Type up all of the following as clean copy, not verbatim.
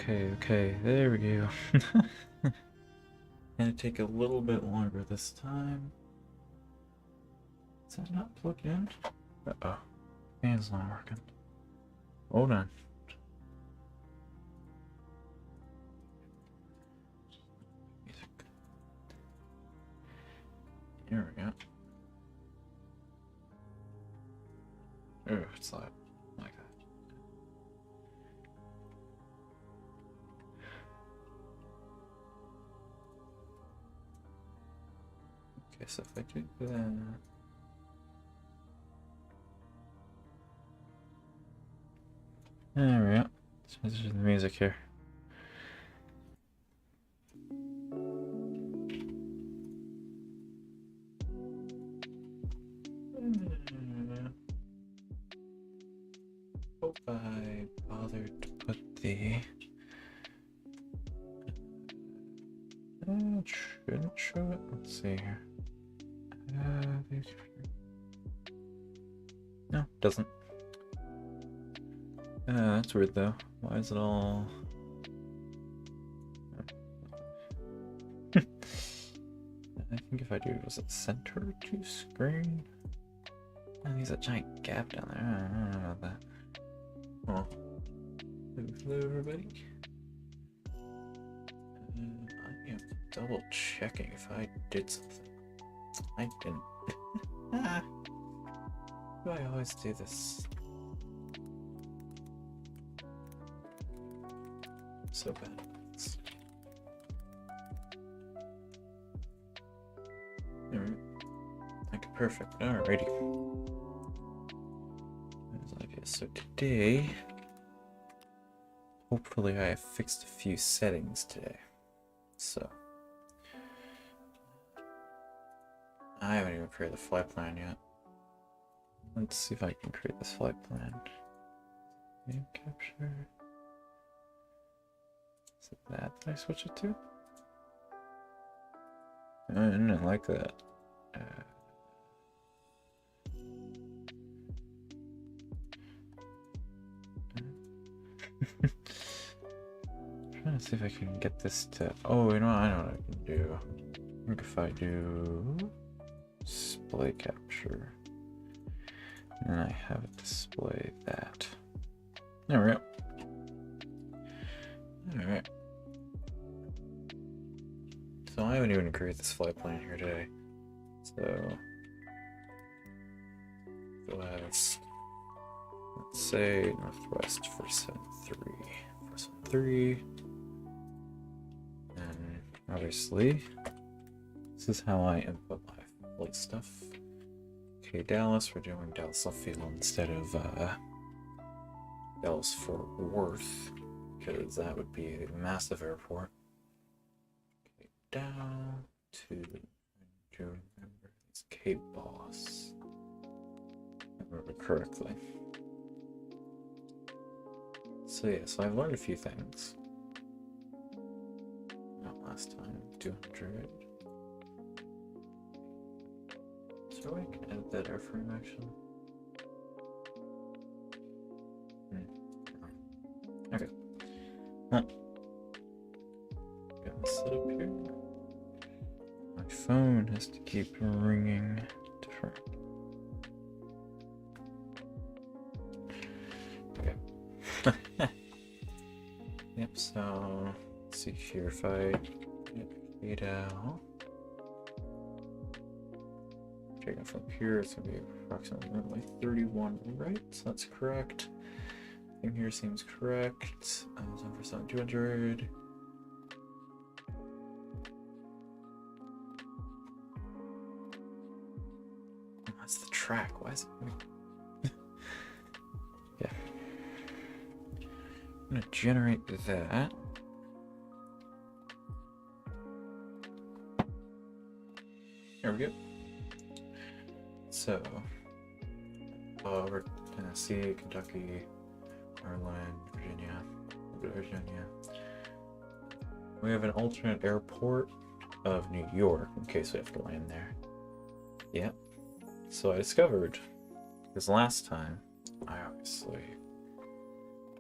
Okay, there we go. Gonna take a little bit longer this time. Is that not plugged in? Uh-oh. Fan's not working. Hold on. Music. Here we go. Oh, it's loud. Like that. Okay, so if I do that... There we go. This is the music here. Hope I bothered to put the... It shouldn't show it. Let's see here. No, it doesn't. That's weird though. Why is it all... I think if I do, was it center to screen? Oh, there's a giant gap down there. I don't know about that. Oh. Hello everybody. I am double checking if I did something. I didn't. Why do I always do this? So bad. Alright. Okay, perfect. Alrighty. Okay, so today, hopefully I have fixed a few settings today. So, I haven't even created the flight plan yet. Let's see if I can create this flight plan. Game capture. Is it that I switch it to? I didn't like that. Trying to see if I can get this to... Oh, you know what? I know what I can do. I think if I do display capture, and I have it display that. There we go. Alright. So I haven't even created this flight plan here today. So let's say Northwest 473. 473. And obviously this is how I input my flight stuff. Okay, Dallas, we're doing Dallas Love Field instead of Dallas Fort Worth, because that would be a massive airport. Okay, down to, do remember, it's Cape Boss. If I remember correctly. So yeah, so I've learned a few things. Not last time, 200. So I can edit that airframe actually. Okay. Well, got this set up here. My phone has to keep ringing different. Okay. Yep, so let's see here if I get out. Taking from here, it's gonna be approximately 31 right, so that's correct. Thing here seems correct. 7% 200. That's the track. Why is it? Yeah. I'm gonna generate that. There we go. So, over Tennessee, Kentucky, Maryland, Virginia. We have an alternate airport of New York in case we have to land there. Yep. So I discovered, because last time I obviously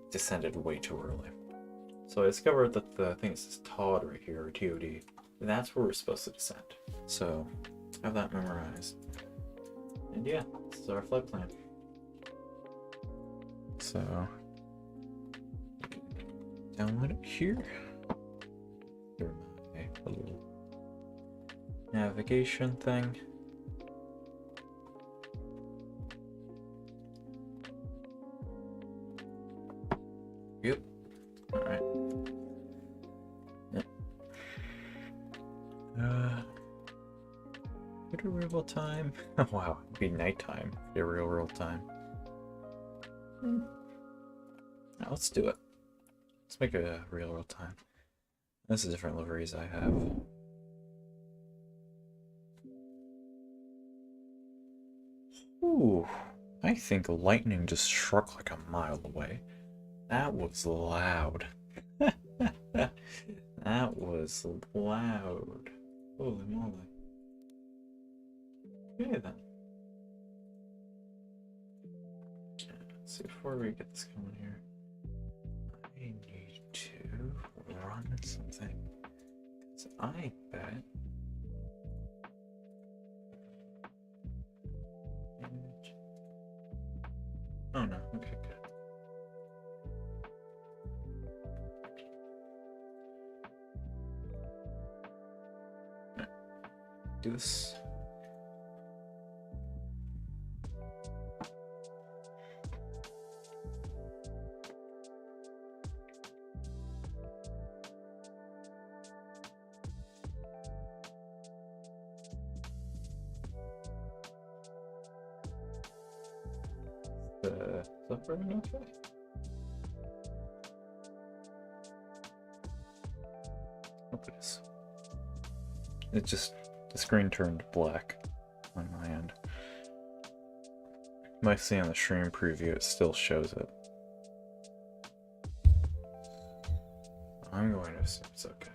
descended way too early. So I discovered that the thing that says Todd right here, or TOD, that's where we're supposed to descend. So have that memorized. And yeah, this is our flight plan. So download it here. Here my little navigation thing. Yep. All right. Yep. Good real time. Oh wow, it'd be nighttime. Be real time. Now let's do it. Let's make it a real time. This is different liveries I have. Ooh, I think lightning just struck like a mile away. That was loud. That was loud. Holy moly. Okay then. Let's see, before we get this going here, I need to run something. Because I bet. Oh no, okay, good. Right. Do this. Suffering okay? Hope it is. It just, the screen turned black on my end. You might see on the stream preview it still shows it. I'm going to assume it's okay.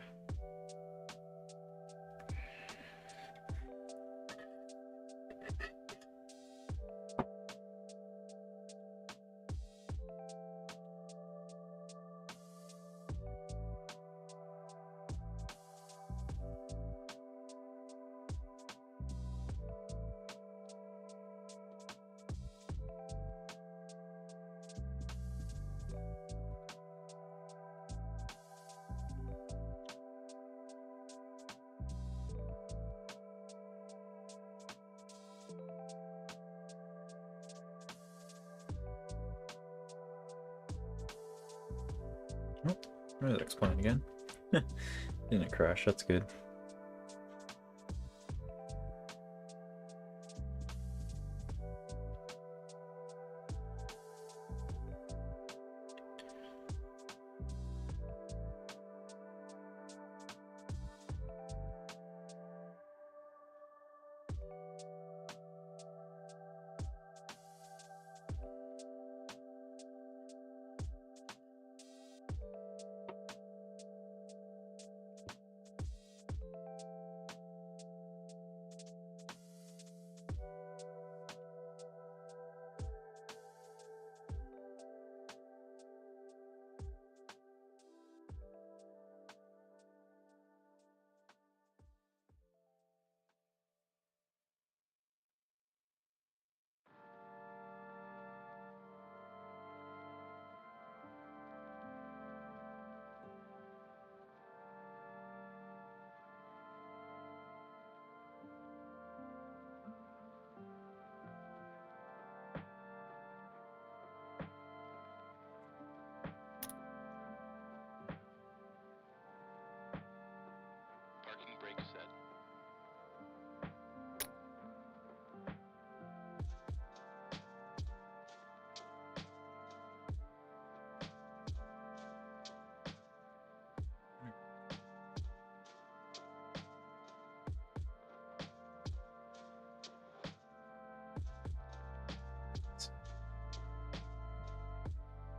There's explain again. Didn't crash, that's good.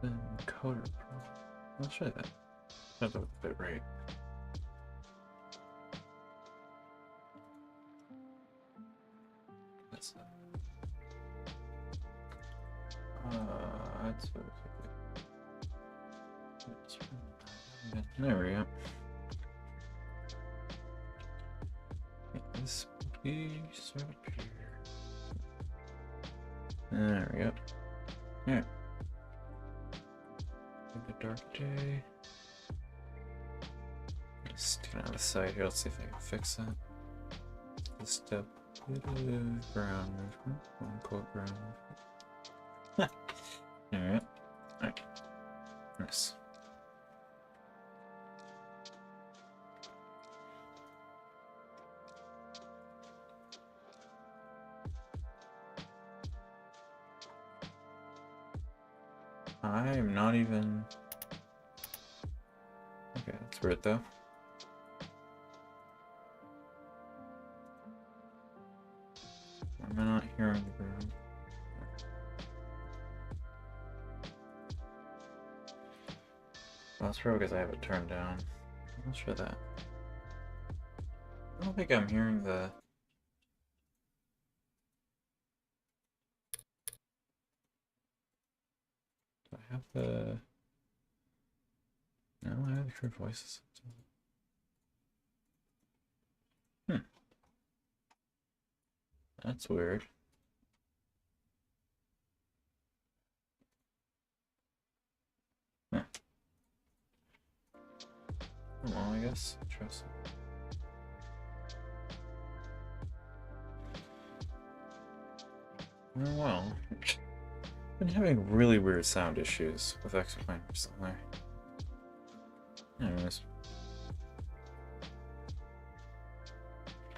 Encoder Pro. Let's try that. That's a bit right. That's that's what it's There we go. This will be sort of up here. There we go. Yeah. The dark day. Just get on the side here. Let's see if I can fix that. Just a bit of ground movement. Quote ground movement. Alright. Alright. Nice. I'm not even... Okay, that's weird though. Am I not hearing the ground? Well, that's probably because I have it turned down. I'm not sure that. I don't think I'm hearing the... Do I have the... No, I have the clear voices. That's weird. Huh. Well, I guess. Interesting. Oh, well. I've been having really weird sound issues with X-Plane recently. Anyways.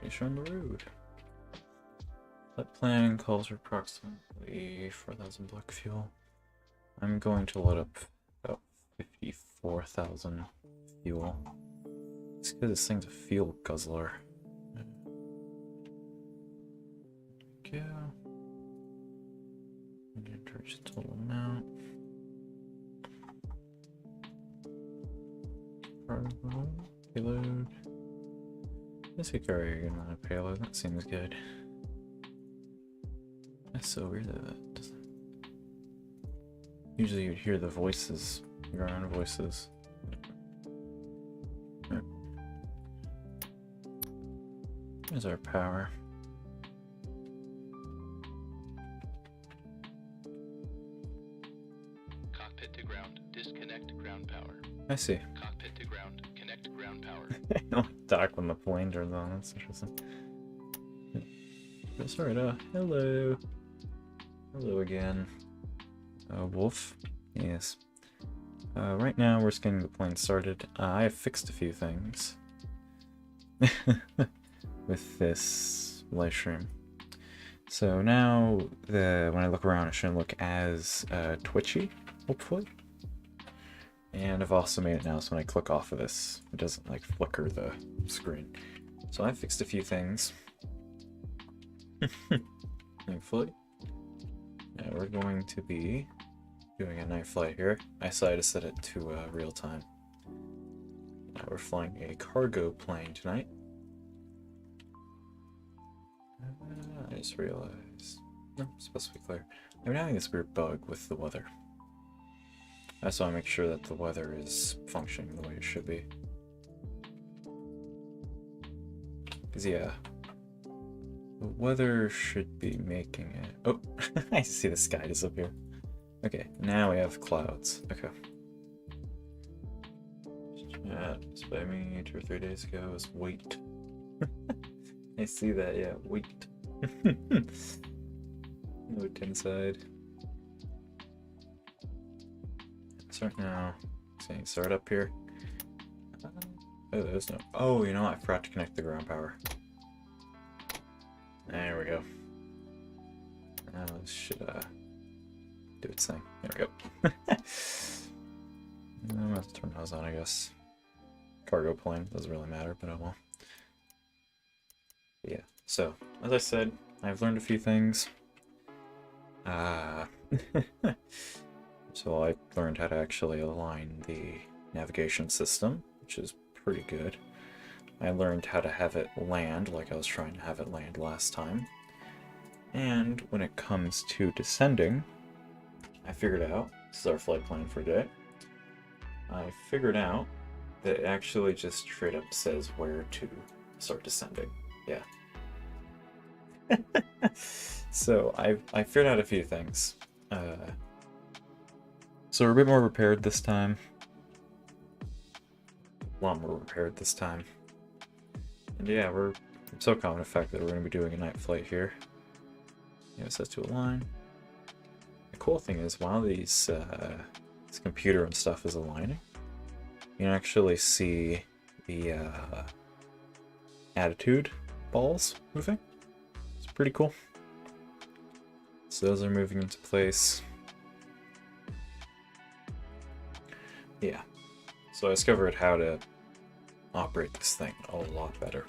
Be shown the road. That plan calls for approximately 4,000 black fuel. I'm going to load up about 54,000 fuel. It's because this thing's a fuel guzzler. Yeah. Enter the total amount. Payload. Let's see, carry a amount of payload. That seems good. That's so weird that doesn't. Usually you'd hear the voices, your own voices. Right. Here's our power. Cockpit to ground. Disconnect ground power. I see. Cockpit to ground. Connect ground power. I don't talk when the plane turns on. That's interesting. That's right. Hello. Hello again. Wolf. Yes. Right now we're just getting the plane started. I have fixed a few things with this live stream. So now when I look around, it shouldn't look as twitchy, hopefully. And I've also made it now so when I click off of this, it doesn't like flicker the screen. So I fixed a few things. Thankfully. Yeah, we're going to be doing a night flight here. I decided to set it to real time. We're flying a cargo plane tonight. I just realized. No, it's supposed to be clear. I'm having this weird bug with the weather. I just want to make sure that the weather is functioning the way it should be. Because, yeah. The weather should be making it... Oh, I see the sky disappear. Okay, now we have clouds. Okay. Just by me 2 or 3 days ago was wait. I see that, yeah, wait. Note inside. Start now. Saying start up here. Oh, there's no... Oh, you know what? I forgot to connect the ground power. There we go. Now this should do its thing. There we go. I'm gonna have to turn those on, I guess. Cargo plane doesn't really matter, but oh well. Yeah. So as I said, I've learned a few things. So I learned how to actually align the navigation system, which is pretty good. I learned how to have it land like I was trying to have it land last time. And when it comes to descending, I figured out, this is our flight plan for today, I figured out It actually just straight up says where to start descending. Yeah. So I figured out a few things. So we're a bit more prepared this time. A lot more prepared this time. And yeah, I'm so confident in the fact that we're going to be doing a night flight here. Yeah, it says to align. The cool thing is, while this computer and stuff is aligning, you can actually see the attitude balls moving. It's pretty cool. So those are moving into place. Yeah. So I discovered how to operate this thing a lot better.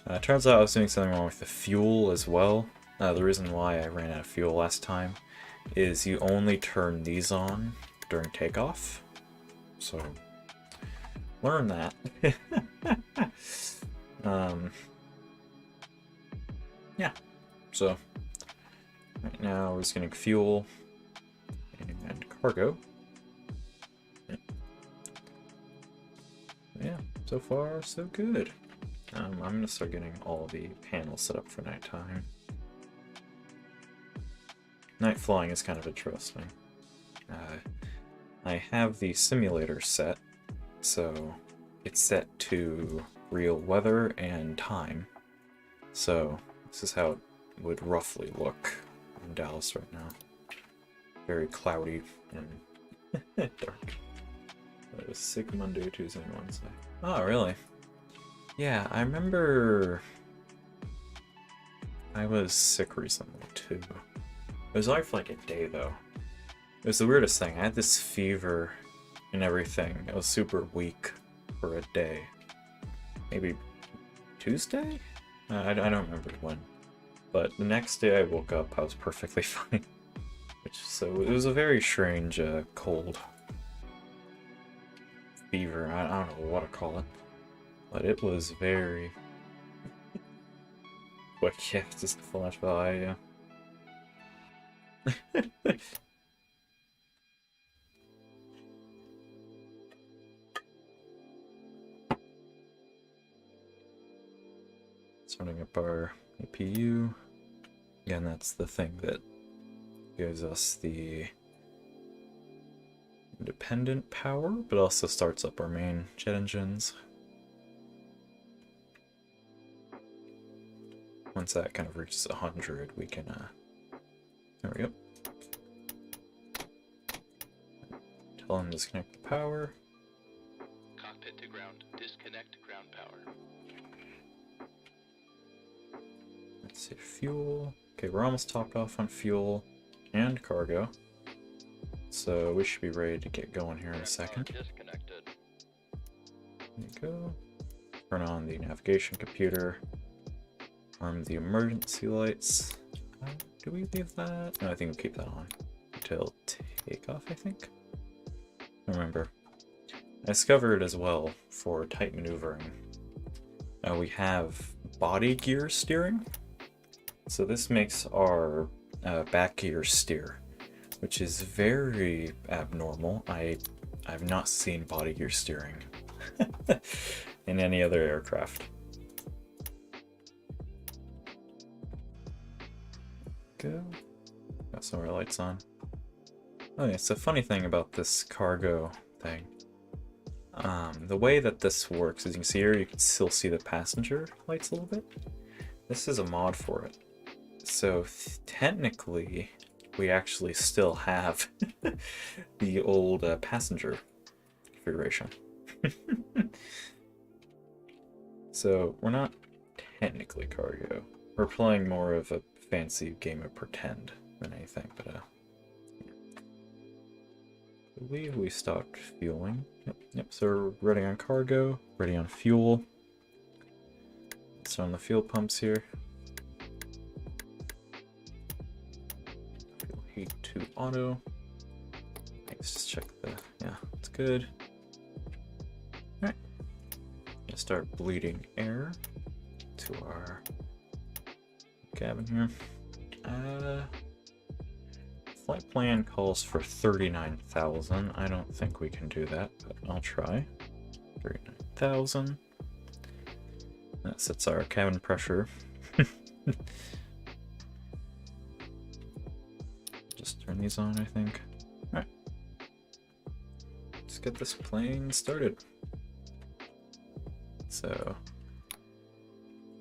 It turns out I was doing something wrong with the fuel as well. The reason why I ran out of fuel last time is you only turn these on during takeoff. So learn that. Yeah. So right now we're just getting fuel and cargo. Yeah, so far so good. I'm gonna start getting all the panels set up for nighttime. Night flying is kind of interesting. I have the simulator set, so it's set to real weather and time. So this is how it would roughly look in Dallas right now. Very cloudy and dark. It was sick Monday, Tuesday, and Wednesday. Oh, really? Yeah, I remember I was sick recently too. It was only for like a day though. It was the weirdest thing. I had this fever and everything. I was super weak for a day. Maybe Tuesday? I don't remember when. But the next day I woke up, I was perfectly fine. So it was a very strange cold. Fever, I don't know what to call it. But it was very... What, yeah, just a flashback, yeah. Starting up our APU. Again, that's the thing that gives us the independent power, but also starts up our main jet engines. Once that kind of reaches 100, we can, there we go. Tell them to disconnect the power. Cockpit to ground. Disconnect ground power. Let's see, fuel. Okay, we're almost topped off on fuel and cargo. So we should be ready to get going here in a second. Disconnected. There you go. Turn on the navigation computer. Arm the emergency lights. Do we leave that? No, I think we'll keep that on until takeoff, I think. I remember. I discovered as well for tight maneuvering, we have body gear steering. So this makes our back gear steer, which is very abnormal. I've not seen body gear steering in any other aircraft. Go. Got some more lights on. Oh yeah, so funny thing about this cargo thing. The way that this works, as you can see here, you can still see the passenger lights a little bit. This is a mod for it. So technically, we actually still have the old passenger configuration. So we're not technically cargo. We're playing more of a fancy game of pretend than anything, but I believe we stopped fueling. Yep, so we're ready on cargo, ready on fuel. Let's turn on the fuel pumps here. Fuel heat to auto. Let's just check the, yeah, it's good. Alright. Let's start bleeding air to our cabin here. flight plan calls for 39,000. I don't think we can do that, but I'll try. 39,000. That sets our cabin pressure. Just turn these on, I think. Alright. Let's get this plane started. So,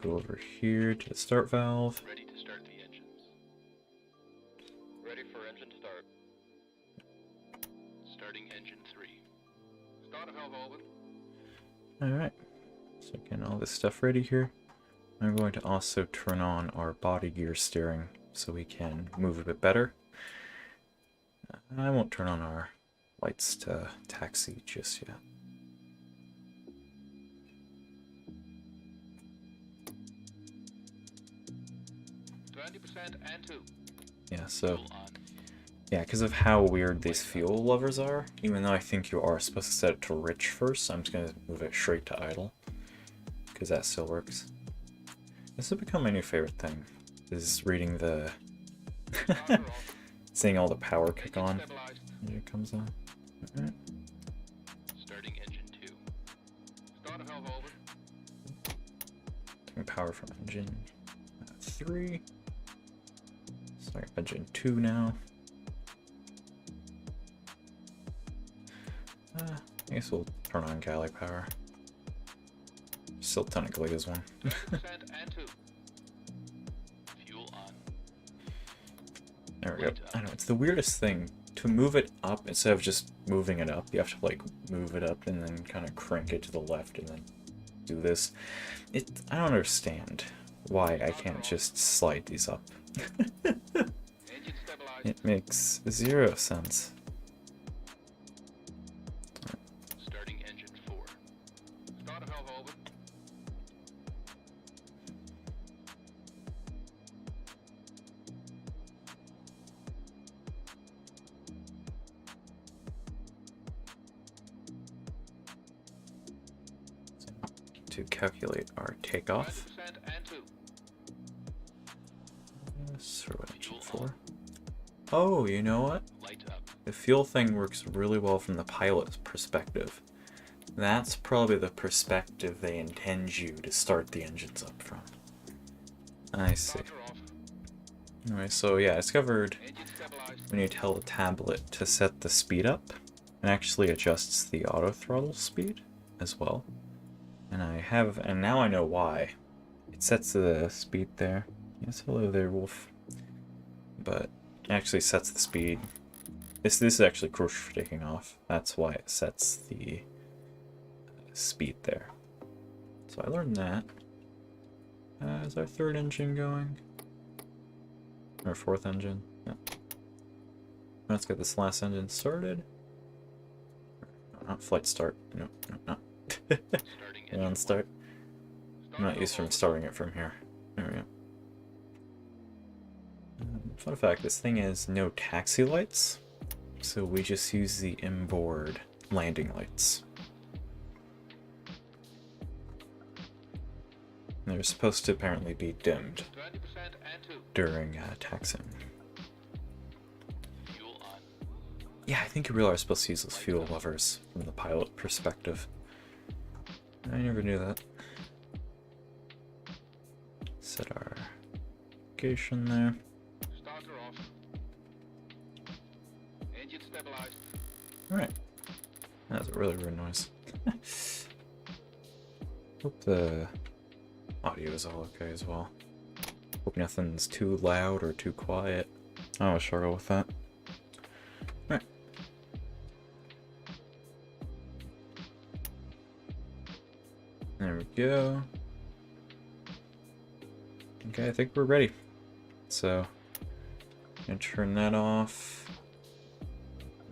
go over here to the start valve. Ready to start the engines. Ready for engine start. Starting engine 3. Start valve open. Alright. So getting all this stuff ready here. I'm going to also turn on our body gear steering so we can move a bit better. I won't turn on our lights to taxi just yet. And 2. Yeah, so Fuel on. yeah, because of how weird these fuel levers are, even though I think you are supposed to set it to rich first, I'm just going to move it straight to idle, because that still works. This has become my new favorite thing, is reading the... seeing all the power kick on. Here it comes on. Alright. Starting engine 2. Start valve open. Taking power from engine 3. Start engine 2 now. I guess we'll turn on galley power. Still technically is one. And 2. Fuel on. There we go. I know, it's the weirdest thing. To move it up, instead of just moving it up, you have to like move it up and then kind of crank it to the left and then do this. I don't understand why I can't just slide these up. Engine stabilized. It makes 0 sense. Starting engine 4. Start valve open. To calculate our takeoff. 20% and 2. So engine 4. Oh, you know what? Light up. The fuel thing works really well from the pilot's perspective. That's probably the perspective they intend you to start the engines up from. I see. Starter off. Anyway, so yeah, I discovered Engine stabilized. when you tell the tablet to set the speed up, it actually adjusts the auto throttle speed as well. And now I know why. It sets the speed there. Yes, hello there, Wolf. But it actually sets the speed. This is actually crucial for taking off. That's why it sets the speed there. So I learned that. Is our third engine going? Or fourth engine? Yeah. Let's get this last engine started. No, not flight start. No, not. Starting engine On start. I'm not used from starting it from here. There we go. Fun fact, this thing has no taxi lights, so we just use the inboard landing lights. And they're supposed to apparently be dimmed 20% and 2. during taxiing. Fuel on. Yeah, I think you realize we're supposed to use those fuel levers from the pilot perspective. I never knew that. Set our location there. Starter off. Engine stabilized. Alright. That's a really weird noise. Hope the audio is all okay as well. Hope nothing's too loud or too quiet. I always struggle with that. Alright. There we go. Okay, I think we're ready. So, I'm gonna turn that off.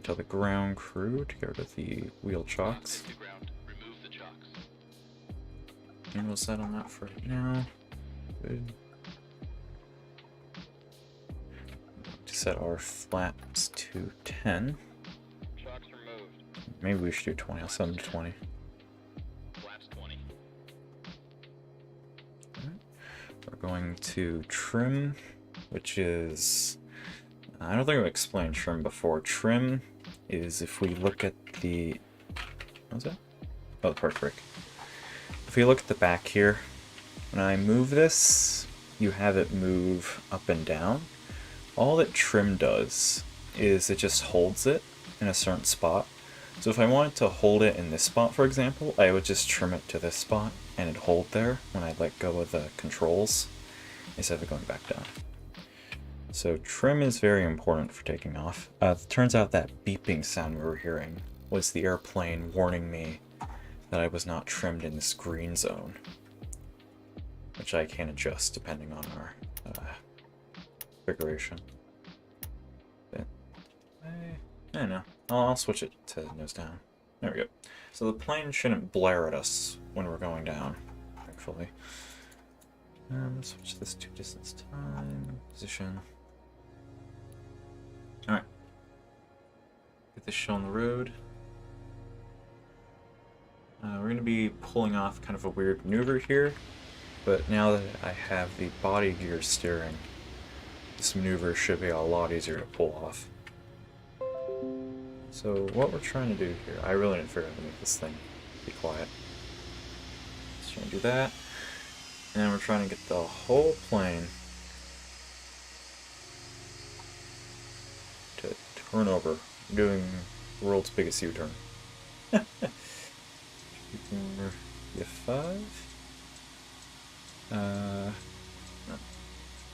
Tell the ground crew to get rid of the wheel chocks. Cockpit to ground. Remove the chocks. And we'll set on that for right now. Good. To set our flaps to 10. Chocks removed. Maybe we should do 20. I'll set them to 20. Flaps 20. We're going to trim, which is I don't think I've explained trim before. Trim is if we look at the... What was that? Oh, the park break. If we look at the back here, when I move this, you have it move up and down. All that trim does is it just holds it in a certain spot. So if I wanted to hold it in this spot, for example, I would just trim it to this spot and it'd hold there when I let go of the controls instead of it going back down. So trim is very important for taking off. It turns out that beeping sound we were hearing was the airplane warning me that I was not trimmed in this green zone, which I can adjust depending on our configuration. But I don't know. I'll switch it to nose down. There we go. So the plane shouldn't blare at us when we're going down, thankfully. Switch this to distance time, position. Alright. Get this show on the road. We're going to be pulling off kind of a weird maneuver here, but now that I have the body gear steering, this maneuver should be a lot easier to pull off. So what we're trying to do here, I really didn't figure out how to make this thing be quiet. Let's try and do that. And then we're trying to get the whole plane to turn over, doing the world's biggest U-turn. F5. Not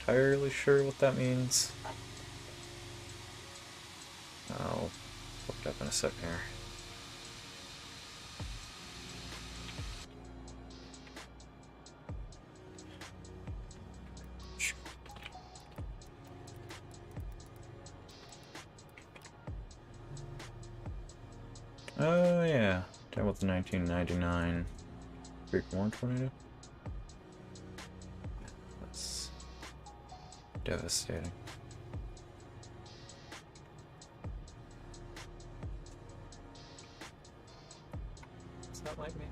entirely sure what that means. I'll look it up in a second here. Oh yeah, that was the 1999 Greek War tornado. That's devastating. Is that like me?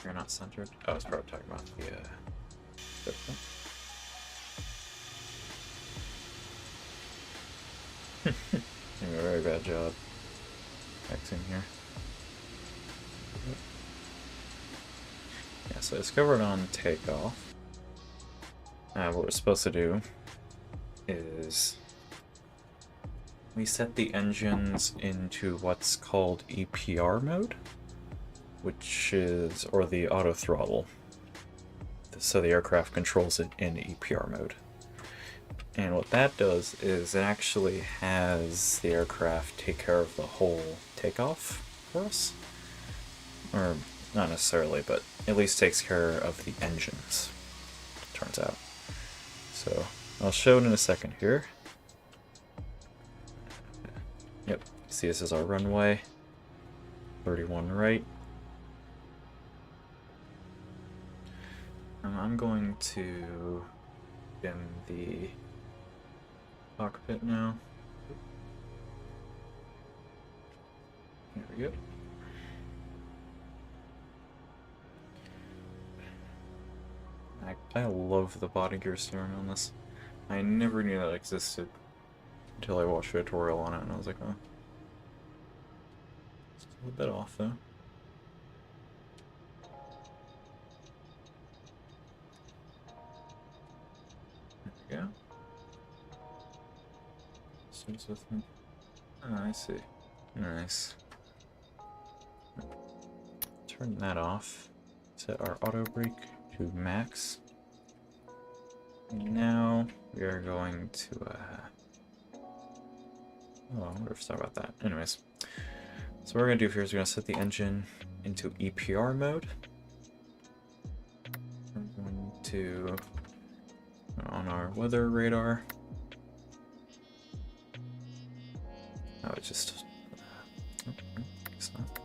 You're not centered? Oh, I was probably talking about the footprint. Doing a very bad job Xing here. Yeah, so I discovered on takeoff. What we're supposed to do is we set the engines into what's called EPR mode, which is, or the auto throttle. So the aircraft controls it in EPR mode. And what that does is it actually has the aircraft take care of the whole takeoff for us. Or not necessarily, but at least takes care of the engines, turns out. So I'll show it in a second here. Yep, see this is our runway. 31 right. I'm going to get in the cockpit now. There we go. I love the body gear steering on this. I never knew that existed until I watched a tutorial on it and I was like, oh. It's a little bit off though. There we go. Starts with me. Oh, I see. Nice. Turn that off. Set our auto brake to max. And now we are going to oh, I wonder if I thought about that. Anyways. So what we're gonna do here is we're gonna set the engine into EPR mode. We're going to on our weather radar. Oh, it's just it's not.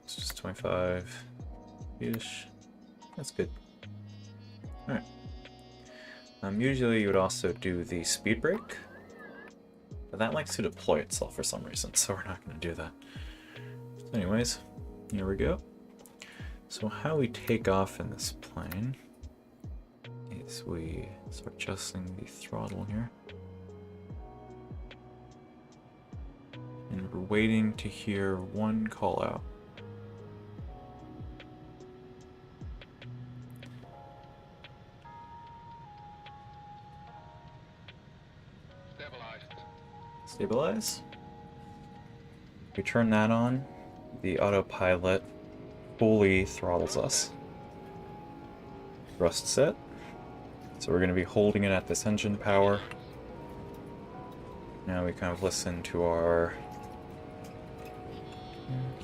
It's just 25-ish. That's good. Alright. Usually you would also do the speed brake, but that likes to deploy itself for some reason, so we're not going to do that. So anyways, here we go. So how we take off in this plane as we start adjusting the throttle here. And we're waiting to hear one call out. Stabilized. Stabilize. We turn that on. The autopilot fully throttles us. Thrust set. So we're going to be holding it at this engine power. Now we kind of listen to our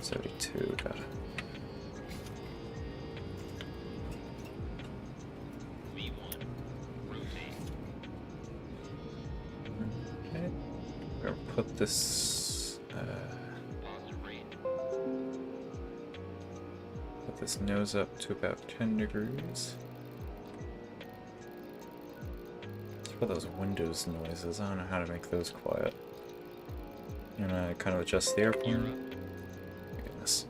72. Got it. V1. Rotate. Okay. We're going to put this. Positive rate. Put this nose up to about 10 degrees. For those Windows noises, I don't know how to make those quiet. And I kind of adjust the airplane. My goodness.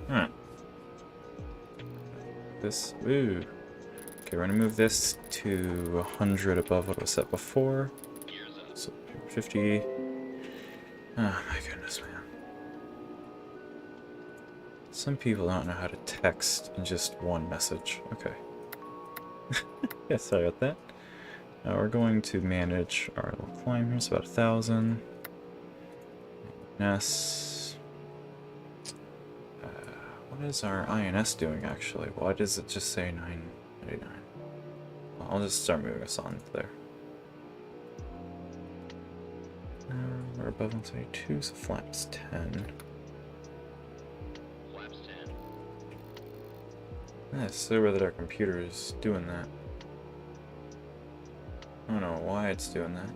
Alright. This. Ooh. Okay, we're gonna move this to 100 above what was set before. Gears up. So 50. Oh my goodness, man. Some people don't know how to text in just one message. Okay. Yeah, sorry about that. Now we're going to manage our little climb here. It's about 1,000. INS. What is our INS doing actually? Why does it just say 999? Well, I'll just start moving us on there. We're above 172, so flaps 10. Flaps 10. Yeah, so whether our computer is doing that. I don't know why it's doing that.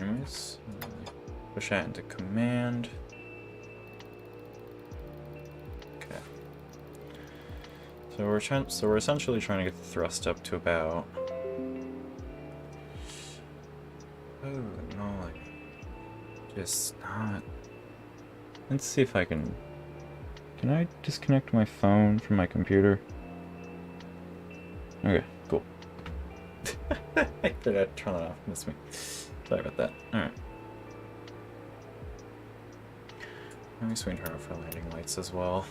Anyways, push that into command. Okay. So we're essentially trying to get the thrust up to about. Oh no! Just not. Let's see if I can. Can I disconnect my phone from my computer? Okay, cool. I forgot to turn that off. Miss me. Sorry about that. Alright. I guess we can turn off our landing lights as well.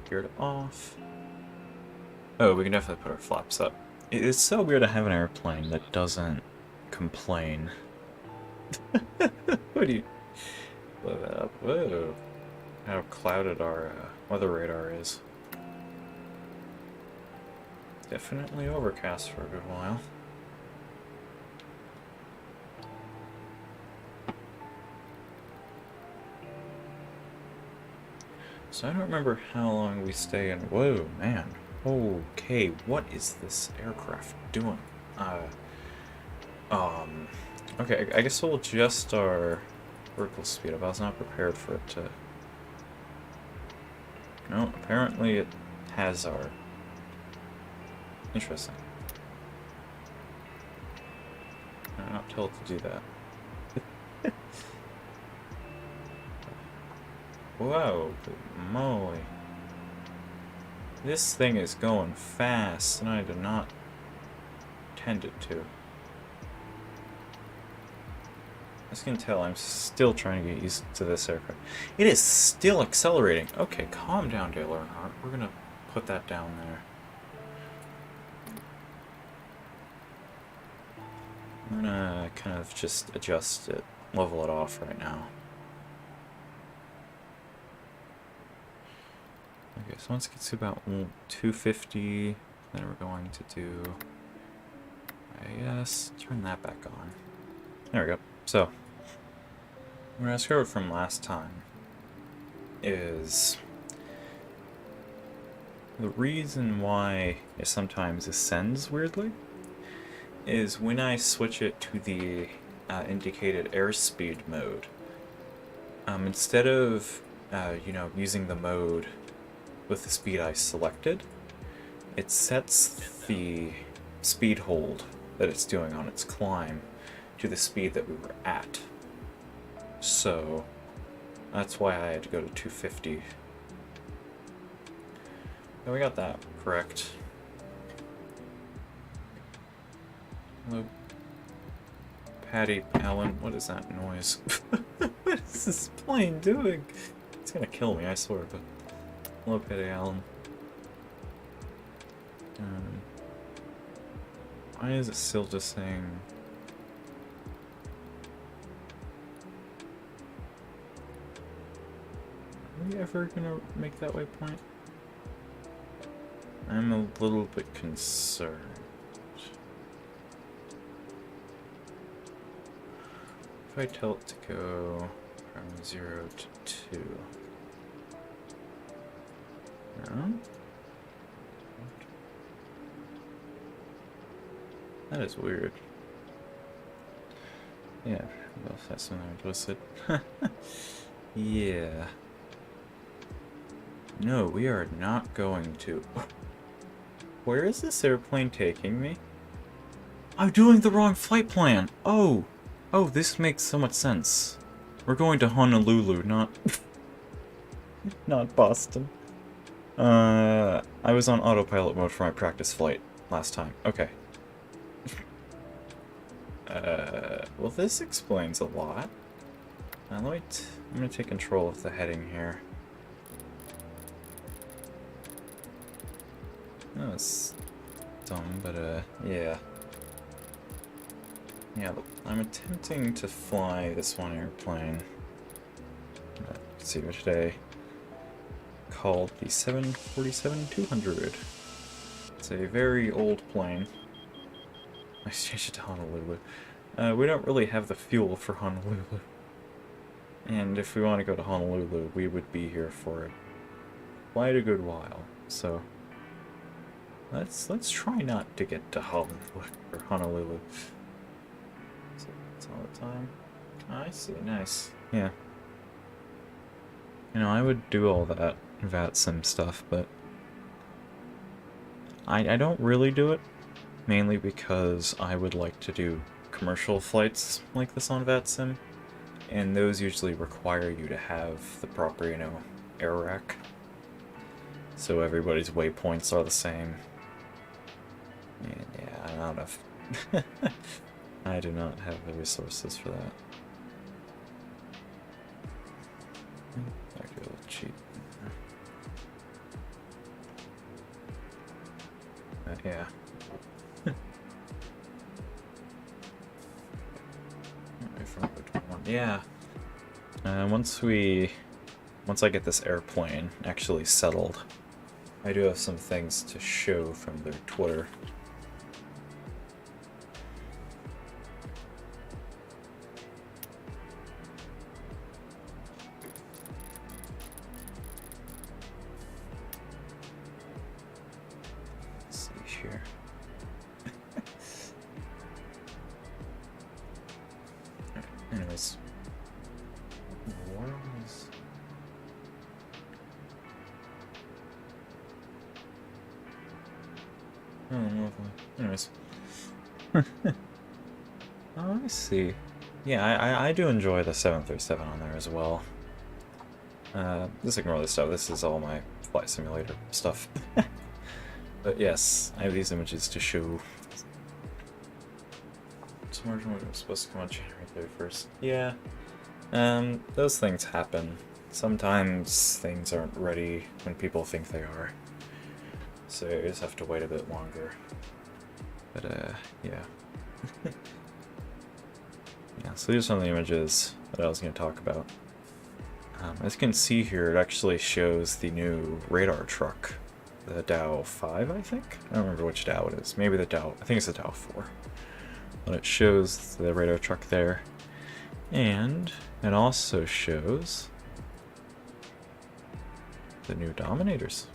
Geared off. Oh, we can definitely put our flaps up. It's so weird to have an airplane that doesn't complain. What do you... Blow that up. Whoa. How clouded our weather radar is. Definitely overcast for a good while. So I don't remember how long we stay in. Whoa, man. Okay, what is this aircraft doing? Okay, I guess we'll adjust our vertical speed up. I was not prepared for it to... No, apparently it has our... Interesting. I'm not told to do that. Whoa, moly. This thing is going fast, and I did not intend it to. As you can tell, I'm still trying to get used to this aircraft. It is still accelerating. Okay, calm down, Dale Earnhardt. We're gonna put that down there. I'm gonna kind of just adjust it, level it off right now. Okay, so once it gets to about 250, then we're going to do IS, turn that back on. There we go. So, what I discovered from last time is the reason why it sometimes ascends weirdly is when I switch it to the indicated airspeed mode. Instead of, using the mode with the speed I selected, it sets the speed hold that it's doing on its climb to the speed that we were at So that's why I had to go to 250. And we got that correct. Hello, Patty Allen. What is that noise? What is this plane doing? It's gonna kill me, I swear. But hello, Patty Allen. Why is it still just saying? Are we ever gonna make that waypoint? I'm a little bit concerned. If I tell it to go from 0 to 2. No? That is weird. Yeah, that's something implicit. Yeah. No, we are not going to. Where is this airplane taking me? I'm doing the wrong flight plan! Oh! Oh, this makes so much sense. We're going to Honolulu, not... not Boston. I was on autopilot mode for my practice flight last time. Okay. Well, this explains a lot. I'm gonna take control of the heading here. That was dumb, but, yeah. Yeah, I'm attempting to fly this one airplane. Let's see which day. Called the 747-200. It's a very old plane. I changed it to Honolulu. We don't really have the fuel for Honolulu. And if we want to go to Honolulu, we would be here for quite a good while. So let's try not to get to Honolulu. So it's all the time. Oh, I see, nice. Yeah. You know, I would do all that VATSIM stuff, but I don't really do it, mainly because I would like to do commercial flights like this on VATSIM, and those usually require you to have the proper, you know, air rack, so everybody's waypoints are the same. And yeah, I don't know if I do not have the resources for that. Actually, a little cheap. Yeah. Yeah. Once I get this airplane actually settled, I do have some things to show from their Twitter. Let's see here. Anyways. Oh, lovely. Anyways. Oh, I see. Yeah, I do enjoy the 737 on there as well. Just ignore this stuff. This is all my flight simulator stuff. But yes, I have these images to show. Tomorrow was supposed to come on January 31st. Yeah. Those things happen. Sometimes things aren't ready when people think they are. So you just have to wait a bit longer. But, yeah. Yeah, so these are some of the images that I was going to talk about. As you can see here, it actually shows the new radar truck. The Dow 5, I think? I don't remember which Dow it is. Maybe the Dow... I think it's the Dow 4. But it shows the radar truck there. And it also shows the new Dominators.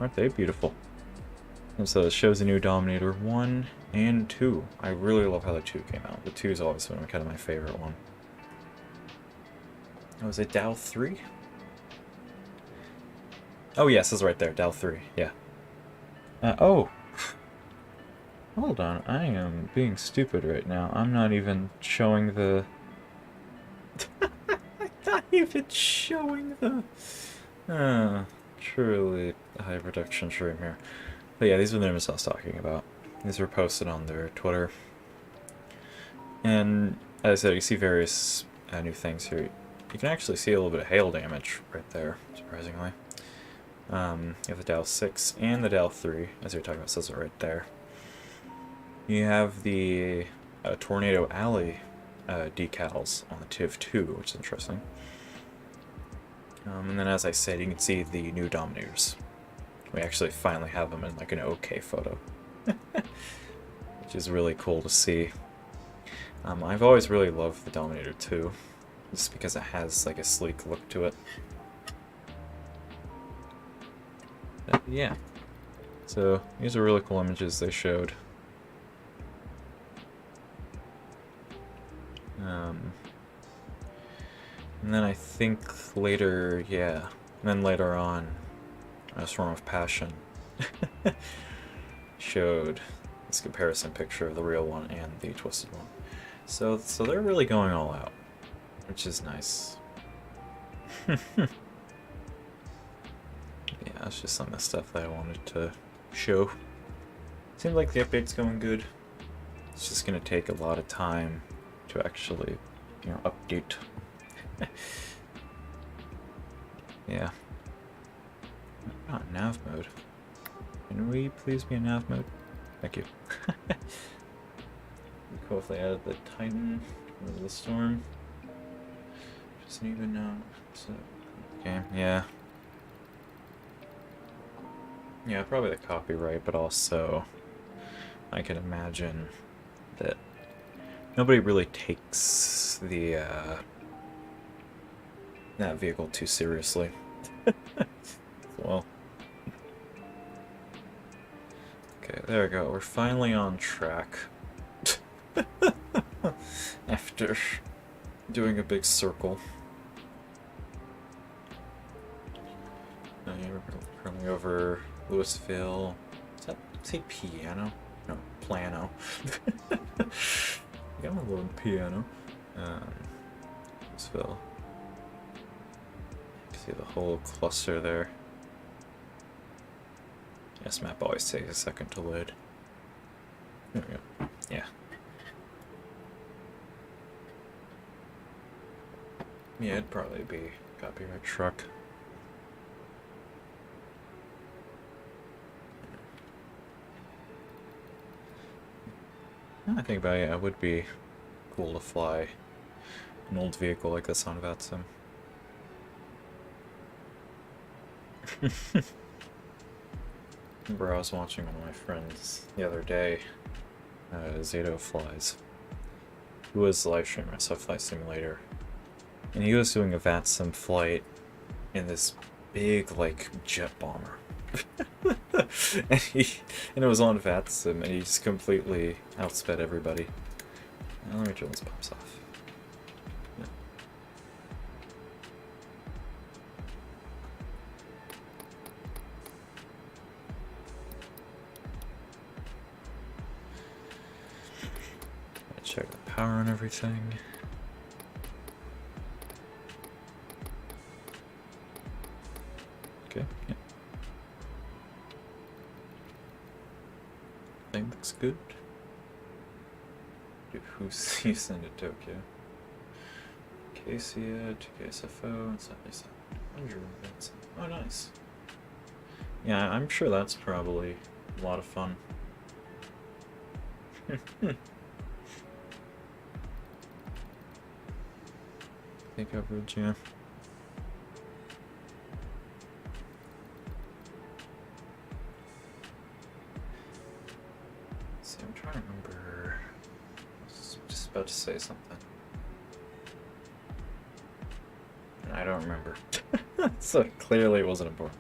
Aren't they beautiful? And so it shows the new Dominator 1 and 2. I really love how the 2 came out. The 2 is always been kind of my favorite one. Oh, is it Dow 3? Oh yes, it's right there, Dow 3, yeah. Oh! Hold on, I am being stupid right now. I'm not even showing the... even showing the truly high production stream here. But yeah, these are the images I was talking about. These were posted on their Twitter. And as I said, you see various new things here. You can actually see a little bit of hail damage right there, surprisingly. You have the Dow 6 and the Dow 3, as you're talking about, says it right there. You have the Tornado Alley decals on the TIV 2, which is interesting. And then, as I said, you can see the new Dominators. We actually finally have them in like an okay photo, which is really cool to see. I've always really loved the Dominator 2, just because it has like a sleek look to it. But, yeah. So these are really cool images they showed. And then I think later, yeah, and then later on, a Storm of Passion showed this comparison picture of the real one and the twisted one. So they're really going all out, which is nice. Yeah, it's just some of the stuff that I wanted to show. Seems like the update's going good. It's just gonna take a lot of time to actually, update. Yeah. Not nav mode. Can we please be in nav mode? Thank you. Cool if they added the Titan or the Storm. Doesn't even know. So, okay, yeah. Yeah, probably the copyright, but also I can imagine that nobody really takes the that vehicle too seriously. Well, okay, there we go. We're finally on track. After doing a big circle. We're currently over Louisville. Is that say piano? No, plano. I got my little piano. Louisville. See the whole cluster there. Yes, map always takes a second to load. There we go. Yeah. Yeah, it'd probably be copyright truck. Now I think about it, it would be cool to fly an old vehicle like this on VATSIM. Remember I was watching one of my friends the other day, Zato Flies, who was live streaming a Flight Simulator, and he was doing a VATSIM flight in this big, like, jet bomber. and it was on VATSIM, and he just completely outsped everybody. Now, let me turn these pumps off. Yeah. Check the power and everything. Okay, yeah. I think looks good. Who's you send it Tokyo? Cassia, KSFO, and 7700. Oh, nice. Yeah, I'm sure that's probably a lot of fun. Take coverage, yeah. See, I'm trying to remember. I was just about to say something. And I don't remember. So clearly it wasn't important.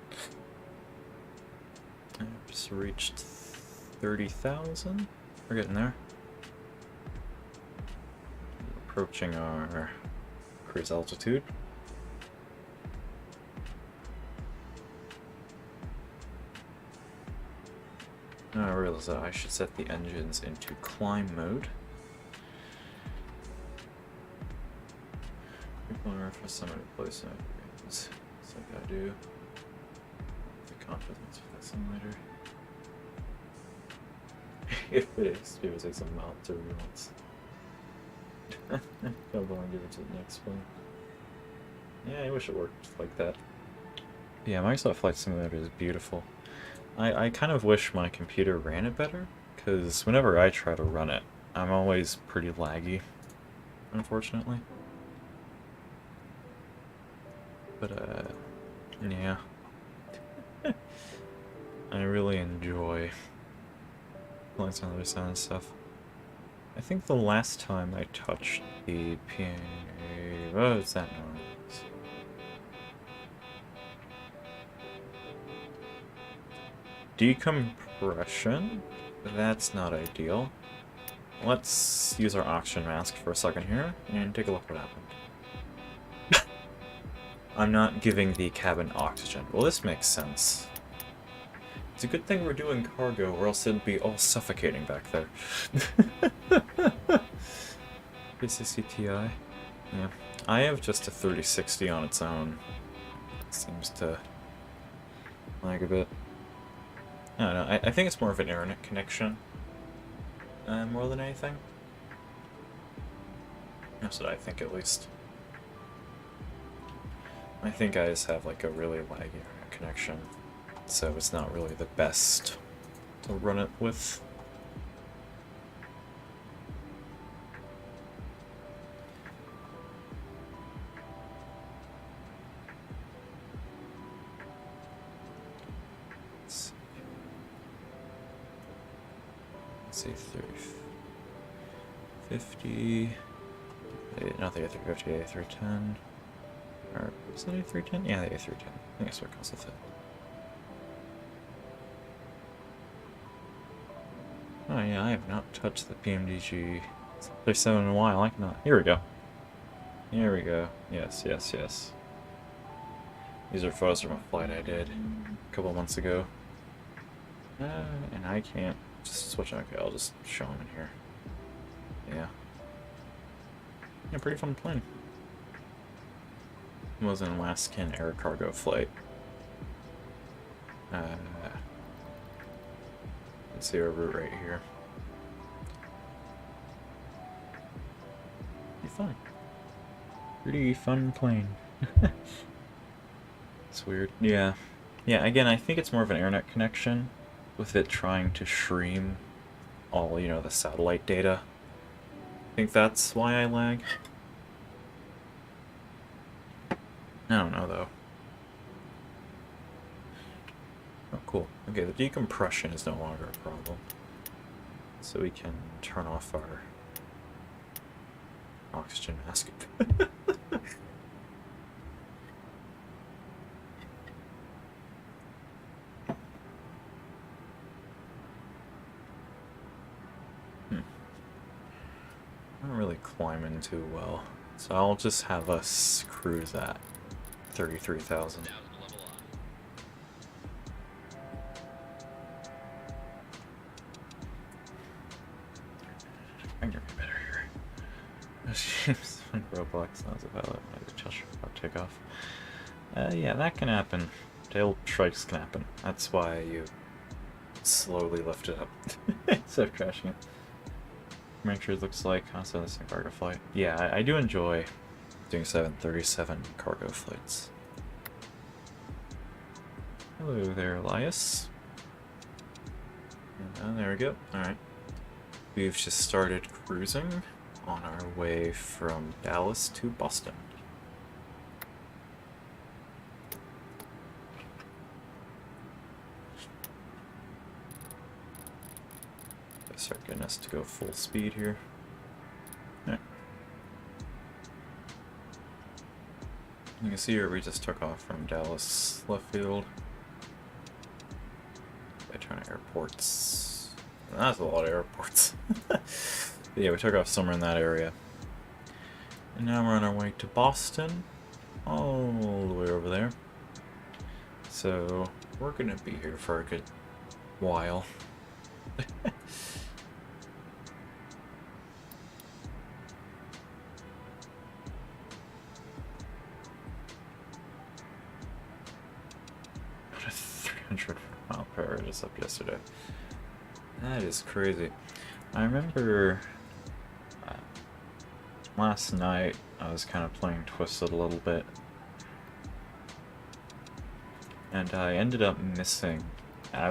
I just reached 30,000. We're getting there. Approaching our cruise altitude. Now I realize that I should set the engines into climb mode. People are for some replacement games. It's like I do. The confidence for simulator. If it is, people say some mouth to once. Don't want to give it to the next one. Yeah, I wish it worked like that. Yeah, Microsoft Flight Simulator is beautiful. I kind of wish my computer ran it better, because whenever I try to run it, I'm always pretty laggy, unfortunately. But, yeah. I really enjoy playing some other sound stuff. I think the last time I touched the piano... What is that noise? Decompression? That's not ideal. Let's use our oxygen mask for a second here, and take a look what happened. I'm not giving the cabin oxygen. Well, this makes sense. It's a good thing we're doing cargo, or else it'd be all suffocating back there. 360 Ti? Yeah. I have just a 3060 on its own. It seems to lag a bit. I don't know, I think it's more of an internet connection. More than anything. That's what I think, at least. I think I just have like a really laggy internet connection, so it's not really the best to run it with. Let's see, 30, 50, not the A350, A310, or is that A310? Yeah, the A310. I think that's what comes with it. Oh yeah, I have not touched the PMDG 37 in a while. I cannot. Here we go. Here we go. Yes, yes, yes. These are photos from a flight I did a couple months ago. And I can't just switch. Okay, I'll just show them in here. Yeah. Yeah, pretty fun plane. It was an Alaskan air cargo flight. Let's see our route right here. Pretty fun. Pretty fun plane. It's weird. Yeah. Yeah, again, I think it's more of an internet connection with it trying to stream all, you know, the satellite data. I think that's why I lag. I don't know, though. Oh, cool. Okay, the decompression is no longer a problem. So we can turn off our oxygen mask. Not really climbing too well. So I'll just have us cruise at 33,000. I can get better here. Seems when Roblox knows about it. Maybe Cheshire about takeoff. Yeah, that can happen. Tail strikes can happen. That's why you slowly lift it up instead of crashing it. Make sure it looks like constant cargo flight. Yeah, I do enjoy doing 737 cargo flights. Hello there, Elias. And there we go. Alright. We've just started cruising on our way from Dallas to Boston. Start getting us to go full speed here. Right. You can see here we just took off from Dallas left field. By turning airports. That's a lot of airports. Yeah, we took off somewhere in that area. And now we're on our way to Boston. All the way over there. So we're gonna be here for a good while. 200 mile per hour just up yesterday. That is crazy. I remember last night I was kind of playing Twisted a little bit. And I ended up missing. I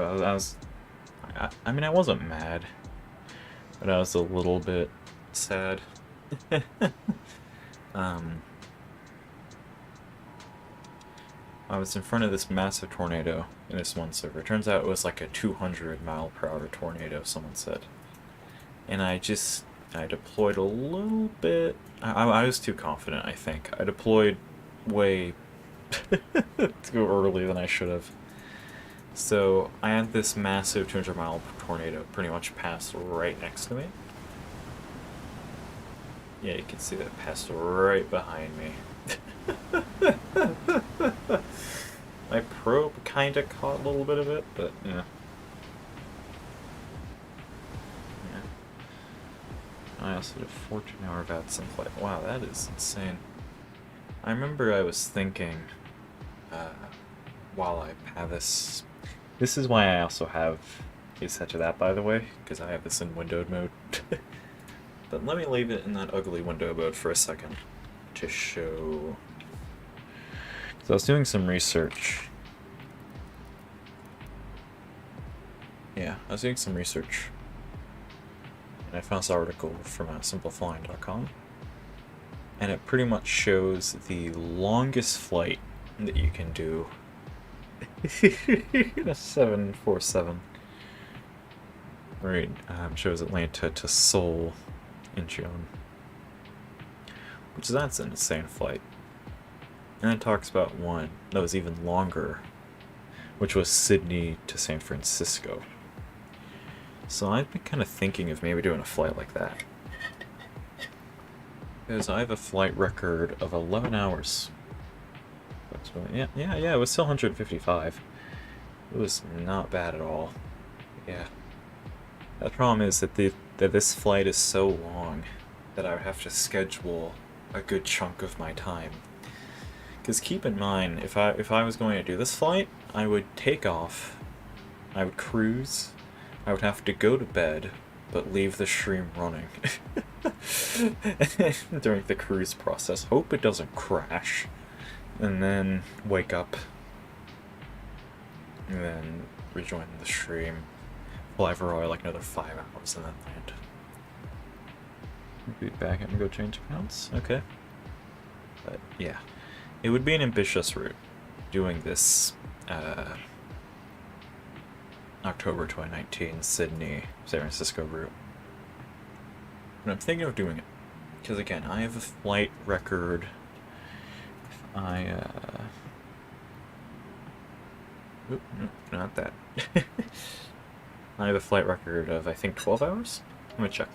mean, I wasn't mad, but I was a little bit sad. I was in front of this massive tornado in this one server. Turns out it was like a 200 mile per hour tornado, someone said. And I deployed a little bit. I was too confident, I think. I deployed way too early than I should have. So I had this massive 200 mile tornado pretty much pass right next to me. Yeah, you can see that it passed right behind me. My probe kinda caught a little bit of it, but yeah. I also did 14-hour VATS in flight. Wow, that is insane. I remember I was thinking, while I have this... This is why I also have it set to that, by the way, because I have this in windowed mode. But let me leave it in that ugly window mode for a second to show... So I was doing some research. Yeah, I was doing some research. And I found this article from simpleflying.com. And it pretty much shows the longest flight that you can do in a 747. Right, shows Atlanta to Seoul in June. That's an insane flight. And it talks about one that was even longer, which was Sydney to San Francisco. So I've been kind of thinking of maybe doing a flight like that. Because I have a flight record of 11 hours. Yeah, it was still 155. It was not bad at all. Yeah. The problem is that this flight is so long that I would have to schedule a good chunk of my time. Because keep in mind, if I was going to do this flight, I would take off, I would cruise, I would have to go to bed, but leave the stream running during the cruise process. Hope it doesn't crash, and then wake up, and then rejoin the stream, fly for like another 5 hours, and then land. Be back and go change accounts. Okay, but yeah. It would be an ambitious route, doing this October 2019 Sydney, San Francisco route. But I'm thinking of doing it, because again, I have a flight record. Oop, nope, not that. I have a flight record of, I think, 12 hours? Let me check.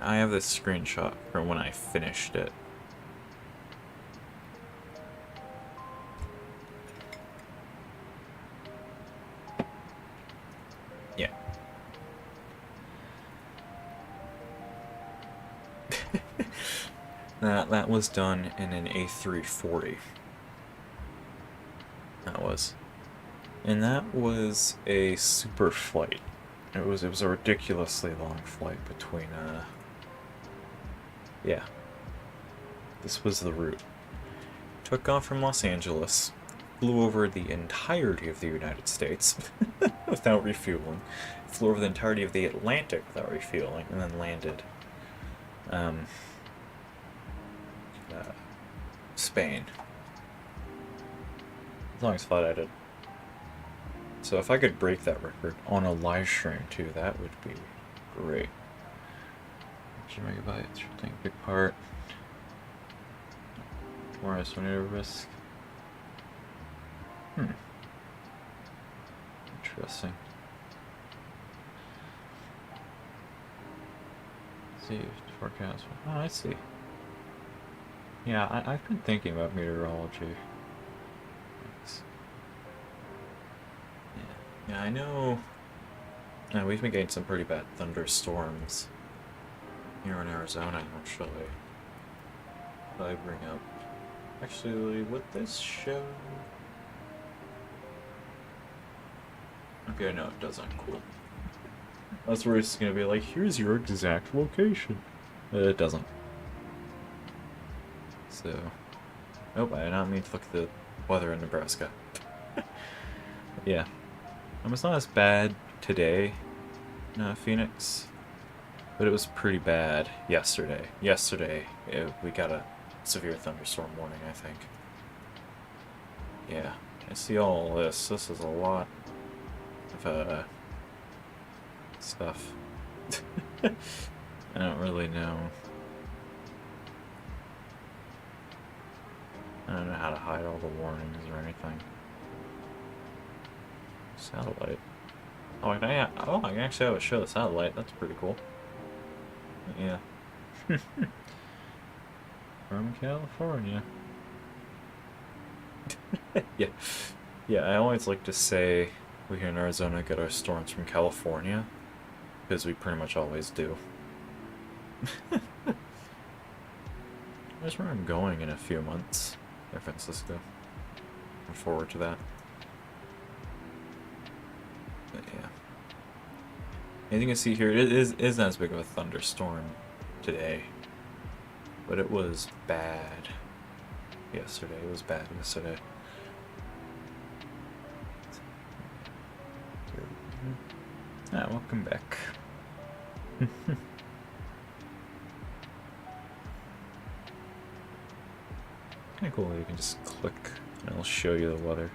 I have this screenshot from when I finished it. Yeah. That was done in an A340. That was. And that was a super flight. It was a ridiculously long flight between yeah. This was the route. Took off from Los Angeles, flew over the entirety of the United States without refueling, flew over the entirety of the Atlantic without refueling, and then landed Spain. As long as flight I did. So if I could break that record on a live stream too, that would be great. 2 megabytes, should take a big part. More estimated risk. Interesting. See, forecast. Oh, I see. Yeah, I've been thinking about meteorology. Yeah, I know. We've been getting some pretty bad thunderstorms here in Arizona, actually. That I bring up. Actually, would this show? Okay, no, it doesn't. Cool. That's where it's gonna be like, here's your exact location. It doesn't. So, nope, I did not mean to look at the weather in Nebraska. Yeah. It's not as bad today, Phoenix, but it was pretty bad yesterday. We got a severe thunderstorm warning, I think. Yeah, I see all this. This is a lot of stuff. I don't really know. I don't know how to hide all the warnings or anything. Satellite. Oh, I can actually have it show the satellite. That's pretty cool. Yeah. From California. Yeah. Yeah, I always like to say we here in Arizona get our storms from California, because we pretty much always do. That's where I'm going in a few months, San Francisco. Look forward to that. But yeah. As you can see here, it isn't as big of a thunderstorm today, but it was bad yesterday. It was bad yesterday. Ah, welcome back. Kinda cool that you can just click and it'll show you the weather.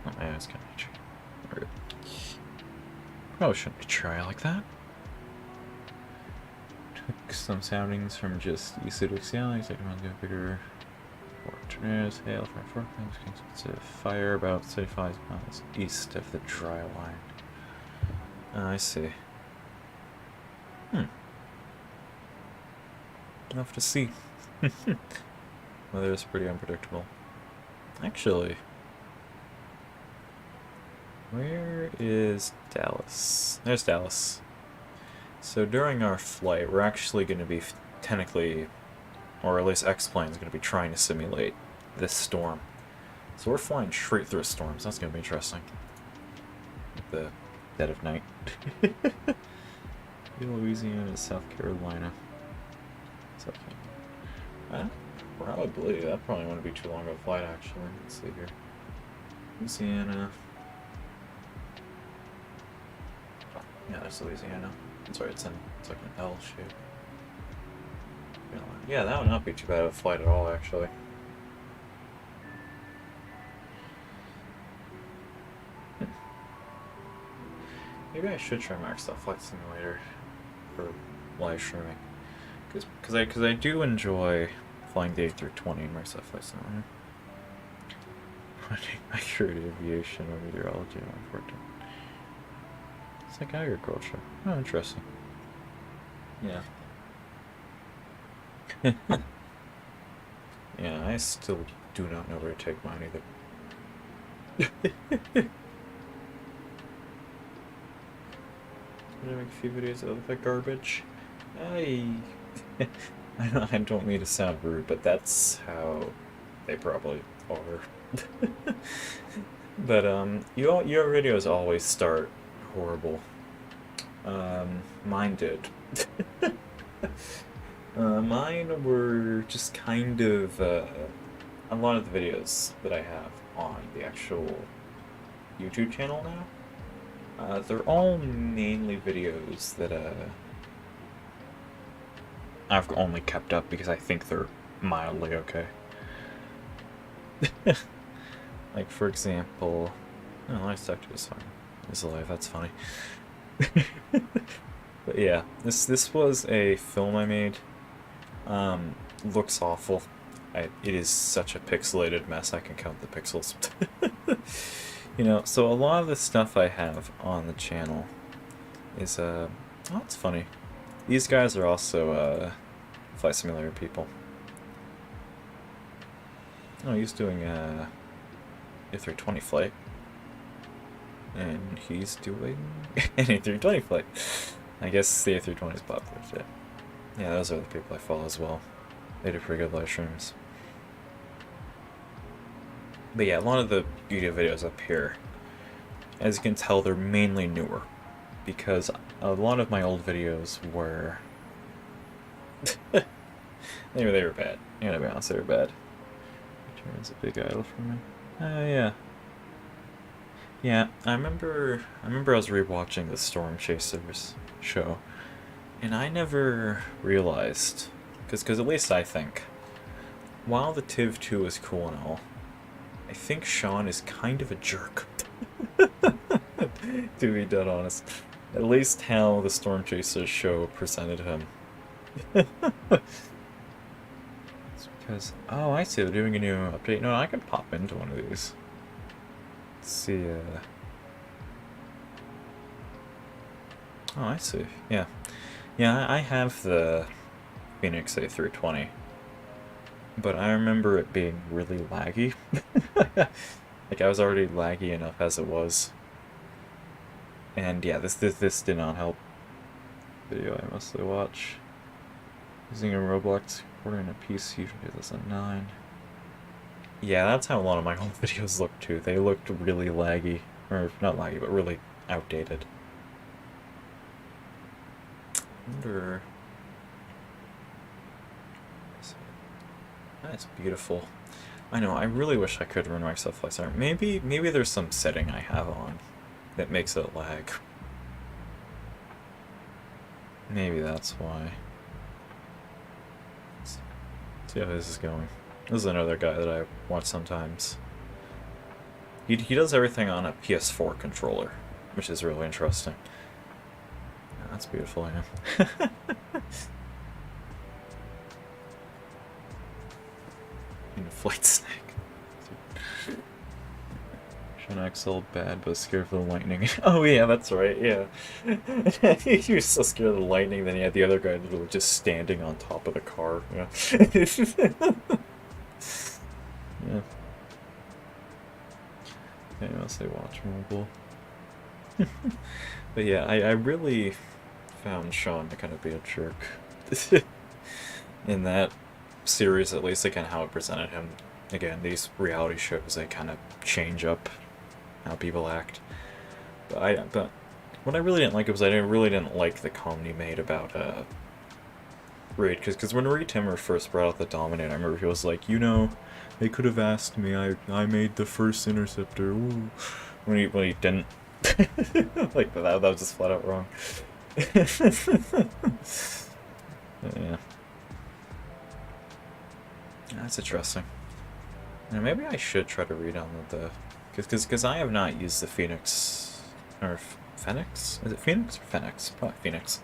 Oh, my eyes kind of itchy. Alright. Probably shouldn't try like that. Took some soundings from just east of Dixie, second one's got bigger. Tornadoes, hail, forecast, expensive fire about 35 miles east of the dry line. I see. Enough to see. Weather is pretty unpredictable. Actually, where is Dallas? There's Dallas. So during our flight, we're actually going to be technically, or at least X-Plane is going to be trying to simulate this storm. So we're flying straight through a storm, so that's going to be interesting. At the dead of night. Louisiana to South Carolina. South Carolina. Probably. That probably wouldn't be too long of a flight, actually. Let's see here. Louisiana. Oh, yeah, that's Louisiana. Sorry, it's like an L shape. Yeah, that would not be too bad of a flight at all, actually. Maybe I should try Microsoft Flight Simulator for live streaming, because I do enjoy flying the A320 in Microsoft Flight Simulator. Running accurate aviation or meteorology and unfortunate. It's like agriculture. Oh, interesting. Yeah. Yeah, I still do not know where to take mine either. I'm gonna make a few videos that look like garbage. I don't mean to sound rude, but that's how they probably are. But your videos always start horrible. Mine did. Mine were just kind of a lot of the videos that I have on the actual YouTube channel now. They're all mainly videos that I've only kept up because I think they're mildly okay. Like, for example, oh, I sucked to this fine. He's alive, that's funny. But yeah, this was a film I made. Looks awful. It is such a pixelated mess, I can count the pixels. You know, so a lot of the stuff I have on the channel is, oh, it's funny. These guys are also, Flight Simulator people. Oh, he's doing, A320 flight. And he's doing an A320 flight. I guess the A320 is popular today. Yeah, those are the people I follow as well. They do pretty good live streams. But yeah, a lot of the YouTube videos up here, as you can tell, they're mainly newer. Because a lot of my old videos were... they were bad. I gotta be honest, they were bad. Return a big idol for me. Yeah. Yeah, I remember I was rewatching the Storm Chasers show, and I never realized, because at least I think, while the Tiv 2 is cool and all, I think Sean is kind of a jerk. To be dead honest. At least how the Storm Chasers show presented him. It's because, oh, I see, they're doing a new update. No, I can pop into one of these. Let's see, oh, I see. Yeah. Yeah, I have the Phoenix A320. But I remember it being really laggy. Like, I was already laggy enough as it was. And yeah, this did not help. Video I mostly watch. Using a Roblox recording a PC from 2009. Yeah, that's how a lot of my old videos looked too. They looked really laggy. Or, not laggy, but really outdated. I wonder... That's beautiful. I know, I really wish I could run myself like that. Maybe there's some setting I have on that makes it lag. Maybe that's why. Let's see how this is going. This is another guy that I watch sometimes. He does everything on a PS4 controller, which is really interesting. Yeah, that's beautiful, yeah. Flight snake. Sean XL bad, but scared of the lightning. Oh yeah, that's right. Yeah, he was so scared of the lightning. Then he had the other guy literally just standing on top of the car. Yeah. Yeah. Yeah, mostly watch mobile. But yeah, I really found Sean to kind of be a jerk. In that series, at least, again, how it presented him. Again, these reality shows, they kind of change up how people act. But what I really didn't like was I really didn't like the comment he made about Reed, because when Reed Timmer first brought out the Dominator, I remember he was like, you know, they could have asked me, I made the first interceptor. Ooh. When he didn't. Like, that was just flat out wrong. Yeah. That's interesting. Now, maybe I should try to redownload the... Because I have not used the Phoenix... Or Phoenix? Is it Phoenix or Phoenix? Probably Phoenix.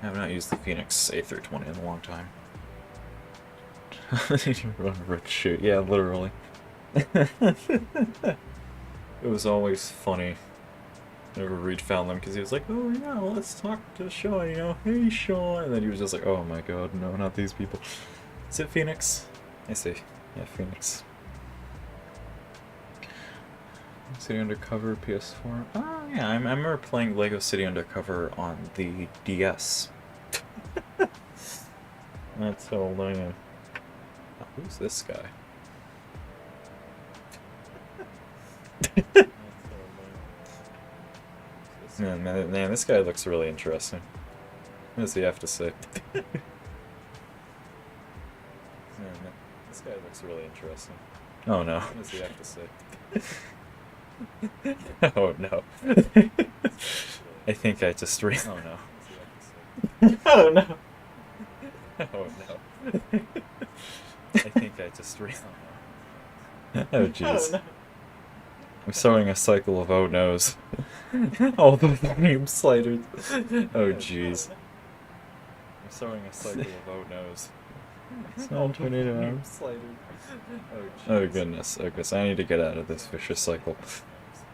I have not used the Phoenix A320 in a long time. Run, rip, shoot. Yeah, literally. It was always funny whenever Reed found them, because he was like, oh yeah, well, let's talk to Sean, you know, hey Sean, and then he was just like, oh my god, no, not these people. Is it Phoenix? I see. Yeah, Phoenix. City Undercover PS4. Oh yeah, I remember playing Lego City Undercover on the DS. That's so old I am. Oh, who's this guy? Man, this guy looks really interesting. What does he have to say? Man, this guy looks really interesting. Oh no. What does he have to say? Oh no. I think I just Oh no. Oh no. Oh no. I think I just Oh jeez. Oh, no. I'm starting a cycle of oh no's. All the volume sliders. Oh jeez. I'm starting a cycle of oh no's. All tornado arms. Oh goodness. Oh goodness. I need to get out of this vicious cycle.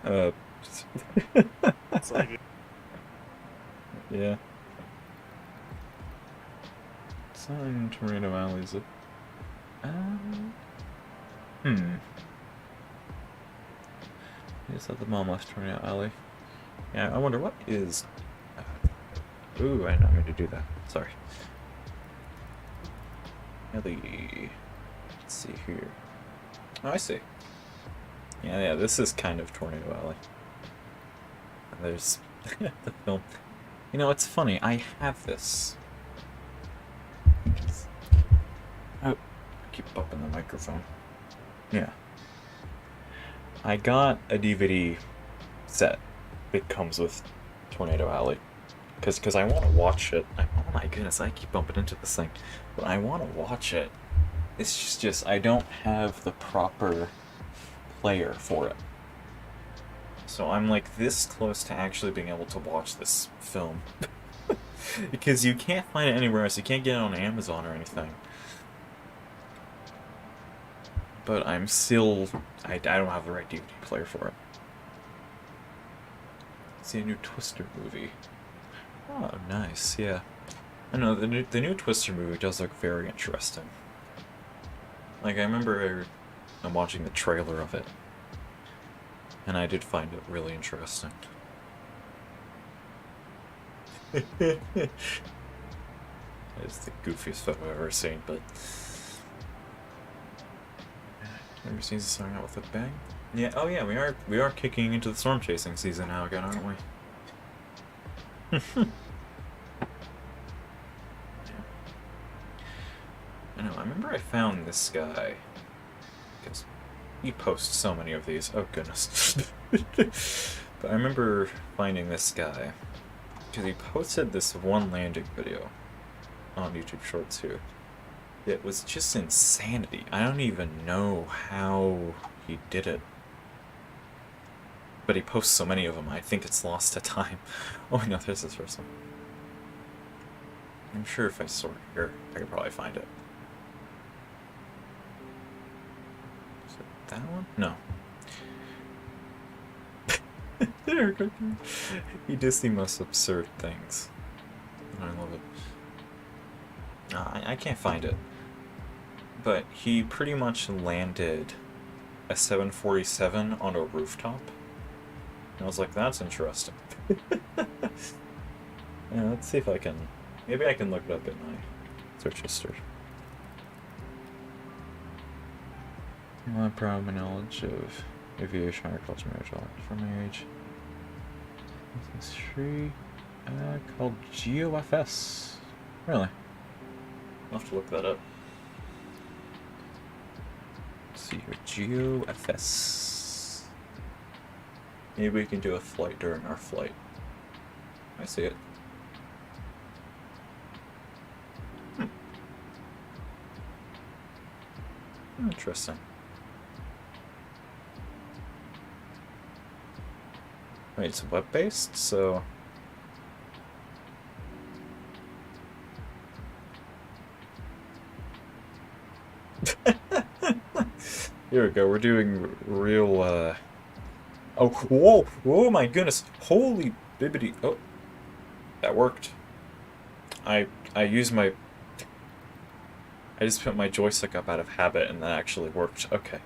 Yeah. It's not in Tornado Alley, is it? Is that the Almost Tornado Alley? Yeah, I wonder what is... Ooh, I did not mean to do that. Sorry. Alley... Let's see here. Oh, I see. Yeah, this is kind of Tornado Alley. There's the film. You know, it's funny. I have this. Oh, I keep bumping the microphone. Yeah. I got a DVD set that comes with Tornado Alley. Because I want to watch it. Oh my goodness, I keep bumping into this thing. But I want to watch it. It's just I don't have the proper player for it. So I'm like this close to actually being able to watch this film. Because you can't find it anywhere else. You can't get it on Amazon or anything. But I'm still... I don't have the right DVD player for it. See a new Twister movie. Oh, nice, yeah. I know, the new Twister movie does look very interesting. Like, I remember I'm watching the trailer of it. And I did find it really interesting. It's the goofiest photo I've ever seen, but... Never seen starting out with a bang? Yeah, oh yeah, we are kicking into the storm chasing season now again, aren't we? I know, I remember I found this guy, because he posts so many of these, oh goodness. But I remember finding this guy, because he posted this one landing video on YouTube Shorts here. It was just insanity. I don't even know how he did it. But he posts so many of them, I think it's lost to time. Oh no, there's this first one. I'm sure if I sort here, I could probably find it. Is it that one? No. There, he does the most absurd things. I love it. I can't find it. But he pretty much landed a 747 on a rooftop. And I was like, that's interesting. Yeah, let's see if I can... Maybe I can look it up in my search history. My problem knowledge of aviation, agriculture, marriage, from my age. This tree called GOFS. Really? I'll have to look that up. Let's see here, GOFS. Maybe we can do a flight during our flight. I see it. Interesting. Wait, it's web-based, so... Here we go, we're doing real, Oh, whoa! Whoa, my goodness! Holy bibbity... Oh. That worked. I used my... I just put my joystick up out of habit and that actually worked. Okay.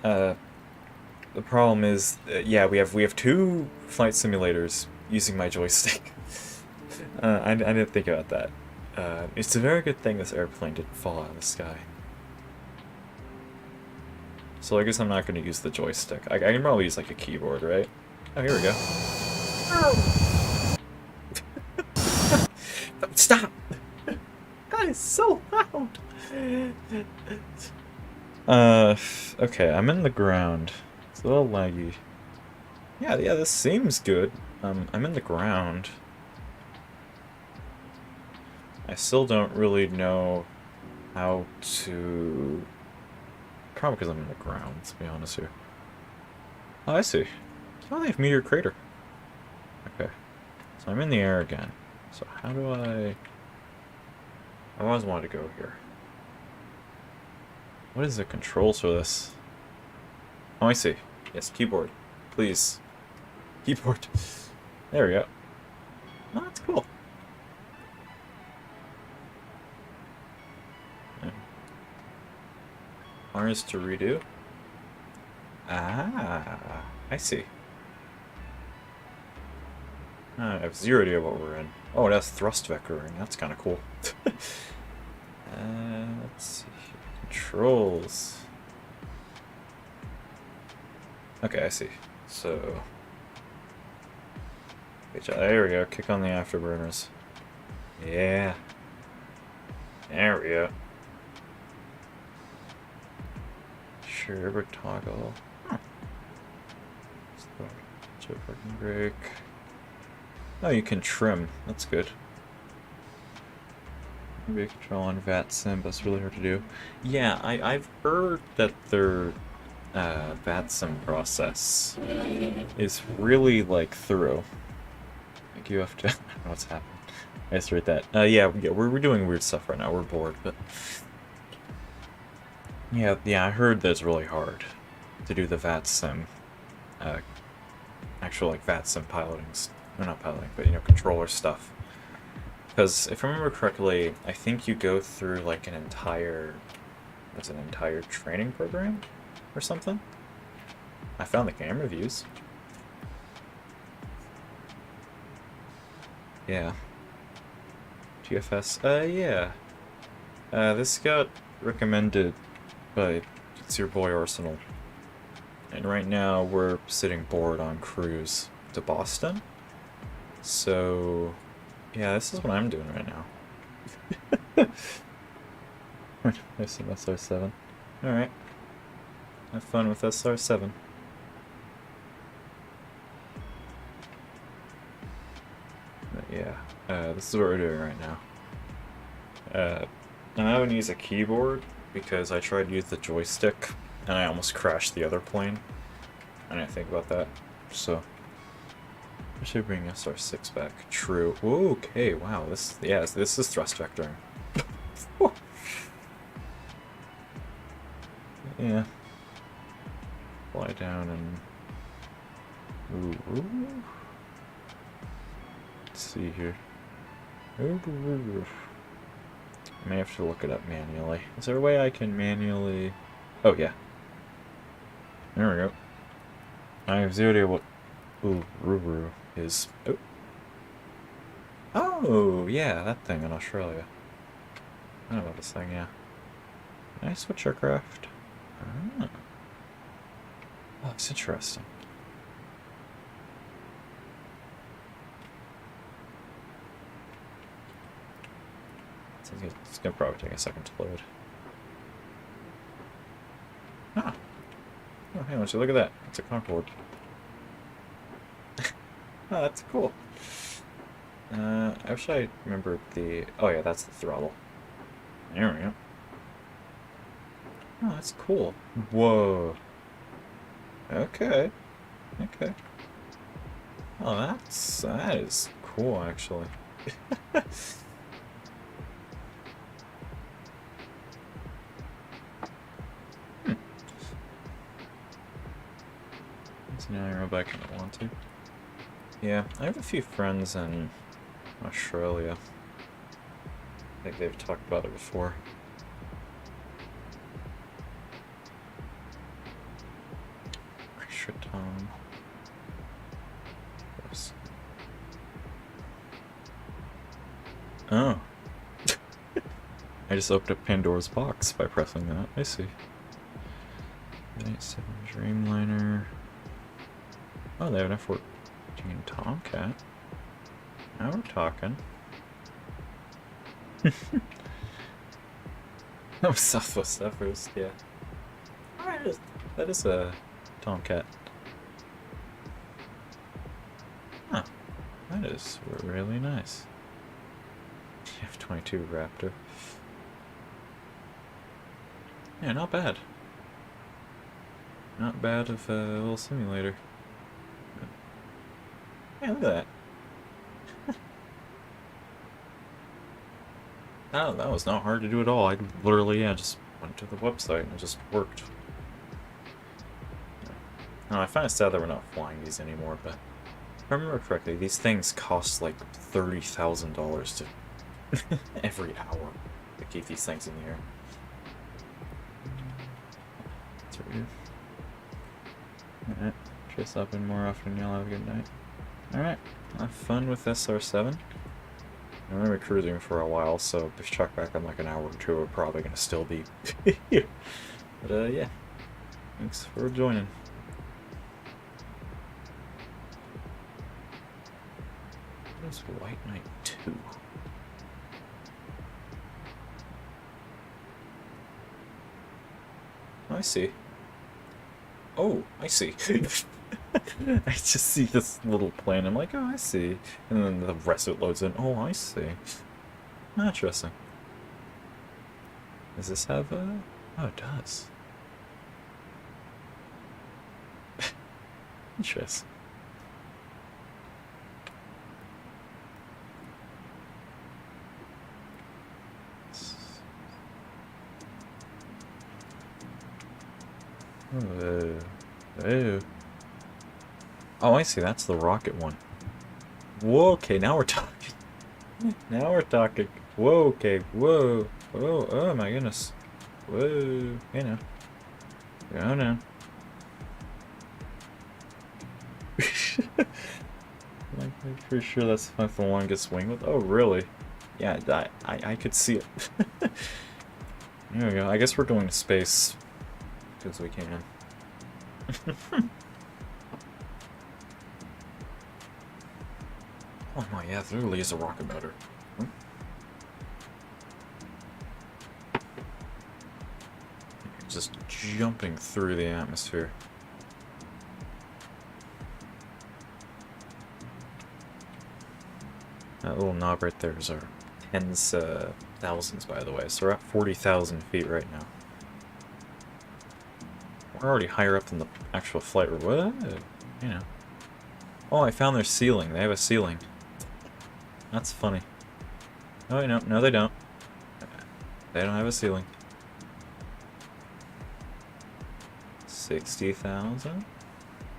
The problem is, yeah, we have two flight simulators using my joystick. I didn't think about that. It's a very good thing this airplane didn't fall out of the sky. So I guess I'm not going to use the joystick. I can probably use like a keyboard, right? Oh, here we go. Stop! That is so loud! Okay, I'm in the ground. It's a little laggy. Yeah, this seems good. I'm in the ground. I still don't really know how to... Probably because I'm in the ground, let's be honest here. Oh, I see. Oh, they have Meteor Crater. Okay. So I'm in the air again. So how do I... I always wanted to go here. What is the controls for this? Oh, I see. Yes, keyboard. Please. Keyboard. There we go. Oh, that's cool. Yeah. R is to redo. Ah, I see. I have zero idea what we're in. Oh, that's thrust vectoring. That's kind of cool. Let's see here. Controls. Okay, I see. So, there we go. Kick on the afterburners. Yeah. There we go. Sure, toggle. Huh. Parking brake. Oh, you can trim. That's good. Maybe control on VAT sim, but it's really hard to do. Yeah, I've heard that their VAT sim process is really like thorough. Like you have to. I don't know what's happening. I just read that. Yeah, we're doing weird stuff right now. We're bored, but yeah, I heard that it's really hard to do the VAT sim, actual like VAT sim piloting, or not piloting, but you know, controller stuff. Because if I remember correctly, I think you go through like an entire training program or something. I found the camera views. Yeah. GFS. Yeah. This got recommended by it's your boy Arsenal. And right now we're sitting bored on cruise to Boston. So yeah, this is what I'm doing right now. There's some SR7. Alright. Have fun with SR7. But yeah, this is what we're doing right now. I'm having to use a keyboard because I tried to use the joystick and I almost crashed the other plane. I didn't think about that. So I should bring SR6 back. True. Okay, wow. This is thrust vectoring. Yeah. Fly down and let's see here. I may have to look it up manually. Is there a way I can manually? Oh yeah. There we go. I have zero idea what Ruru is. Oh. Oh yeah, that thing in Australia. I know about this thing, yeah. Nice switch aircraft. Ah. Oh, it's interesting. It's gonna probably take a second to load. Ah. Oh, hey, would you look at that? It's a Concorde. Oh, that's cool. I wish I remembered the... Oh yeah, that's the throttle. There we go. Oh, that's cool. Whoa. Okay. Okay. Oh, that is cool, actually. So now I rode back and I want to. Yeah, I have a few friends in Australia. I think they've talked about it before. Extra time. Yes. Oh. I just opened up Pandora's box by pressing that. I see. 87 Dreamliner. Oh, they have an F-14 Tomcat. Now we're talking. Oh, Southwest Efforts, yeah. Alright, that is a Tomcat. Huh. That is really nice. F-22 Raptor. Yeah, not bad. Not bad of a little simulator. Yeah, look at that. Oh, that was not hard to do at all. I literally, yeah, just went to the website and it just worked. Now, I find it sad that we're not flying these anymore, but if I remember correctly, these things cost like $30,000 to every hour to keep these things in the air. That's weird. Alright. Chase up in more often, y'all have a good night. Alright. Have fun with SR7. I'm gonna be cruising for a while, so if check back in like an hour or two, we're probably gonna still be here. But yeah. Thanks for joining. What is White Knight 2? Oh, I see. Oh, I see. I just see this little plane. I'm like, oh, I see. And then the rest of it loads in. Oh, I see. Interesting. Does this have a... Oh, it does. Interesting. Oh, I see. That's the rocket one. Whoa, okay, now we're talking. Now we're talking. Whoa, okay, whoa. Whoa, oh my goodness. Whoa, you know. Oh no. I'm pretty sure that's like the longest wing with. Oh, really? Yeah, I could see it. There we go. I guess we're going to space because we can. Oh my, yeah, there really is a rocket motor. Just jumping through the atmosphere. That little knob right there is our tens, thousands, by the way. So we're at 40,000 feet right now. We're already higher up than the actual flight. What? You know. Oh, I found their ceiling. They have a ceiling. That's funny. Oh, wait, no. No, they don't. They don't have a ceiling. 60,000?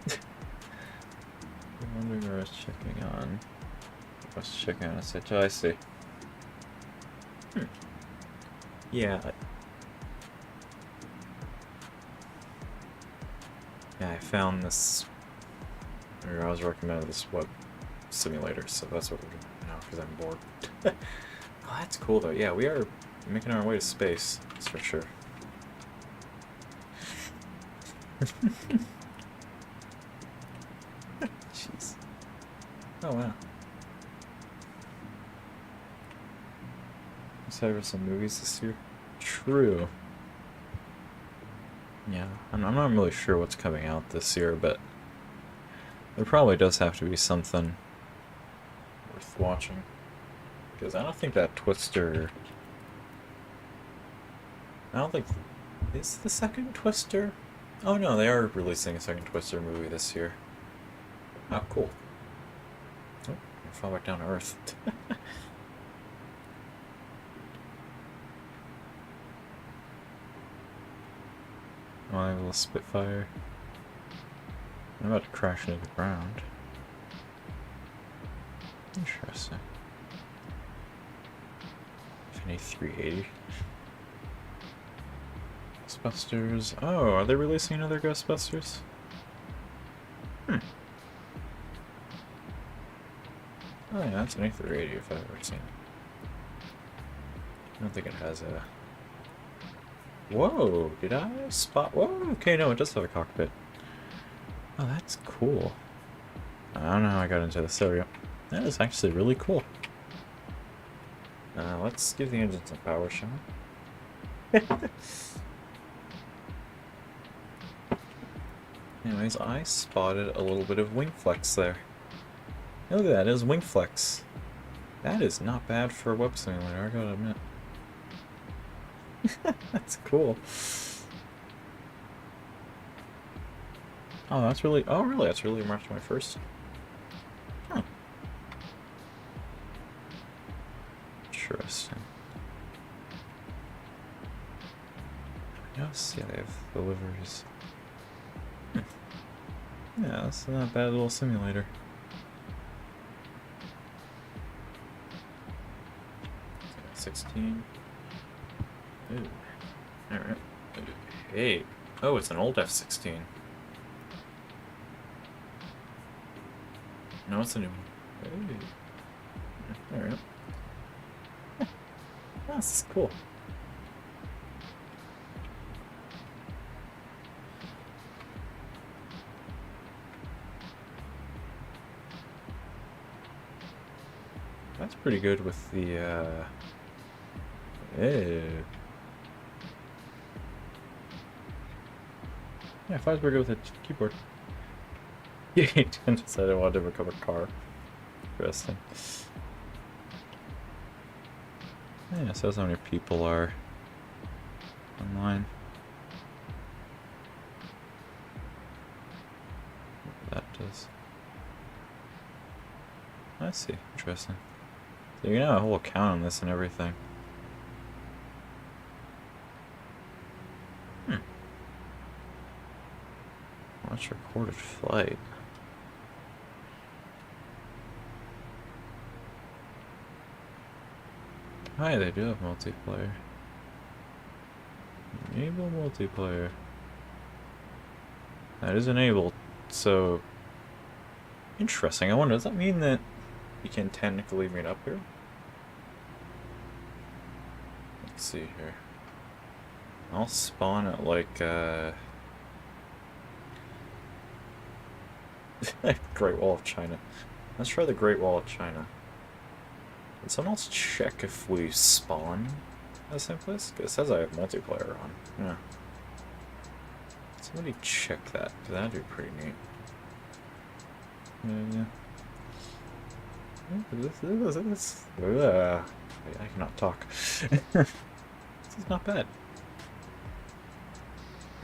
I'm wondering where I was checking on. I was checking on a site. Oh, I see. Yeah. Yeah, I found this. Or I was recommended this web simulator, so that's what we're doing now because I'm bored. Oh, that's cool though. Yeah, we are making our way to space. That's for sure. Jeez. Oh wow. Excited for some movies this year? True. Yeah, I'm not really sure what's coming out this year, but there probably does have to be something worth watching. Because I don't think that Twister... I don't think... Is the second Twister? Oh no, they are releasing a second Twister movie this year. Oh, cool. Oh, I fall back down to Earth. Oh, I have a little Spitfire. I'm about to crash into the ground. Interesting. Infinity 380. Ghostbusters. Oh, are they releasing another Ghostbusters? Oh yeah, that's an A380 if I've ever seen it. I don't think it has a... Whoa, did I spot... Whoa, okay, no, it does have a cockpit. Oh, that's cool. I don't know how I got into this. There we go. That is actually really cool. Let's give the engine some power shot. Anyways, I spotted a little bit of wing flex there. Look at that, it is wing flex. That is not bad for a web simulator, I gotta admit. That's cool. Oh, that's really... Oh, really? That's really marked my first? Huh. Interesting. Yes, yeah, they have deliveries. Yeah, that's not a bad little simulator. It's got 16. Ooh. Alright. Hey. Oh, it's an old F-16. No, it's a new one. Hey. There we go. Oh, this is cool. That's pretty good with the, Yeah, Flasberger with a keyboard. He decided I wanted to become a car. Interesting. Yeah, so that's how many people are online. That does. I see. Interesting. So you can have a whole account on this and everything. Watch recorded flight. Hi, they do have multiplayer. Enable multiplayer. That is enabled, so... Interesting. I wonder, does that mean that you can technically meet up here? Let's see here. I'll spawn at like, Great Wall of China. Let's try the Great Wall of China. Did someone else check if we spawn at the same place? Because it says I have multiplayer on. Yeah. Somebody check that. That'd be pretty neat. I cannot talk. This is not bad.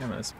Yeah, man, it's...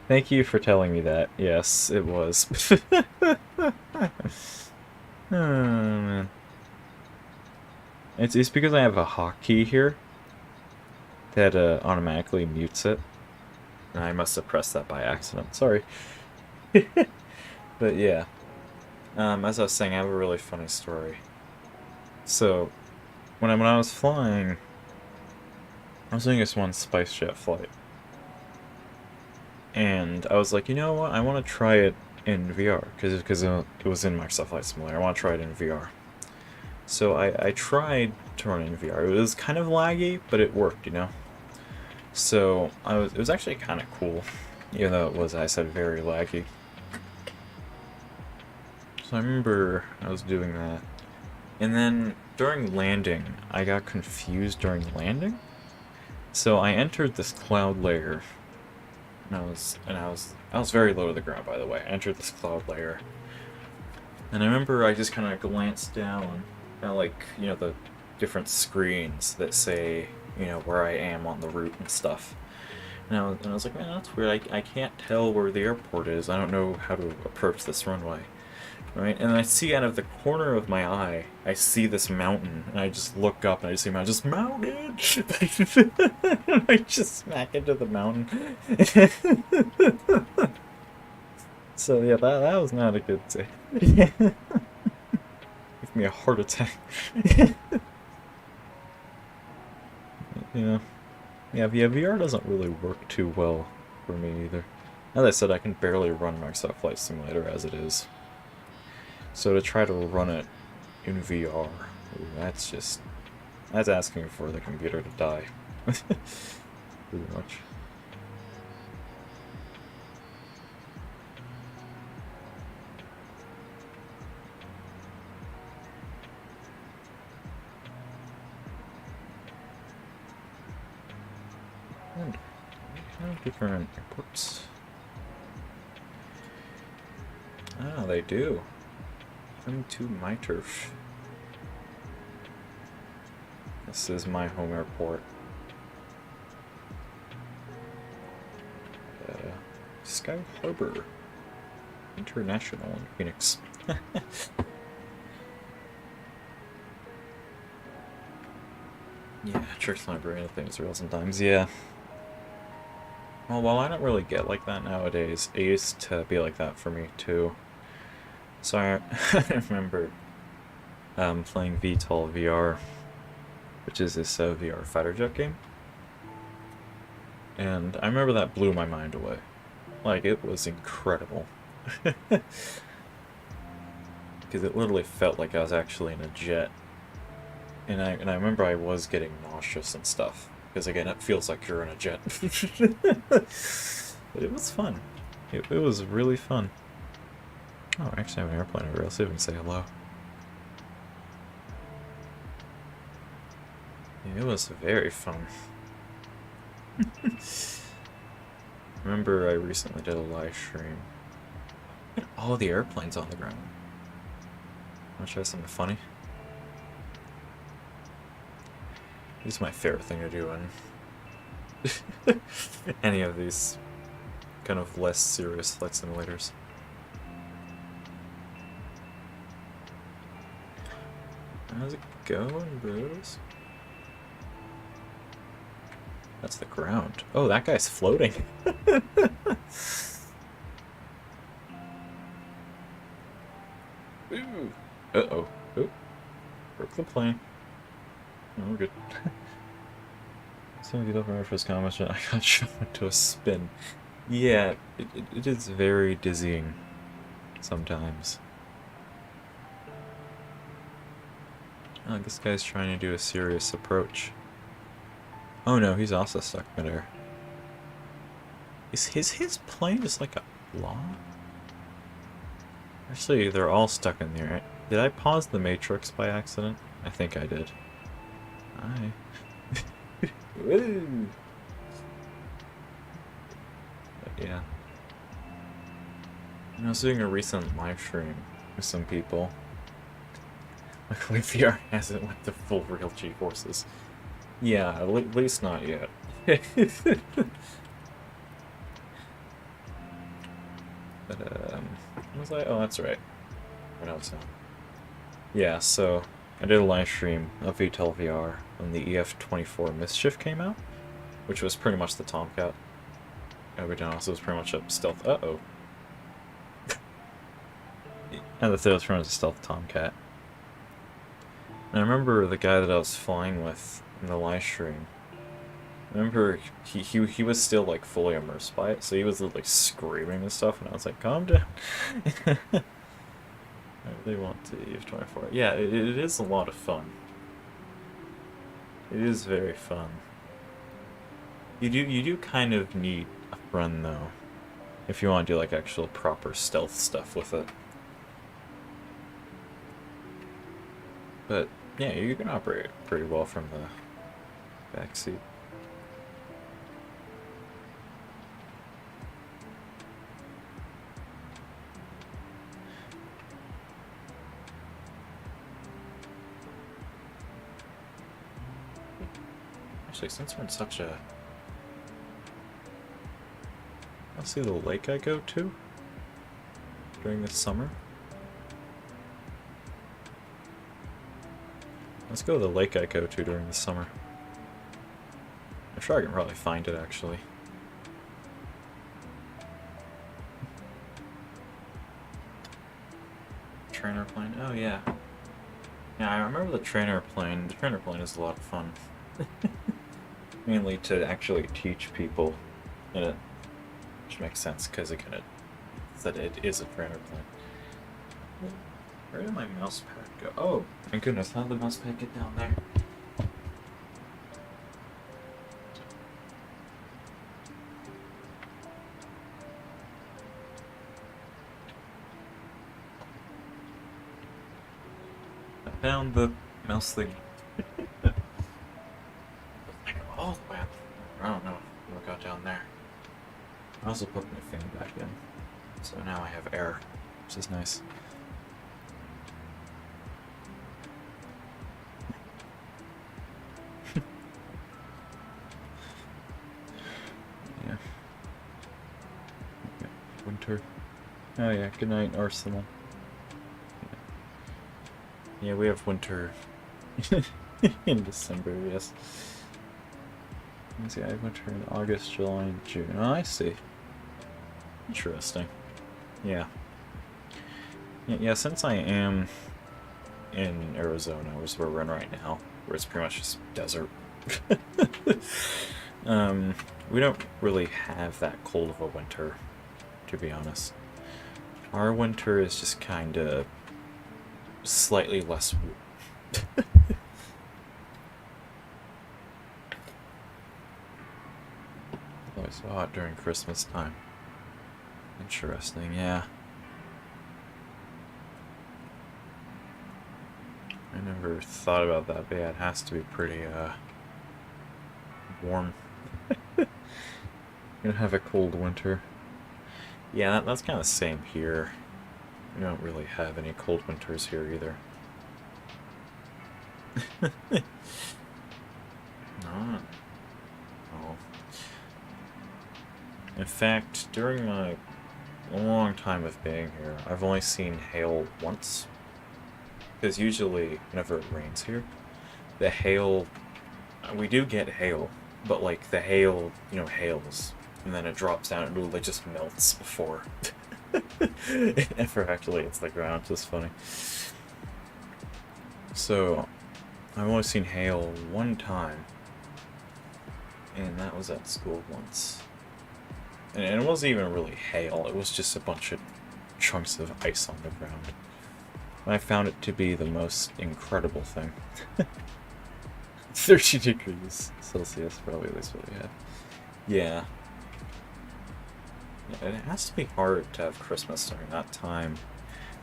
Thank you for telling me that. Yes, it was. Oh, man. It's because I have a hotkey here that automatically mutes it. And I must have pressed that by accident. Sorry. But yeah. As I was saying, I have a really funny story. So, when I was flying, I was doing this one SpiceJet flight. And I was like, you know what, I want to try it in VR, because it was in Microsoft Flight Simulator. I want to try it in VR. So I tried to run it in VR. It was kind of laggy, but it worked, you know? So it was actually kind of cool, even though it was, I said, very laggy. So I remember I was doing that. And then during landing, I got confused during landing. So I entered this cloud layer. And I was very low to the ground, by the way. I entered this cloud layer. And I remember I just kind of glanced down at, like, you know, the different screens that say, you know, where I am on the route and stuff. And I was like, man, that's weird. I can't tell where the airport is. I don't know how to approach this runway. Right? And I see out of the corner of my eye, I see this mountain, and I just look up and I just see mountain, just mountain! I just smack into the mountain. So yeah, that was not a good day. Give me a heart attack. Yeah. Yeah, VR doesn't really work too well for me either. As I said, I can barely run Microsoft Flight Simulator as it is. So to try to run it in VR, that's asking for the computer to die. Pretty much. Different airports. Ah, they do. Come to my turf. This is my home airport. Sky Harbor International in Phoenix. Yeah, tricks my brain to think it's real sometimes, yeah. Well, I don't really get like that nowadays. It used to be like that for me too. So I remember playing VTOL VR, which is this VR fighter jet game. And I remember that blew my mind away. Like, it was incredible. Because it literally felt like I was actually in a jet. And I remember I was getting nauseous and stuff. Because again, it feels like you're in a jet. But it was fun. It was really fun. Oh, I actually have an airplane over here. I'll see if I can say hello. Yeah, it was very fun. Remember I recently did a live stream. Look at all the airplanes on the ground. Wanna try something funny? This is my favorite thing to do in any of these kind of less serious flight simulators. How's it going, bros? That's the ground. Oh, that guy's floating. Ooh. Uh-oh. Oop. Broke the plane. No, we're good. Some of you don't remember first comment, I got shot into a spin. Yeah, it is very dizzying sometimes. Oh, this guy's trying to do a serious approach. Oh no, he's also stuck midair. Is his plane just like a blob? Actually, they're all stuck in the air. Did I pause the Matrix by accident? I think I did. Hi. Woo! But yeah. I was doing a recent live stream with some people. Luckily VR hasn't went to full real G-forces. Yeah, at least not yet. But, what was I? Oh, that's right. What else? Yeah, so I did a live stream of VTOL VR when the EF-24 Mischief came out, which was pretty much the Tomcat. Everything else was pretty much a stealth. Uh-oh. And the third was pretty much a stealth Tomcat. And I remember the guy that I was flying with in the live stream. I remember he was still like fully immersed by it, so he was like screaming and stuff, and I was like, calm down. I really want to EF-24. Yeah, it is a lot of fun. It is very fun. You do kind of need a run though, if you want to do like actual proper stealth stuff with it. But yeah, you can operate pretty well from the backseat. Actually, since we're in such a I'll see the lake I go to during the summer. Let's go to the lake I go to during the summer. I'm sure I can probably find it, actually. Trainer plane? Oh, yeah. Yeah, I remember the trainer plane. The trainer plane is a lot of fun. Mainly to actually teach people in it. Which makes sense, because it that it is a trainer plane. Where did my mouse pad go? Oh, my goodness, how did the mouse pad get down there? I found the mouse thing. All the way up. I don't know what got down there. I also put my fan back in. So now I have air, which is nice. Yeah. Okay. Winter. Oh yeah, good night, Arsenal. Yeah, we have winter in December, yes. Let's see, I have winter in August, July, and June. Oh, I see. Interesting. Yeah. Yeah, since I am in Arizona, which is where we're in right now, where it's pretty much just desert, we don't really have that cold of a winter, to be honest. Our winter is just kind of slightly less always so hot during Christmas time. Interesting, yeah. I never thought about that, but yeah, it has to be pretty, warm. You don't have a cold winter. Yeah, that's kind of the same here. We don't really have any cold winters here either. No. Oh. In fact, during my long time of being here, I've only seen hail once. Because usually, whenever it rains here, the hail... We do get hail, but like the hail, you know, hails, and then it drops down and it literally just melts before it never actually hits the ground. It's just funny. So, I've only seen hail one time, and that was at school once. And it wasn't even really hail, it was just a bunch of chunks of ice on the ground. And I found it to be the most incredible thing. 30 degrees Celsius, probably at least what we had. Yeah. It has to be hard to have Christmas during that time.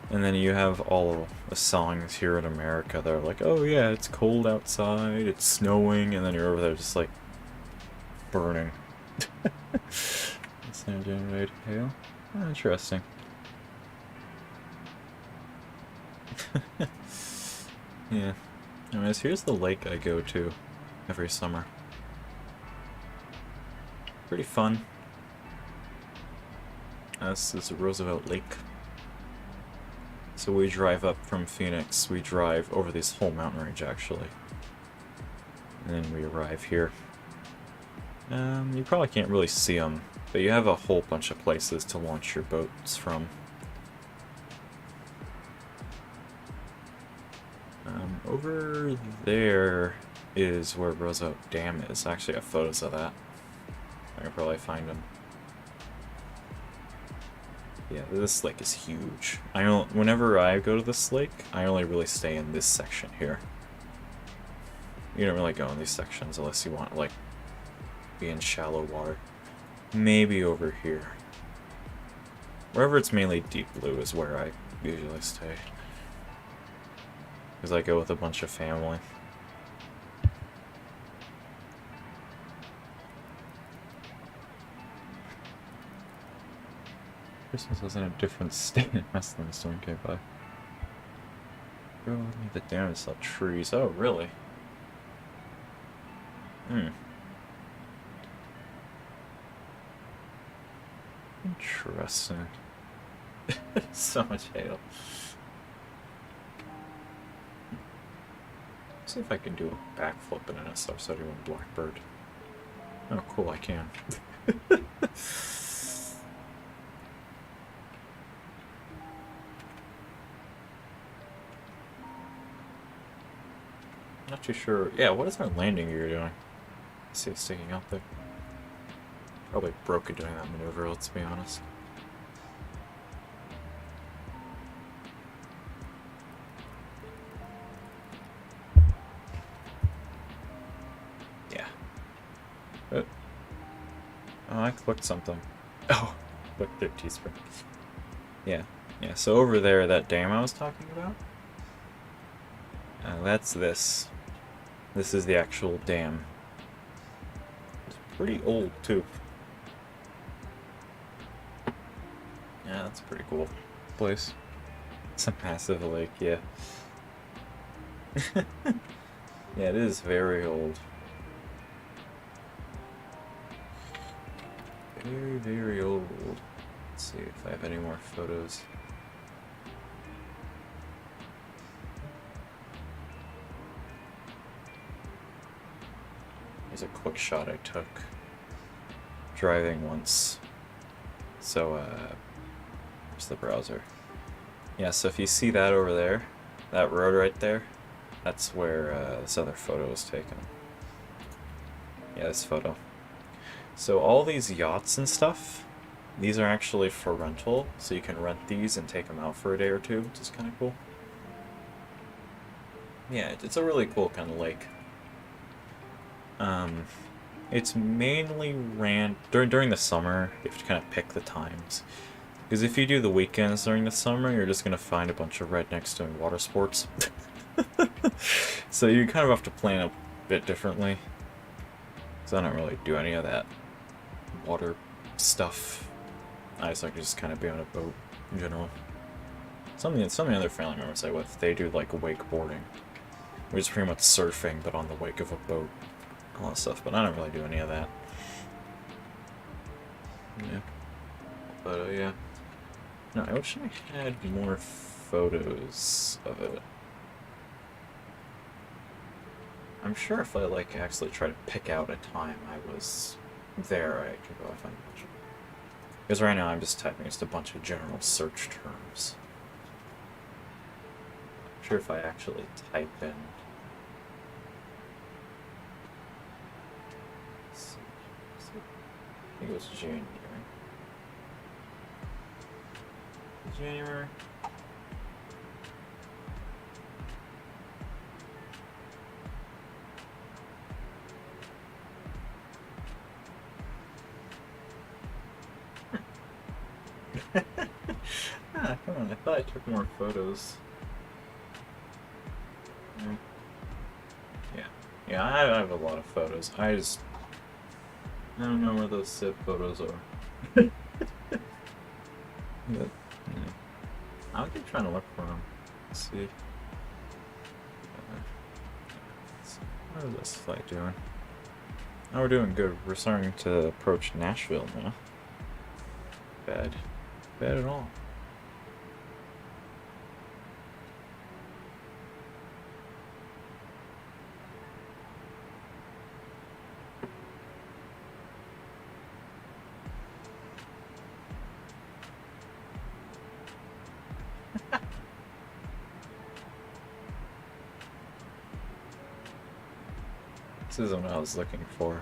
And then you have all the songs here in America that are like, oh yeah, it's cold outside, it's snowing, and then you're over there just like burning. Snow generated hail. Oh, interesting. Yeah. Anyways, here's the lake I go to every summer. Pretty fun. This is Roosevelt Lake. So we drive up from Phoenix, we drive over this whole mountain range actually. And then we arrive here. You probably can't really see them, but you have a whole bunch of places to launch your boats from. Over there is where Roosevelt Dam is. I actually have photos of that. I can probably find them. Yeah, this lake is huge. Whenever I go to this lake, I only really stay in this section here. You don't really go in these sections unless you want to, like, be in shallow water. Maybe over here. Wherever it's mainly deep blue is where I usually stay. Because I go with a bunch of family. Christmas was in a different state in wrestling storm came by. Bro, the dam is all trees. Oh, really? Interesting. So much hail. See if I can do a backflip in an SR-71 Blackbird. Oh, cool, I can. Not too sure. Yeah, what is our landing gear doing? See it sticking out there. Probably broken doing that maneuver, let's be honest. Yeah. Oh, I clicked something. Oh, clicked 13 spring. Yeah, yeah, so over there, that dam I was talking about, that's this. This is the actual dam. It's pretty old, too. Yeah, that's a pretty cool place. It's a massive lake, yeah. Yeah, it is very old. Very, very old. Let's see if I have any more photos. Here's a quick shot I took driving once. So, where's the browser? Yeah, so if you see that over there, that road right there, that's where this other photo was taken. Yeah, this photo. So all these yachts and stuff, these are actually for rental, so you can rent these and take them out for a day or two, which is kind of cool. Yeah, it's a really cool kind of lake. It's mainly ran during the summer. You have to kind of pick the times, because if you do the weekends during the summer, you're just gonna find a bunch of rednecks doing water sports. So you kind of have to plan a bit differently. So I don't really do any of that water stuff. I just like to just kind of be on a boat in general. Some of the other family members I with, they do like wakeboarding, which is pretty much surfing but on the wake of a boat, all that stuff. But I don't really do any of that. Yeah. But yeah. No, I wish I had more photos of it. I'm sure if I like actually try to pick out a time I was there, I could go find a bunch. Because right now I'm just typing just a bunch of general search terms. I'm sure if I actually type in. Let's see. I think it was January. January. Ah, come on, I thought I took more photos. Yeah, I have a lot of photos. I don't know where those SIP photos are. But, yeah. I'll keep trying to look for them. Let's see. How is this flight doing? Oh, we're doing good. We're starting to approach Nashville now. Bad. Bad at all. This isn't what I was looking for.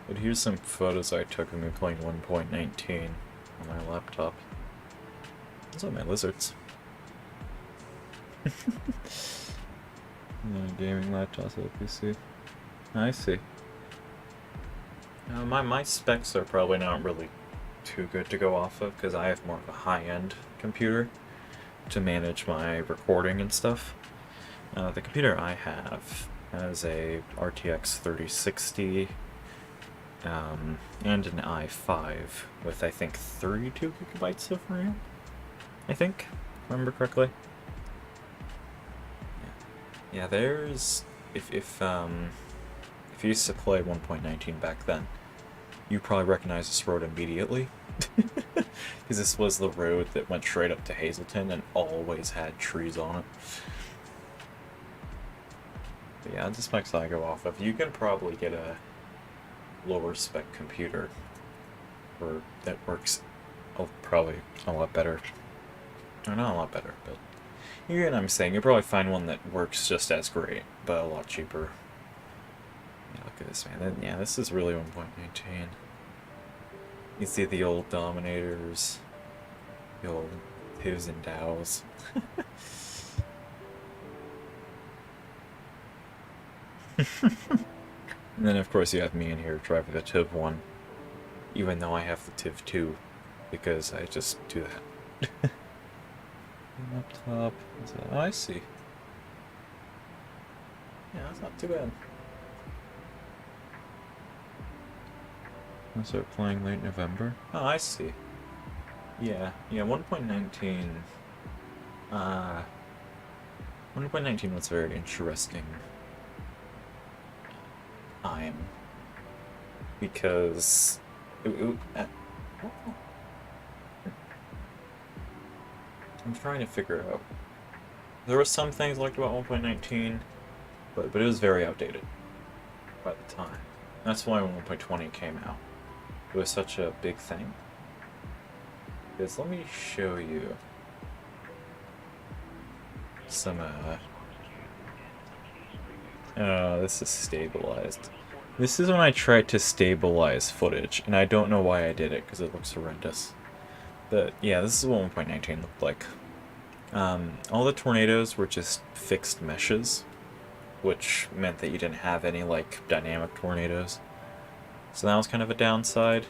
But here's some photos I took of me playing 1.19 on my laptop. Those are my lizards. Gaming laptop, so PC. I see. My specs are probably not really too good to go off of, because I have more of a high-end computer to manage my recording and stuff. The computer I have has a RTX 3060 and an i5 with, I think, 32 gigabytes of RAM. I think, if I remember correctly. Yeah, there's if you used to play 1.19 back then, you probably recognize this road immediately. Because this was the road that went straight up to Hazleton and always had trees on it. But yeah, the specs I go off of. You can probably get a lower spec computer that works probably a lot better. Or not a lot better, but you get what I'm saying. You'll probably find one that works just as great, but a lot cheaper. Yeah, look at this, man. Yeah, this is really 1.19. You see the old Dominators, the old Pivs and Dows. And then, of course, you have me in here driving the TIV 1, even though I have the TIV 2, because I just do that. Up top. Oh, I see. Yeah, that's not too bad. I'll start playing late November. Oh, I see. Yeah, 1.19. 1.19 was very interesting time because I'm trying to figure out. There were some things I liked about 1.19, but it was very outdated by the time. That's why when 1.20 came out, it was such a big thing. Because let me show you some, this is stabilized. This is when I tried to stabilize footage, and I don't know why I did it, because it looks horrendous. But yeah, this is what 1.19 looked like. All the tornadoes were just fixed meshes, which meant that you didn't have any, like, dynamic tornadoes. So that was kind of a downside.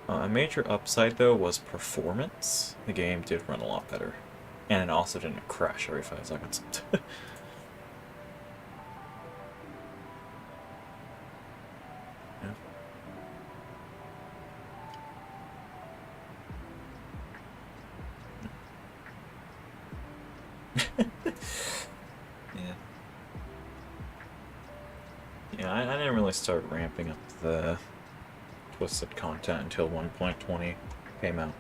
A major upside, though, was performance. The game did run a lot better. And it also didn't crash every 5 seconds. Yeah, I didn't really start ramping up the Twisted content until 1.20 came out.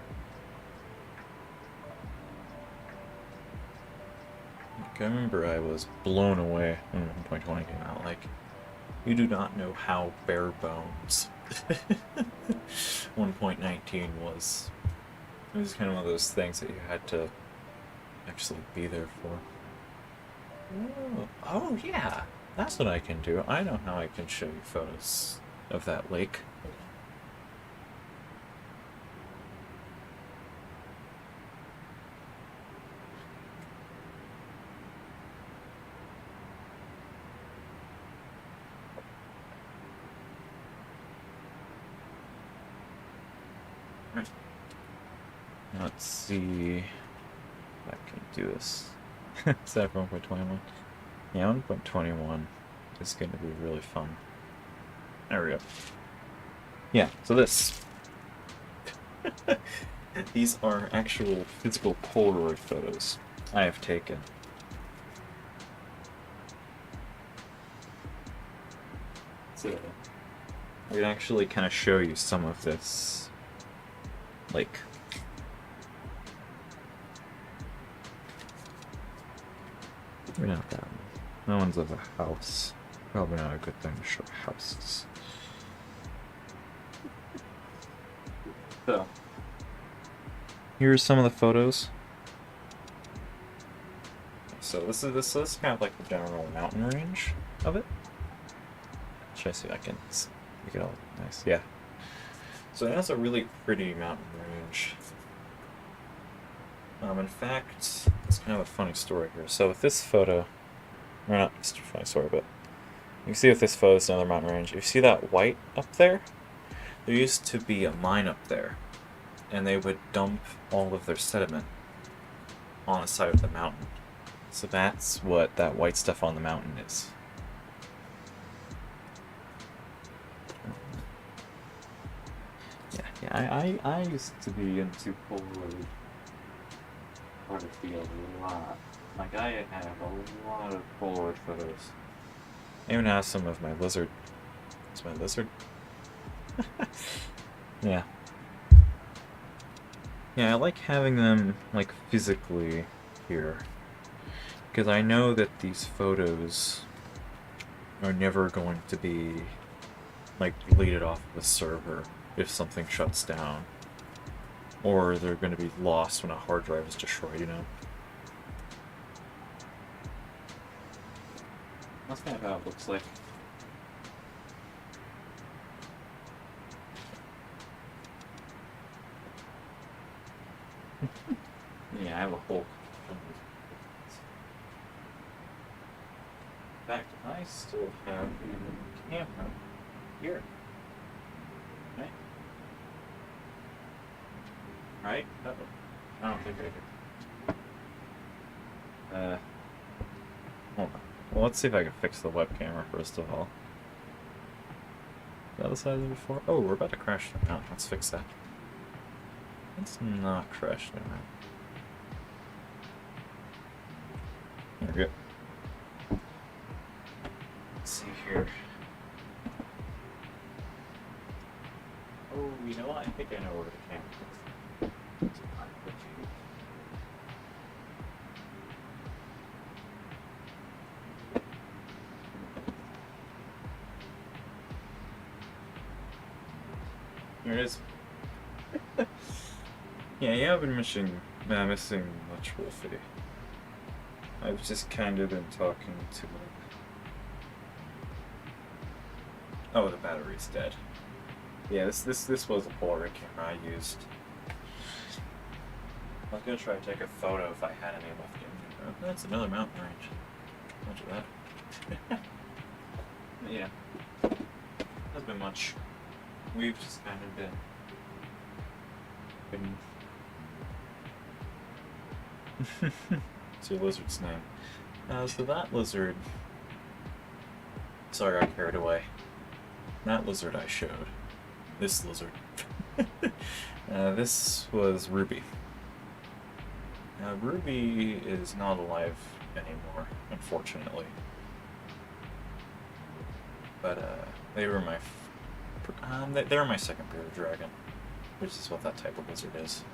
Like, I remember I was blown away when 1.20 came out. Like, you do not know how bare bones 1.19 was. It was kind of one of those things that you had to actually be there for. Oh yeah, that's what I can do. I know how I can show you photos of that lake. Let's see if I can do this. Is that 1.21? Yeah, 1.21 is going to be really fun. There we go. Yeah, so this. These are actual physical Polaroid photos I have taken. So I can actually kind of show you some of this, like, maybe not that one. That one's of a house. Probably not a good thing to show houses. So, here's some of the photos. So this is kind of like the general mountain range of it. Should I see if I can make it all nice? Yeah. So it has a really pretty mountain range. In fact, it's kind of a funny story here. So with this photo, or not just a funny story, but you can see with this photo, it's another mountain range. You see that white up there? There used to be a mine up there, and they would dump all of their sediment on the side of the mountain. So that's what that white stuff on the mountain is. Yeah, I used to be into Polaroid photography a lot. Like, I have a lot of Polaroid photos. I even have some of my lizard. It's my lizard. Yeah. Yeah, I like having them, like, physically here. Because I know that these photos are never going to be, like, deleted off of the server if something shuts down. Or they're going to be lost when a hard drive is destroyed, you know? That's kind of how it looks like. Yeah, I have a whole. In fact, I still have a camera here. Right? Right? Uh-oh. I don't think I did. Hold on. Well, let's see if I can fix the web camera first of all. The other side of it before. Oh, we're about to crash the mount. Let's fix that. Let's not crash the mount. There we go. Let's see here. Oh, you know what? I think I know where the camera is. There it is. Yeah, you have been missing much, Wolfie. I've just kind of been talking to him. Oh, the battery's dead. Yeah, this was a Polaroid camera I used. I was gonna try to take a photo if I had any left in me. Oh, that's another mountain range. Much of that. Yeah. Hasn't been much. We've just kind of been What's your lizard's name? So that lizard. Sorry, I got carried away. That lizard I showed. This lizard. This was Ruby. Ruby is not alive anymore, unfortunately. But they were my they were my second bearded dragon, which is what that type of lizard is.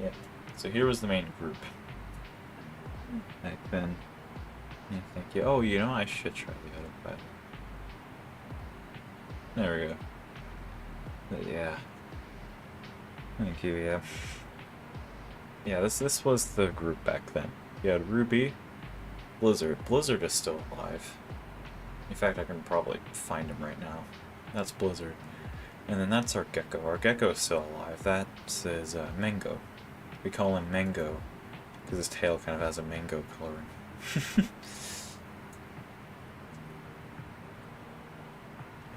Yeah. So here was the main group. Back then. Yeah, thank you. Oh, you know, I should try the other button. There we go. But yeah. Thank you, yeah. Yeah, this was the group back then. You had Ruby, Blizzard. Blizzard is still alive. In fact, I can probably find him right now. That's Blizzard. And then that's our Gecko. Our Gecko is still alive. That is Mango. We call him Mango because his tail kind of has a mango coloring.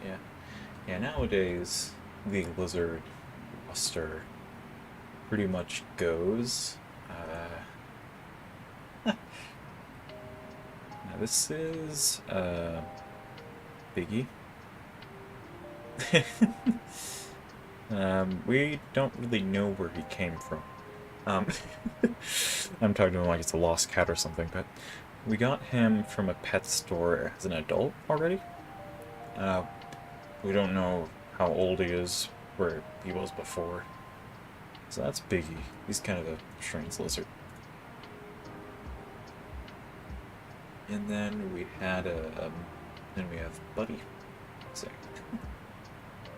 Yeah. Yeah, nowadays, the lizard roster pretty much goes. Now this is Biggie. We don't really know where he came from. I'm talking to him like it's a lost cat or something, but we got him from a pet store as an adult already. We don't know how old he is, where he was before. So that's Biggie. He's kind of a strange lizard. And then we had then we have Buddy. So,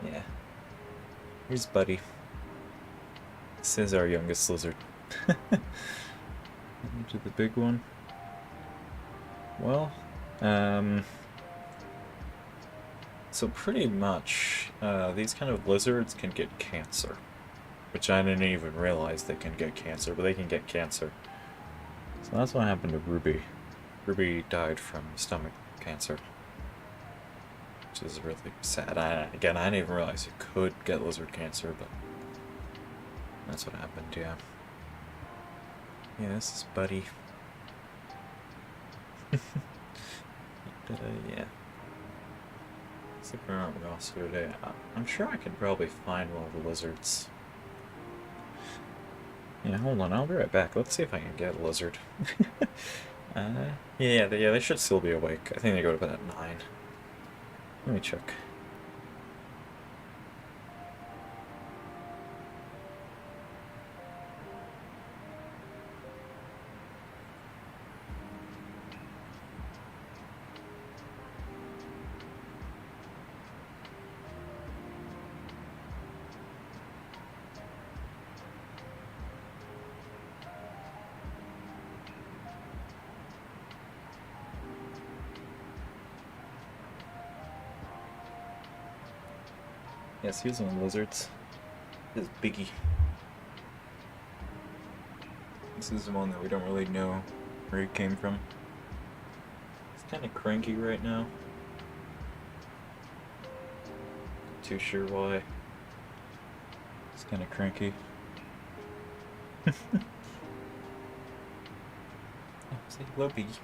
yeah. Here's Buddy. This is our youngest lizard. To the big one. Well, so pretty much, these kind of lizards can get cancer. Which I didn't even realize they can get cancer, but they can get cancer. So that's what happened to Ruby. Ruby died from stomach cancer. Which is really sad. Again, I didn't even realize you could get lizard cancer, but that's what happened, yeah. Yeah, this is Buddy. Yeah. Let's look around roster today. I'm sure I could probably find one of the lizards. Yeah, hold on, I'll be right back. Let's see if I can get a lizard. Yeah, they should still be awake. I think they go to bed at 9. Let me check. Yes, he's one of the lizards. This Biggie. This is the one that we don't really know where he came from. He's kind of cranky right now. Not too sure why. He's kind of cranky. Say hello, Biggie.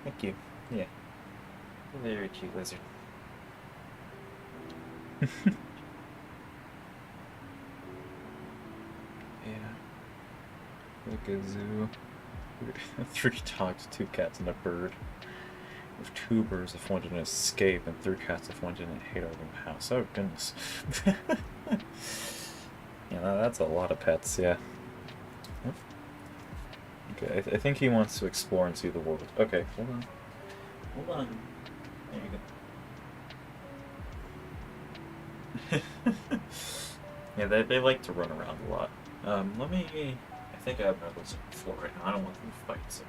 Thank you. Yeah. Very cute lizard. Yeah. Like a zoo. 3 dogs, 2 cats, and a bird. With 2 birds if one didn't escape, and 3 cats if one didn't hate over the house. Oh goodness. Yeah, that's a lot of pets, yeah. Okay, I think he wants to explore and see the world. Okay, hold on. Hold on. There you go. Yeah, they like to run around a lot. Let me... I think I have my lizard on the floor right now. I don't want them to fight, so...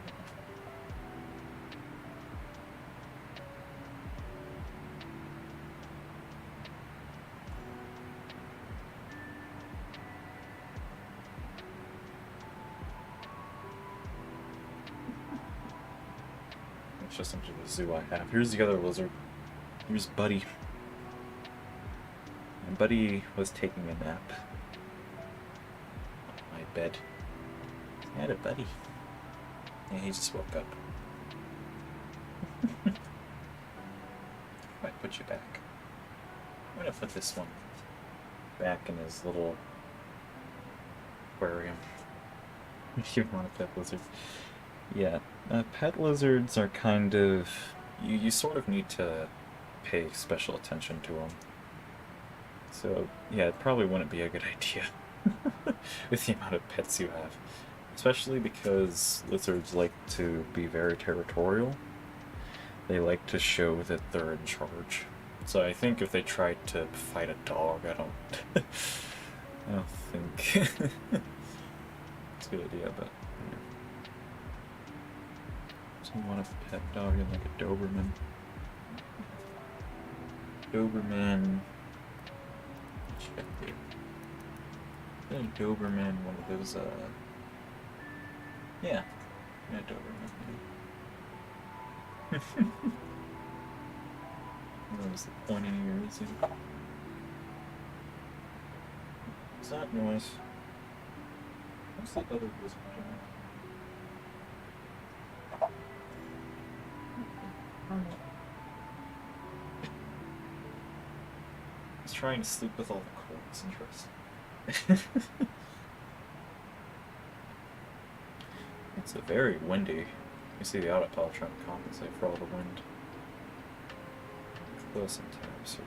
It's just into the zoo I have. Here's the other lizard. Here's Buddy. And Buddy was taking a nap on my bed. I had a buddy. Yeah, he just woke up. I put you back. I'm gonna put this one back in his little aquarium. If you want a pet lizard. Yeah, pet lizards are kind of... You sort of need to pay special attention to them. So, yeah, it probably wouldn't be a good idea with the amount of pets you have. Especially because lizards like to be very territorial. They like to show that they're in charge. So I think if they tried to fight a dog, I don't think it's a good idea, but yeah. So you want a pet dog and like a Doberman. Doberman. Check here. A Doberman, one of those, yeah, Doberman. What was the pointy ears? What's that noise? What's the other lizard doing? He's trying to sleep with all the cords. Interesting. It's a very windy. You see the autopilot trying to compensate for all the wind. Close and tabs here.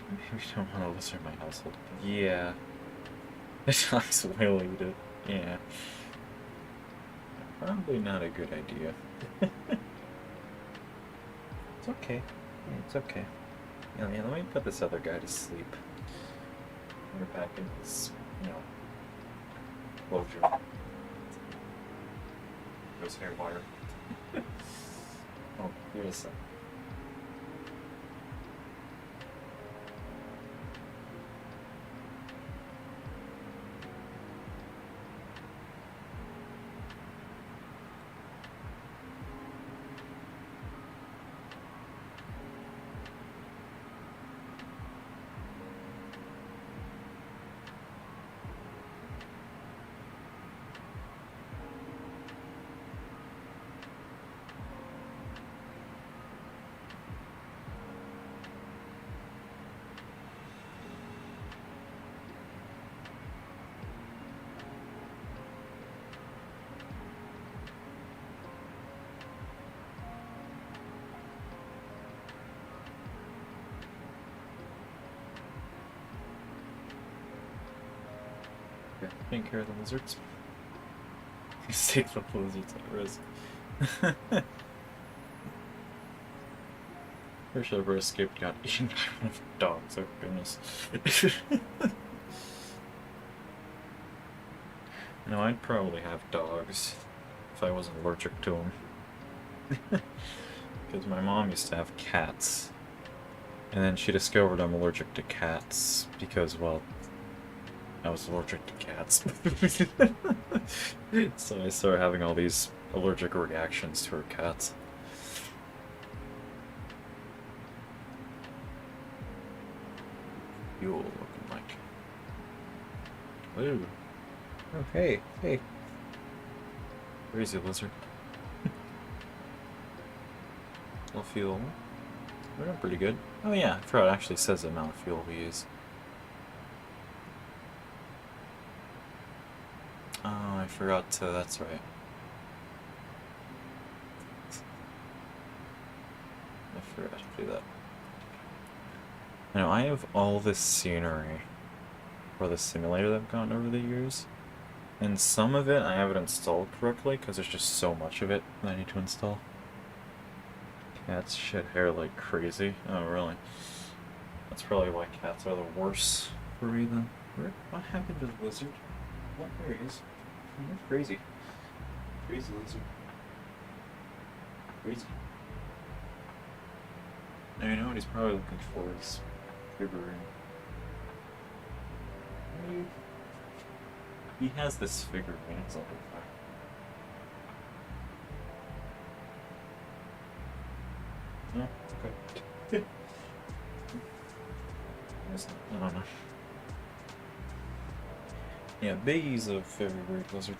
Maybe we don't want to lizard my household. Yeah. The dogs will eat it. Yeah. Probably not a good idea. It's okay. Yeah, it's okay. Yeah, let me put this other guy to sleep. We're back in this, closure. Goes haywire. Oh, here's some. Taking care of the lizards. Take the lizards at risk. First ever escaped got eaten by one of the dogs. Oh goodness. No, I'd probably have dogs if I wasn't allergic to them. Because my mom used to have cats. And then she discovered I'm allergic to cats because, well, I was allergic to cats. So I started having all these allergic reactions to her cats. You're looking like. Ooh. Oh, hey, hey. Crazy lizard. I'll fuel. We're doing pretty good. Oh yeah, I forgot it actually says the amount of fuel we use. Oh, I forgot to, that's right. I forgot to do that. Now, I have all this scenery for the simulator that I've gotten over the years. And some of it I haven't installed correctly because there's just so much of it that I need to install. Cats shed hair like crazy. Oh, really? That's probably why cats are the worst for me then. What happened to the lizard? What? There he is. You're crazy. Crazy lizard. Crazy. Now you know what he's probably looking for is figurine. He has this figurine, it's all fine. No? Okay. I don't know. Yeah, Biggie's a very weird lizard.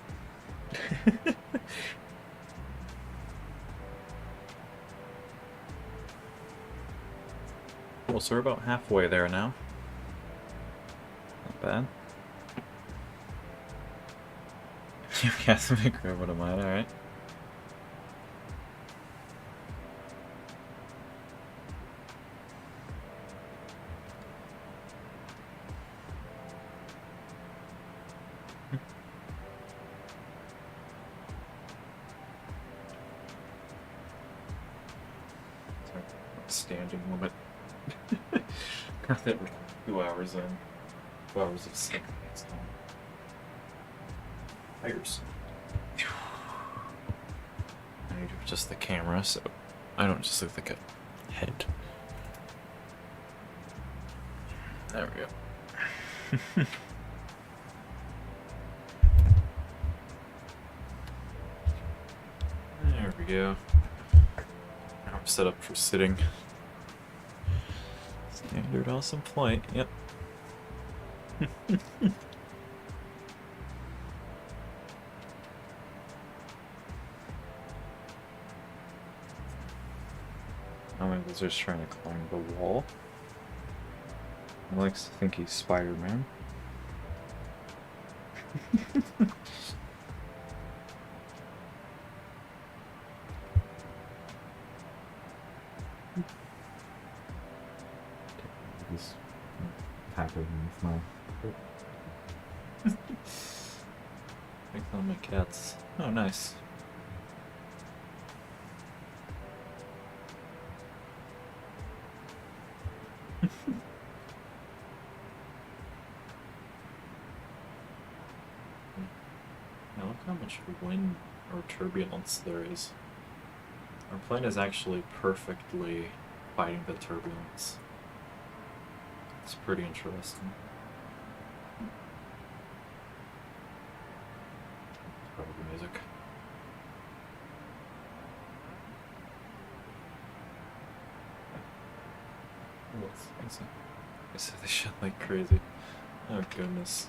Cool, so we're about halfway there now. Not bad. You cast a big robot of mine, alright. Standing limit. Got that 2 hours in. 2 hours of sleep. Tires. I need to adjust the camera so I don't just look like a head. There we go. There we go. Now I'm set up for sitting. Standard awesome flight, yep. Oh, my lizard's trying to climb the wall. He likes to think he's Spider-Man. He's tackling me with my... I call my cats. Oh, nice. Now look how much wind or turbulence there is. Our plane is actually perfectly fighting the turbulence. It's pretty interesting. Probably music. I said this shit like crazy. Oh goodness.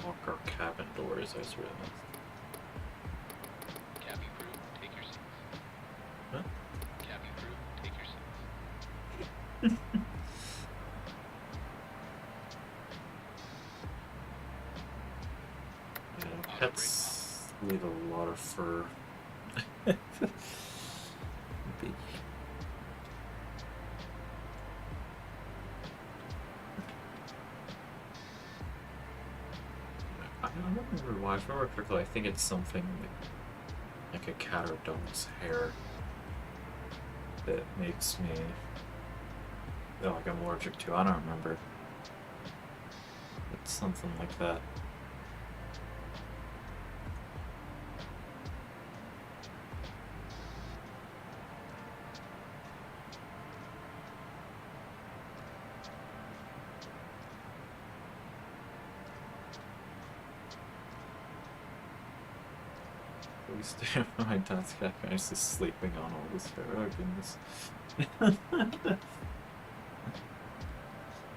Lock our cabin doors, I just realized. Cabby crew, take your seats. Huh? Cabby crew, take your seats. Yeah, pets leave a lot of fur. don't remember why. If I remember correctly, I think it's something like a cat or dog's hair that makes me feel like I'm allergic to. I don't remember. It's something like that. At least my dad's cat is just sleeping on all this hair. Oh goodness.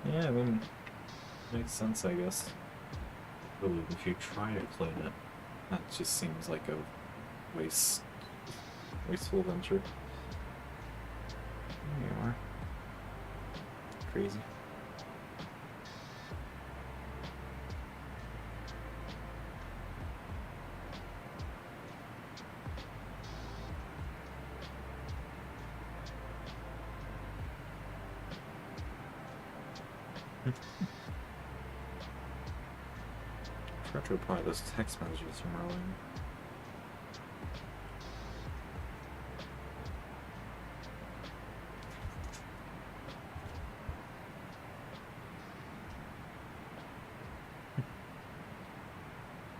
Yeah, I mean, makes sense, I guess. Really, if you try to clean it, that just seems like a wasteful venture. There you are. Crazy. I forgot to reply to those text messages from earlier.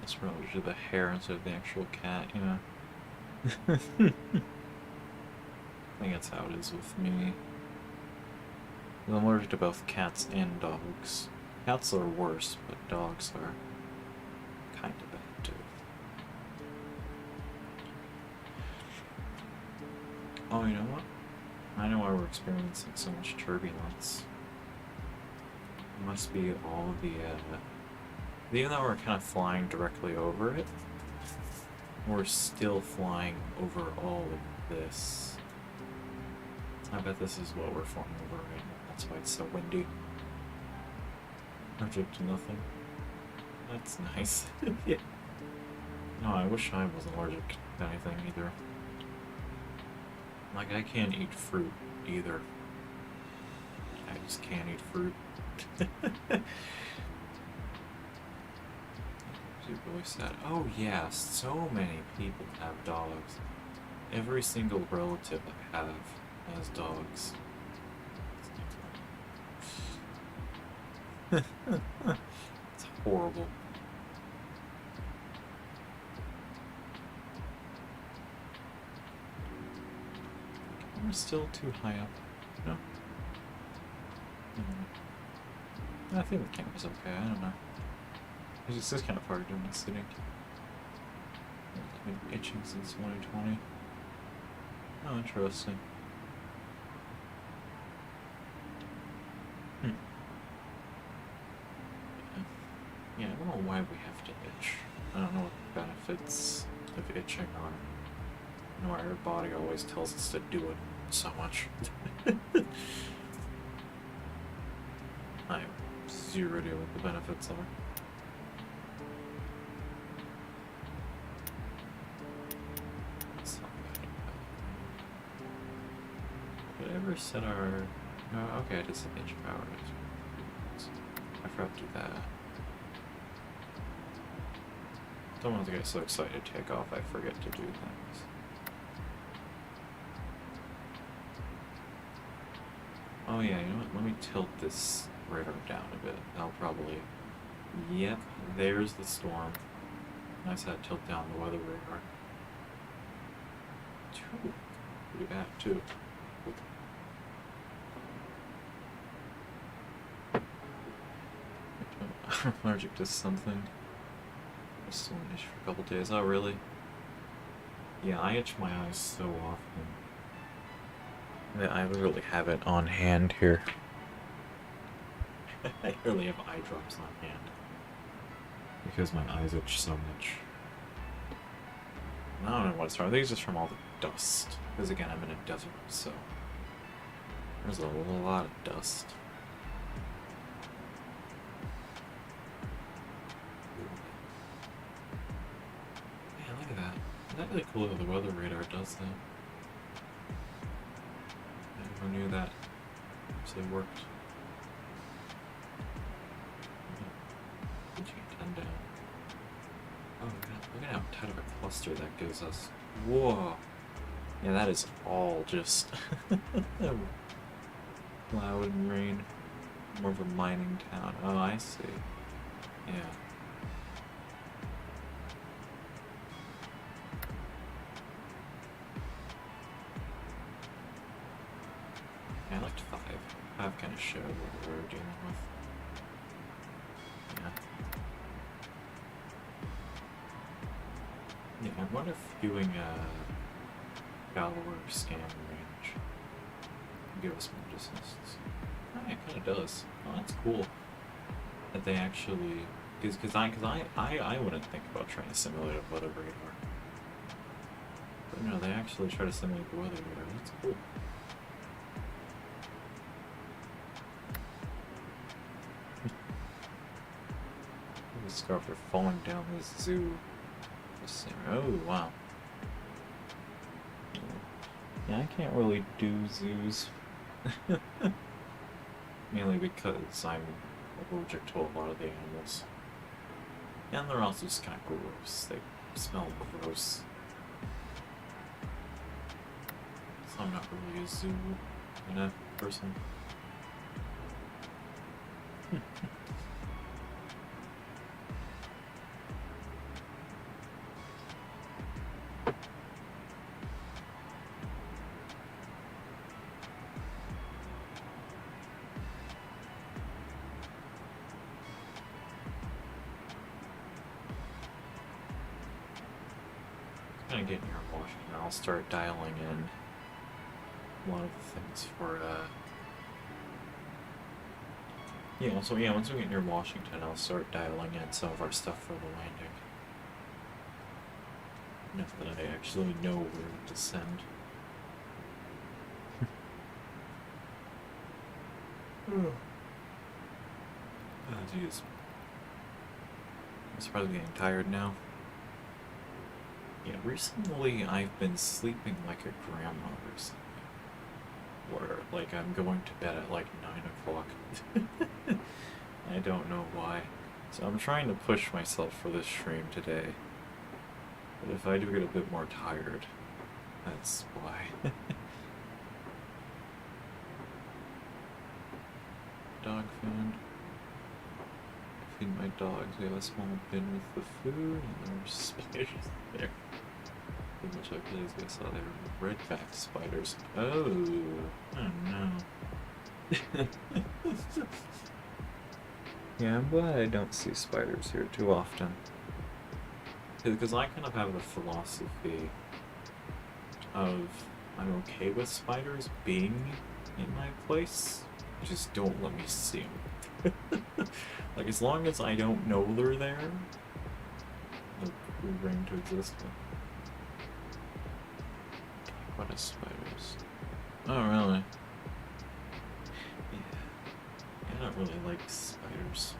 It's related to the hair instead of the actual cat, you know. I think that's how it is with me. I'm allergic to both cats and dogs. Cats are worse, but dogs are kind of bad too. Oh, you know what? I know why we're experiencing so much turbulence. It must be all the, even though we're kind of flying directly over it, we're still flying over all of this. I bet this is what we're flying over right now. That's why it's so windy. Allergic to nothing. That's nice. Yeah. No, I wish I wasn't allergic to anything either. Like, I can't eat fruit either. I just can't eat fruit. Really sad. Oh yeah, so many people have dogs. Every single relative I have has dogs. It's horrible. We're still too high up, no? I think the camera's okay, I don't know. It's just kind of hard doing this sitting. I've been itching since 2020. Oh, interesting. Yeah, I don't know why we have to itch. I don't know what the benefits of itching are. I know our body always tells us to do it so much. I have zero idea what the benefits are. Did I ever set our... No, okay, I did set the inch power. I forgot to do that. Don't want to get so excited to take off I forget to do things. Oh yeah, you know what? Let me tilt this radar down a bit. That'll probably... Yep, there's the storm. Nice how to tilt down the weather radar. Pretty bad, too. I'm allergic to something. I still an itch for a couple days. Oh, really? Yeah, I itch my eyes so often. Yeah, I literally have it on hand here. I literally have eye drops on hand. Because my eyes itch so much. I don't know what it's from. I think it's just from all the dust. Because again, I'm in a desert, so... There's a lot of dust. Man, look at that. Isn't that really cool how the weather radar does that? I never knew that actually worked. Put you 10 down. Look at how tight of a cluster that gives us. Whoa. Yeah, that is all just cloud and rain. More of a mining town. Oh, I see. Yeah. Yeah, I liked 5. 5 kind of showed what we were dealing with. Yeah. Yeah, I wonder if doing a Gallower scan range can give us more distance. Oh, yeah, it kind of does. Oh, that's cool. That they actually, because I wouldn't think about trying to simulate a weather radar. But no, they actually try to simulate the weather radar. That's cool. Discovered after falling down this zoo. Oh wow. Yeah, I can't really do zoos. Mainly because I'm allergic to a lot of the animals. And they're also just kind of gross. They smell gross. So I'm not really a zoo person. Kind of getting here in Washington, I'll start dialing in a lot of the things for, yeah, so yeah, once we get near Washington, I'll start dialing in some of our stuff for the landing. Enough that I actually know where to send. Oh, jeez. I'm surprised I'm getting tired now. Yeah, recently I've been sleeping like a grandma or something. Where, like, I'm going to bed at like 9 o'clock. I don't know why. So I'm trying to push myself for this stream today. But if I do get a bit more tired, that's why. Dog food. Feed my dogs. We have a small bin with the food, and there's spiders there. Pretty much like these guys saw they were red-backed spiders. Oh no. Yeah, I'm glad I don't see spiders here too often. Because I kind of have the philosophy of I'm okay with spiders being in my place, just don't let me see them. Like, as long as I don't know they're there, they're going to exist. What is spiders? Oh, really? Yeah. I don't really like spiders.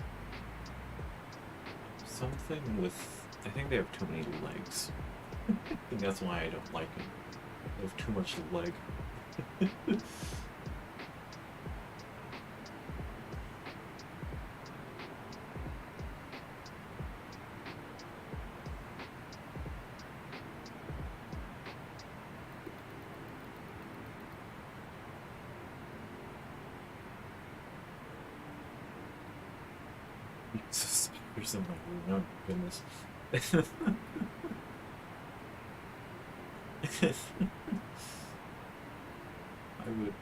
Something with... I think they have too many legs. I think that's why I don't like them. They have too much leg. Spiders in my room, oh goodness. I would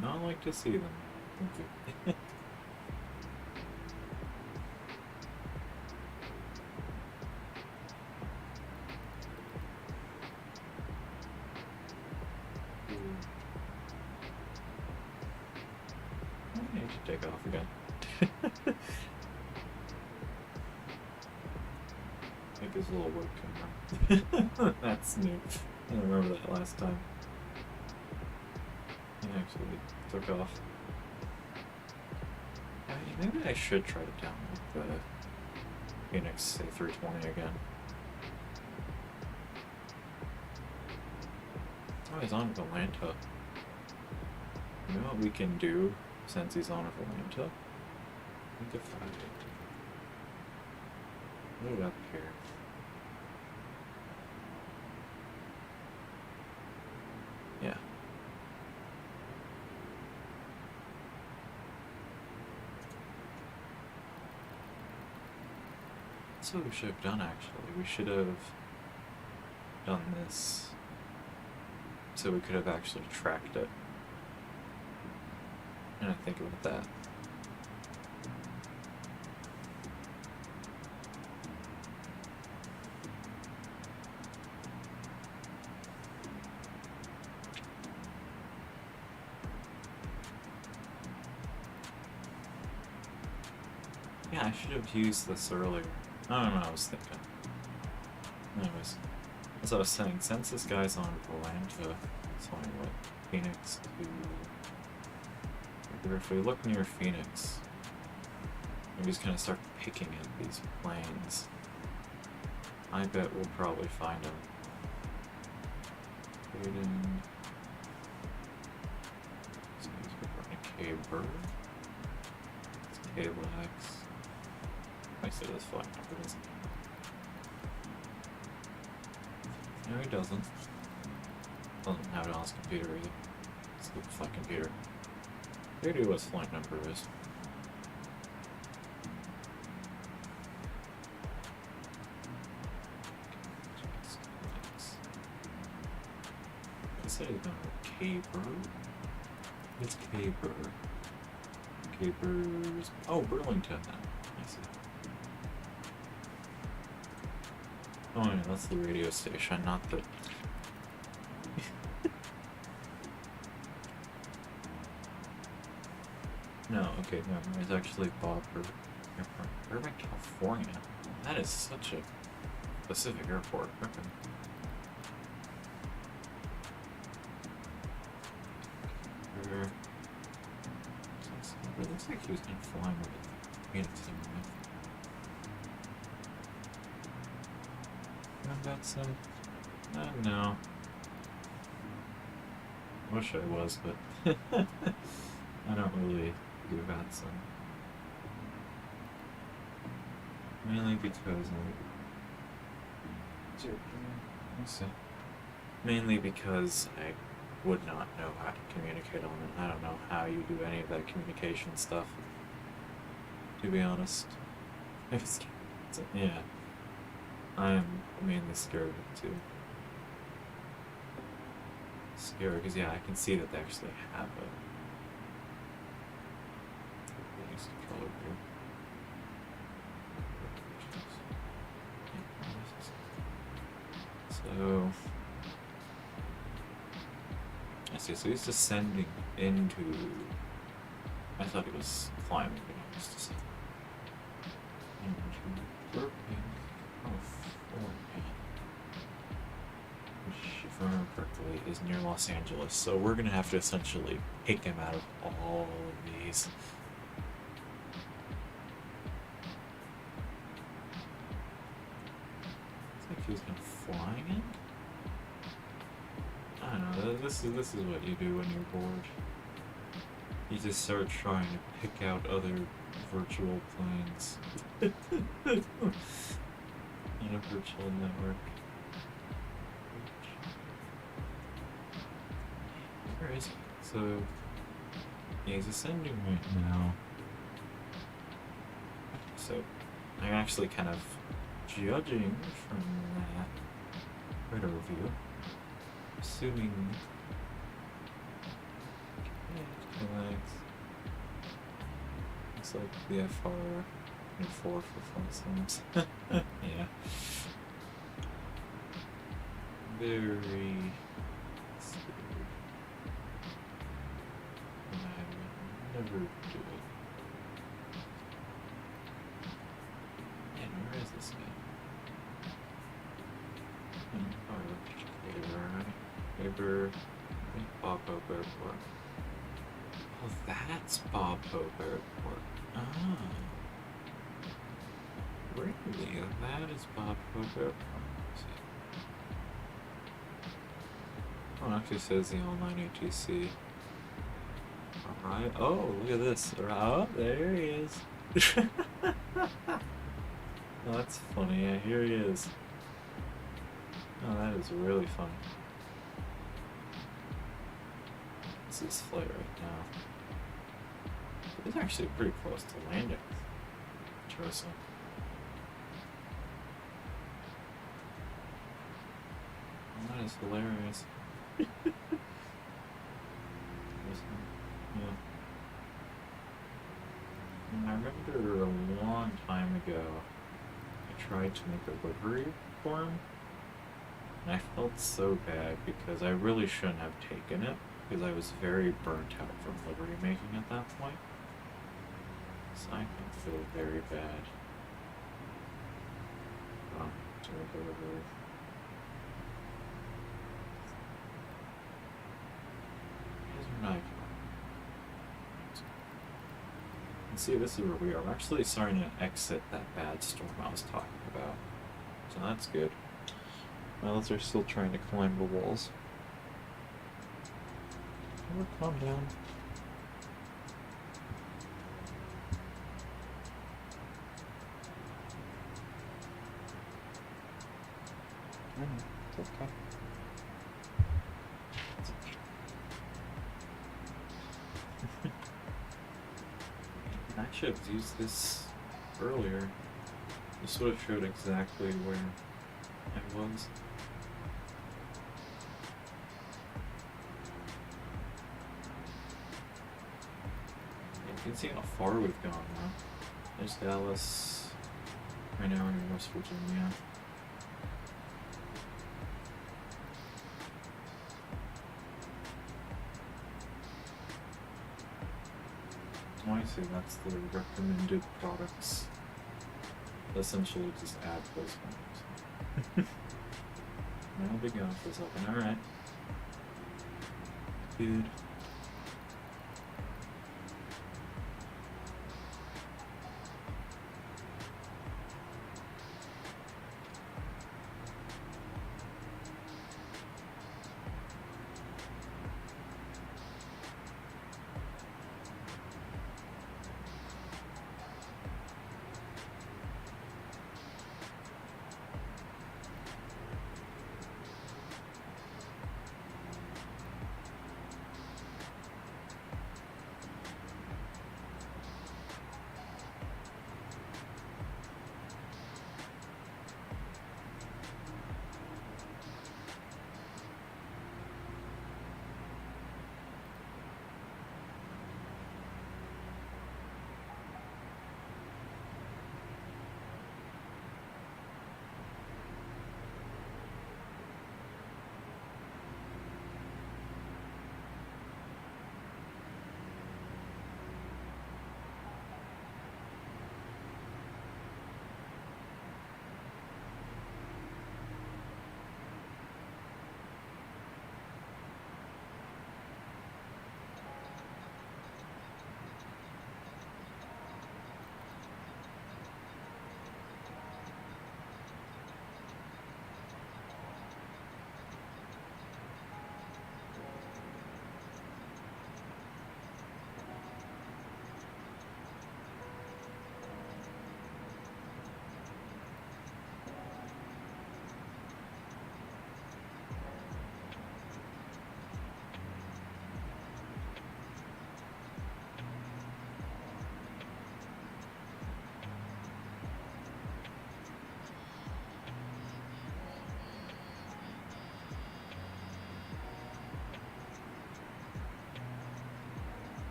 not like to see them. Thank you. I need to take off again. Make this a little work camera. That's new. I don't remember that last time. It actually took off. Maybe I should try to download the Phoenix A320 again. Oh, he's on Atlanta. You know what we can do since he's on Atlanta? We could find it. Put it up here. That's what we should have done, actually. We should have done this so we could have actually tracked it. And I think about that. Yeah, I should have used this earlier. I don't know what I was thinking. Anyways, as I was saying, since this guy's on Atlanta, it's only what, Phoenix to... If we look near Phoenix, we're just gonna start picking at these planes. I bet we'll probably find them. Hayden... So he's running K-Bird. It's K-Lex. I say this flight number doesn't. No, he doesn't. Doesn't have it on his computer either. It's the flight computer. Here do what his flight number is. I said he's going to K-Bird. It's K-Bird. K-Bird's... Oh, Burlington then. I see. Oh yeah, that's the radio station, not the... No, okay, no, it's actually Bob Airport. Irvine, California. That is such a specific airport. Okay. It looks like he was kind of flying with it. Phoenix anyway. Got some... no. Wish I was, but I don't really do Vatson. Mainly because Mainly because I would not know how to communicate on it. I don't know how you do any of that communication stuff. To be honest. Yeah. I'm mainly scared of it too. Scared because yeah, I can see that they actually have it. Use controller here. So I see. So he's descending into. I thought he was climbing, but he was descending into Burbank. Which, if I remember correctly, is near Los Angeles. So we're gonna have to essentially pick him out of all of these. It's like he was gonna fly in. I don't know. This is what you do when you're bored. You just start trying to pick out other virtual planes. In a virtual network. Where is he? So, yeah, he's ascending right now. So, I'm actually kind of judging from that radar view, assuming. Legs. Looks like the FR4 for front sims. Yeah. Very scary. I would never do it. And where is this guy? Neighbor. Bob Hope Airport. Oh, that's Bob Hope Airport. Ah. Really? That is Bob Hope Airport. Oh, it actually says the online ATC. Alright. Oh, look at this. Oh, there he is. Oh, that's funny. Yeah, here he is. Oh, that is really funny. This is flight right now. It's actually pretty close to landing. Interesting. That is hilarious. Yeah. And I remember a long time ago, I tried to make a livery for him, and I felt so bad because I really shouldn't have taken it, because I was very burnt out from livery making at that point. So I can feel very bad. To make a livery. These are not. And see, this is where we are. I'm actually starting to exit that bad storm I was talking about. So that's good. My others are still trying to climb the walls. Calm down. It's okay. It's okay. I should have used this earlier. This would have showed exactly where I was. You can see how far we've gone now. There's Dallas. Right now we're in West Virginia. Oh, I see, that's the recommended products. Essentially just add those ones. No big deal for a second, alright. Good.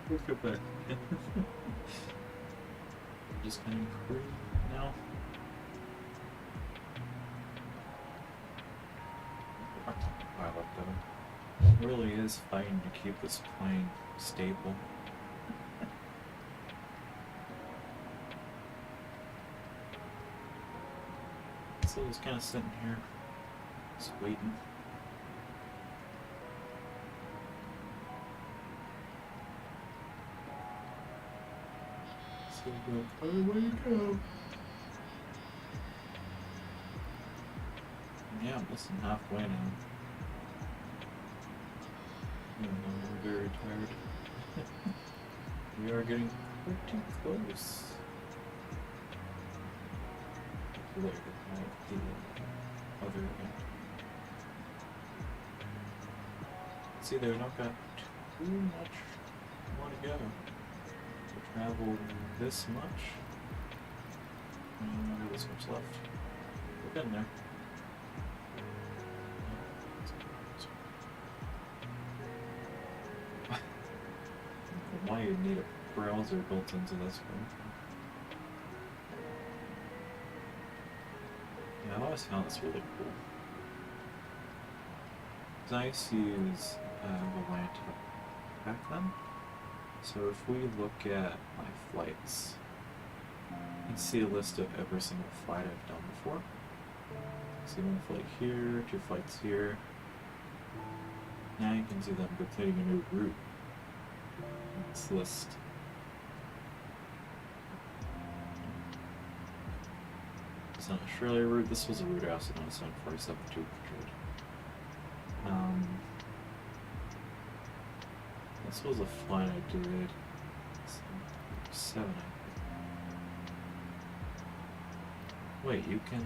Let's go back. Just kind of free now. Pilot though. It really is fighting to keep this plane stable. So it's kind of sitting here, just waiting. So away you go. Yeah, I'm less than halfway now. I'm very tired. We are getting pretty close. Later at the other end. See, they've not got too much more to go. We traveled this much. And not this much left. We're getting there. Why you need a browser built into this one? Yeah, I've always found this really cool. Because I used to use Volanta back then. So if we look at my flights, you can see a list of every single flight I've done before. See one flight here, 2 flights here. Now you can see that I'm completing a new route. This list. It's an Australia route. This was a route I also noticed on 47-200. This was a flight I did. 7, I think. Wait, you can.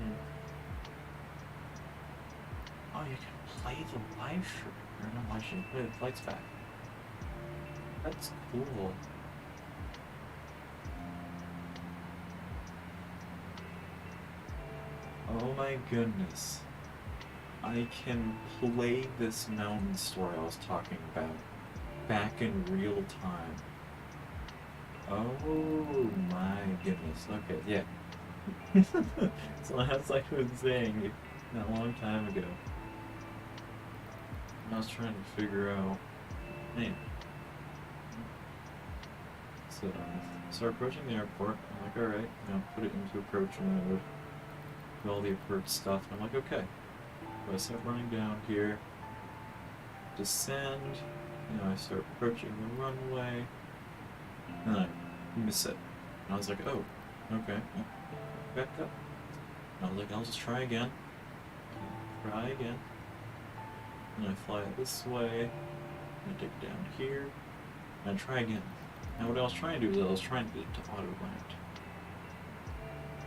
Oh, you can play the live stream. Or not live stream, play the flights back. That's cool. Oh my goodness. I can play this mountain story I was talking about back in real time. Oh my goodness. Okay, yeah. So as I was saying a long time ago, I was trying to figure out, man. So, start approaching the airport. I'm like, alright, put it into approach mode. Do all the approach stuff. And I'm like, okay. So I start running down here. Descend. I start approaching the runway. And I miss it. And I was like, oh, okay. Back up. And I was like, I'll just try again. Try again. And I fly it this way. And I dig down here. And I try again. Now what I was trying to do is I was trying to get it to auto land.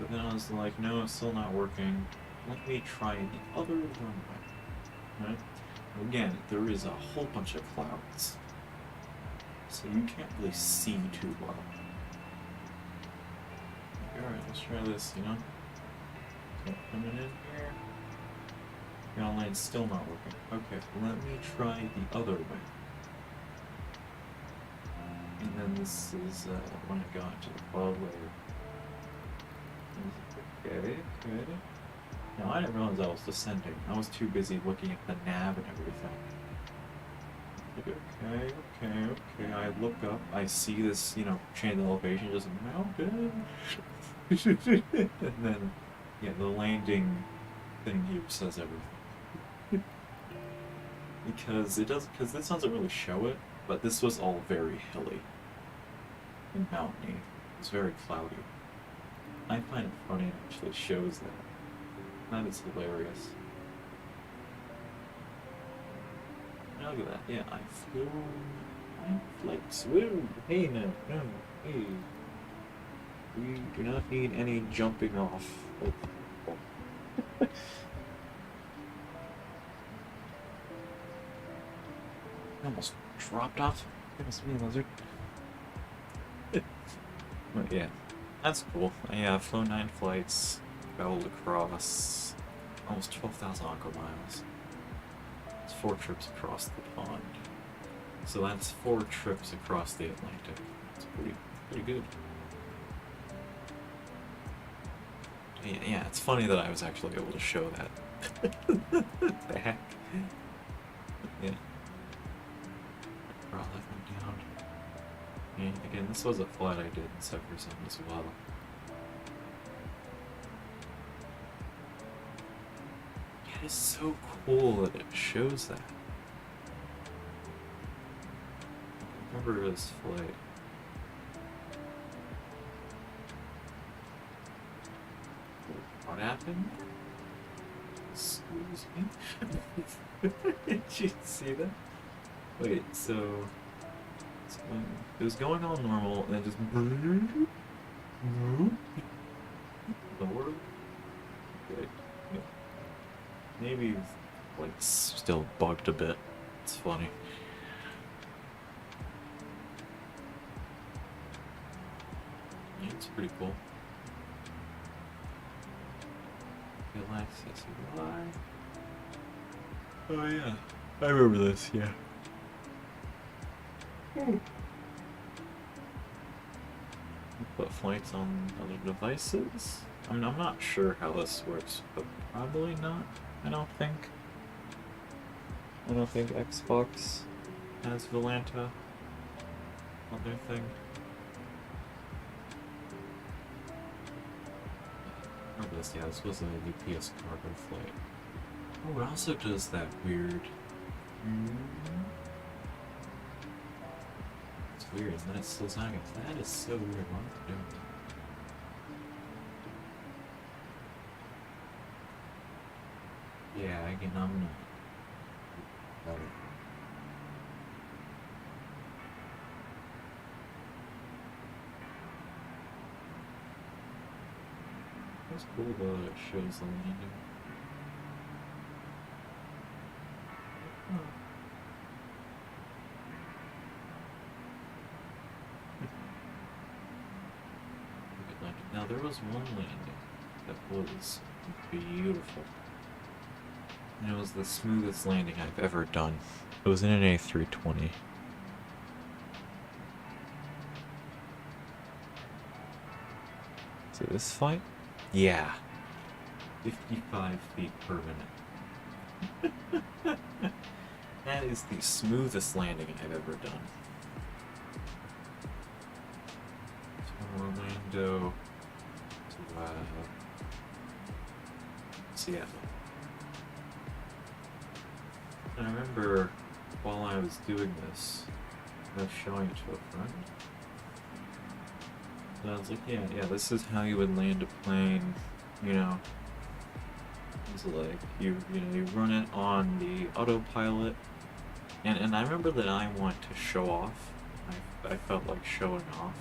But then I was like, no, it's still not working. Let me try the other runway. Right? Again, there is a whole bunch of clouds. So you can't really see too well. Like, alright, let's try this, So coming in here. The online's still not working. Okay, let me try the other way. And then this is when I got to the cloud layer. Okay. Now I didn't realize I was descending. I was too busy looking at the nav and everything. Okay. I look up, I see this, change of elevation, just mountain. And then, yeah, the landing thing here says everything. Because this doesn't really show it, but this was all very hilly and mountainy. It's very cloudy. I find it funny it actually shows that. That is hilarious. Now look at that. Yeah, I flew my flights. Woo! Hey now. No. Hey. We do not need any jumping off. Oh. Almost dropped off. Goodness me, lizard. But yeah, that's cool. I flew 9 flights, traveled across almost 12,000 aqua miles. It's 4 trips across the pond. So that's 4 trips across the Atlantic. It's pretty good. Yeah, it's funny that I was actually able to show that. The heck? Yeah. Brought that one down. And again, this was a flight I did in Severson as well. Yeah, it's so cool that it shows that. I remember this flight. What happened? Excuse me? Did you see that? Wait, so So it was going all normal, and then just lower. Okay. Yeah. Maybe like still bugged a bit. It's funny. Yeah, it's pretty cool. Access UI. Oh yeah, I remember this. Yeah. Put flights on other devices. I'm not sure how this works, but probably not. I don't think. I don't think Xbox has Volanta on their thing. Remember this? Yeah, this was a UPS cargo flight. Oh, it also does that weird. It's weird, and then it's still sagging. That is so weird. Why would it do it? Yeah, again, I'm not. It's cool though that it shows the landing. Now there was one landing that was beautiful. And it was the smoothest landing I've ever done. It was in an A320. So this flight? Yeah. 55 feet per minute. That is the smoothest landing I've ever done. From Orlando to Seattle. And I remember while I was doing this, I was showing it to a friend. And I was like, yeah, this is how you would land a plane, you know. It's like you run it on the autopilot. And I remember that I wanted to show off. I felt like showing off.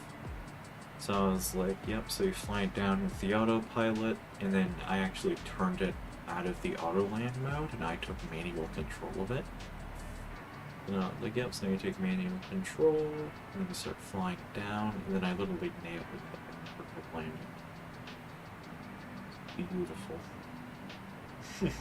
So I was like, yep, so you fly it down with the autopilot, and then I actually turned it out of the auto land mode, and I took manual control of it. And I was like, yep, so you take manual control, and then you start flying down, and then I literally nailed it, like perfect landing. Beautiful. Sweet.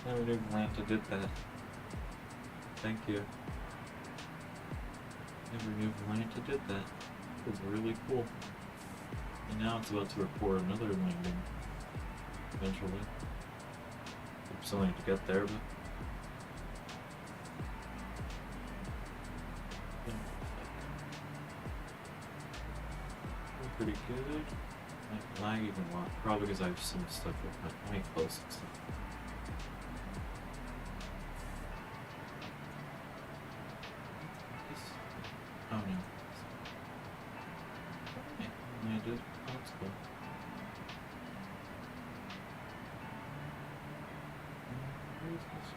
Never knew Atlanta did that. Thank you. Never knew Atlanta did that. It was really cool. And now it's about to record another landing. Eventually. I'm still need to get there, but... yeah. Pretty good. Might lag even a lot. Probably because I have some stuff with my mic close and stuff. Oh no. Yeah, landed. Oh, that's cool. Where's this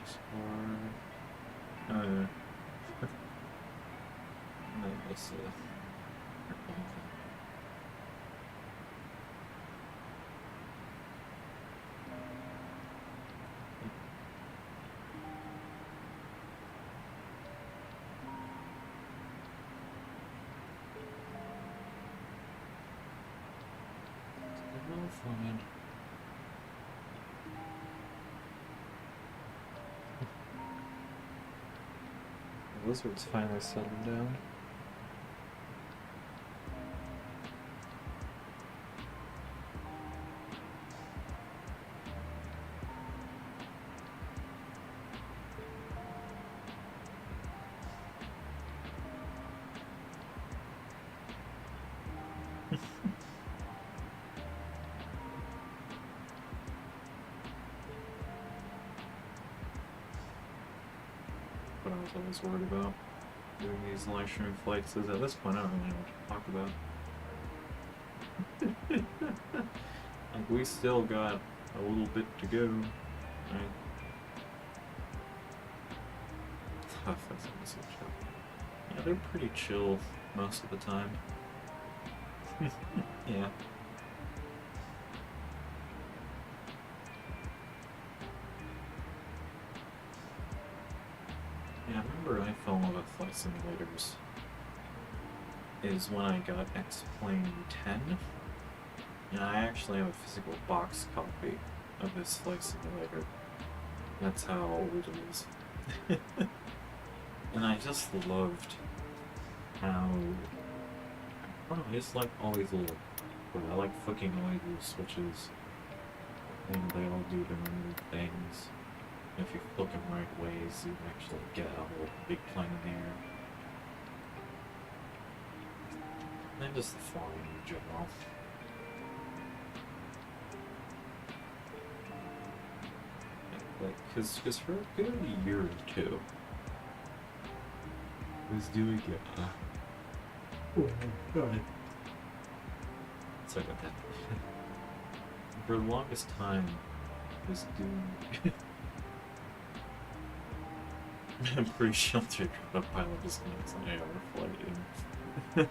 Discord? Oh yeah. No, this fine. The lizard's finally settled down. I was worried about doing these live stream flights, is at this point I don't really know what to talk about. Like, we still got a little bit to go, right? Tough as a message. Yeah, they're pretty chill most of the time. Yeah. Yeah, I remember I fell in love with flight simulators is when I got X-Plane 10. And I actually have a physical box copy of this flight simulator. That's how old it is. And I just loved how... I don't know, I just like all these little... I like flicking all these little switches. And they all do their own things. If you flick them right ways, you actually get a whole big plane in the air. And just the flying in general. Like, cause for a good year or two, I was doing it. Oh my god. Sorry about that. For the longest time, I was doing. I'm pretty sheltered from a pilot disconnects an 8-hour flight.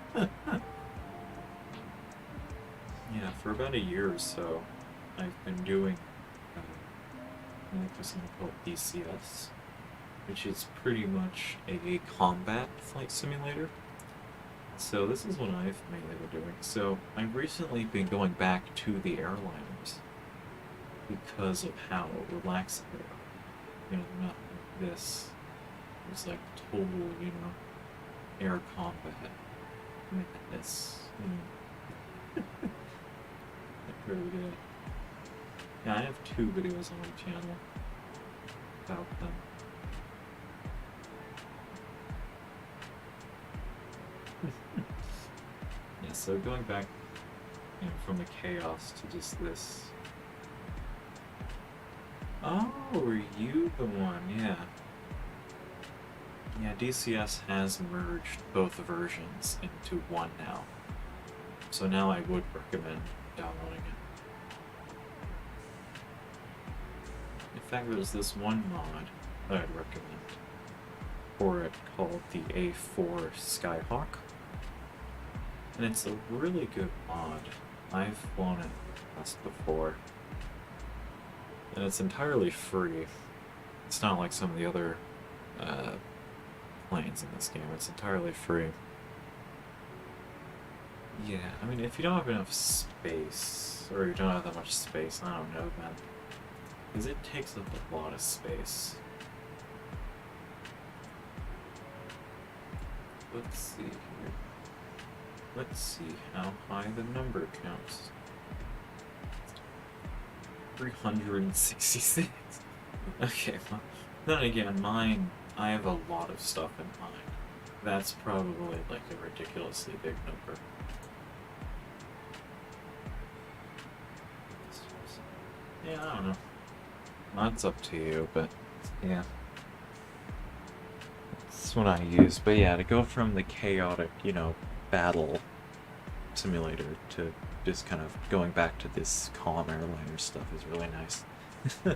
Yeah, for about a year or so, I've been doing I think there's something called DCS, which is pretty much a combat flight simulator. So this is what I've mainly been doing. So I've recently been going back to the airliners because of how relaxing they are. You know, not like this. It's like total, you know, air combat. Madness. Like really good. Yeah, I have 2 videos on my channel about them. Yeah, so going back, you know, from the chaos to just this. Oh, were you the one? Yeah. Yeah, DCS has merged both versions into one now. So now I would recommend downloading it. In fact, there's this one mod that I'd recommend for it called the A4 Skyhawk. And it's a really good mod. I've flown it once before. And it's entirely free. It's not like some of the other planes in this game. It's entirely free. Yeah, I mean, if you don't have enough space, or you don't have that much space, I don't know, man. Because it takes up a lot of space. Let's see here. Let's see how high the number counts. 366. Okay, well, then again, mine, I have a lot of stuff in mine. That's probably like a ridiculously big number. Yeah, I don't know. That's up to you, but yeah. That's what I use. But yeah, to go from the chaotic, you know, battle simulator to just kind of going back to this calm airliner stuff is really nice. You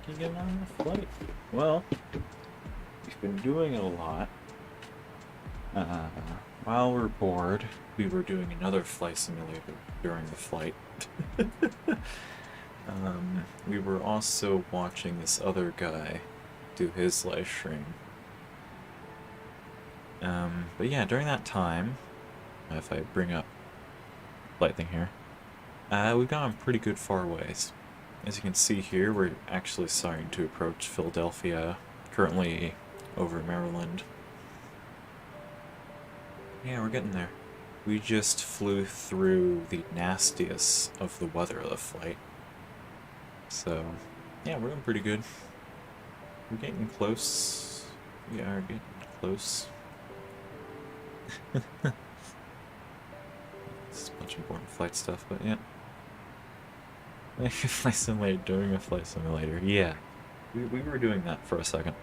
can get on the flight. Well, we've been doing it a lot. While we're bored, we were doing another flight simulator during the flight. We were also watching this other guy do his live stream. But yeah, during that time, if I bring up flight thing here, we've gone pretty good far ways. As you can see here, we're actually starting to approach Philadelphia, currently over Maryland. Yeah, we're getting there. We just flew through the nastiest of the weather of the flight. So, yeah, we're doing pretty good. We're getting close. We are getting close. It's a bunch of important flight stuff, but yeah. Flight simulator during a flight simulator. Yeah. We were doing that for a second.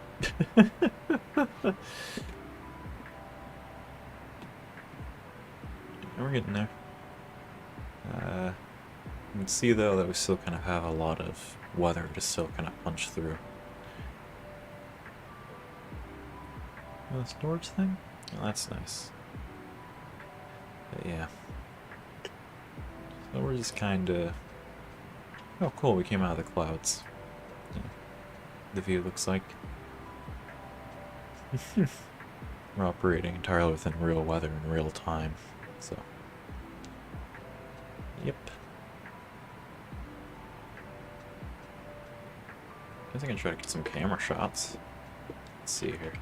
We're getting there. You can see though that we still kind of have a lot of weather to still kind of punch through. Oh, the storage thing? Oh, that's nice. But yeah. So we're just kind of... Oh, cool, we came out of the clouds. Yeah. The view looks like. We're operating entirely within real weather in real time, so... Yep. I think I can try to get some camera shots. Let's see here.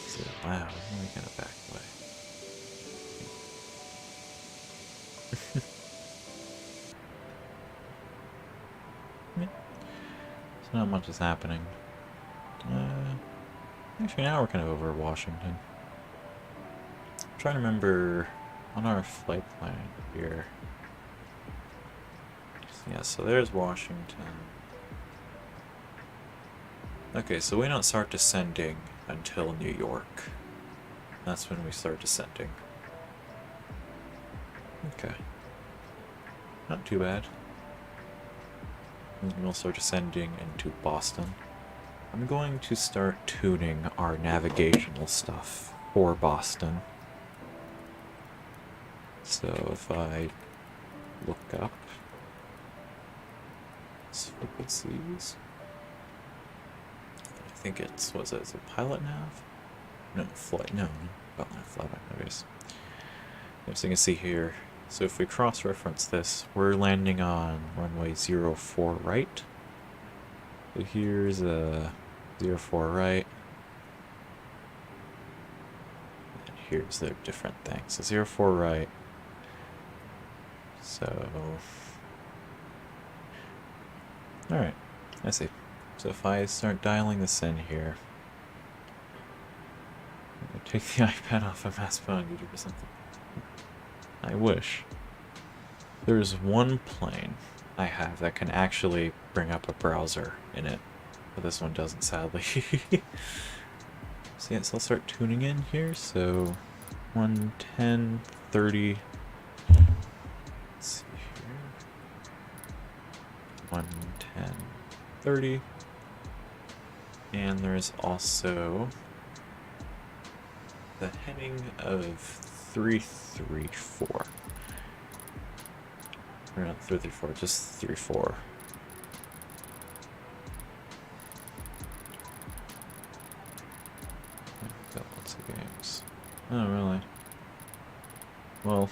So, wow, let me kind of back away. Yeah. So not much is happening. Actually, now we're kind of over Washington. I'm trying to remember on our flight plan here. Yeah, so there's Washington. Okay, so we don't start descending until New York. That's when we start descending. Okay. Not too bad. And we'll start descending into Boston. I'm going to start tuning our navigational stuff for Boston. So if I look up frequencies, I think it's, was it a pilot nav? No, flight, no, flight navies. So you can see here, so if we cross-reference this, we're landing on runway 04 right. So here's a 04 right. And here's the different things. So 04 right. So... Alright, I see. So if I start dialing this in here... Take the iPad off of Aspen on YouTube or something. I wish. There's one plane I have that can actually bring up a browser in it, but this one doesn't, sadly. So yes, I'll start tuning in here. So 110, 30. Let's see here. 110, 30. And there's also the heading of 334. Or not 334, just 34. Got lots of games. Oh, really? Well,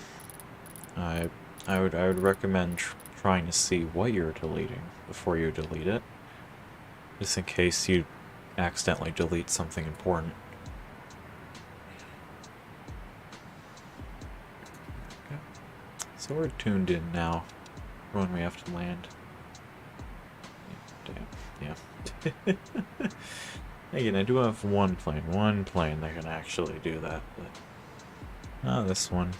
I would recommend trying to see what you're deleting before you delete it, just in case you accidentally delete something important. Okay. So we're tuned in now for when we have to land. Damn, yeah. Again, I do have one plane that can actually do that, but not this one.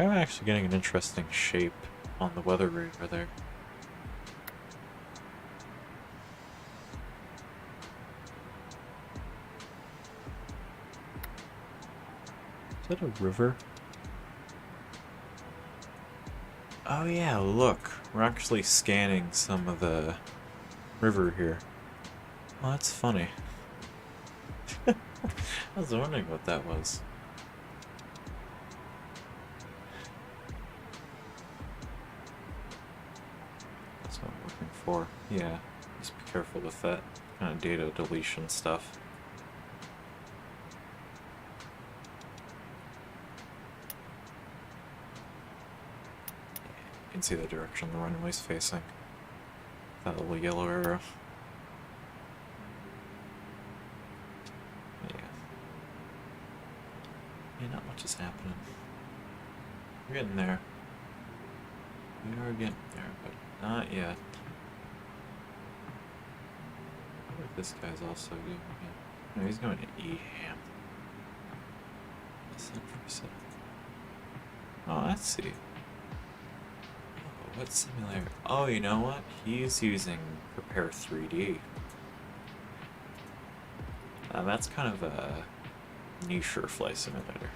I'm actually getting an interesting shape on the weather radar there. Is that a river? Oh yeah, look. We're actually scanning some of the river here. Oh, that's funny. I was wondering what that was. That's what I'm looking for. Yeah, just be careful with that kind of data deletion stuff. You can see the direction the runway's facing. That little yellow arrow. Yeah, not much is happening. We're getting there. We are getting there, but not yet. this guy's also doing it. No, he's going to E-Ham. Oh, let's see. Oh, what simulator? Oh, you know what? He's using Prepare 3D. That's kind of a niche flight simulator.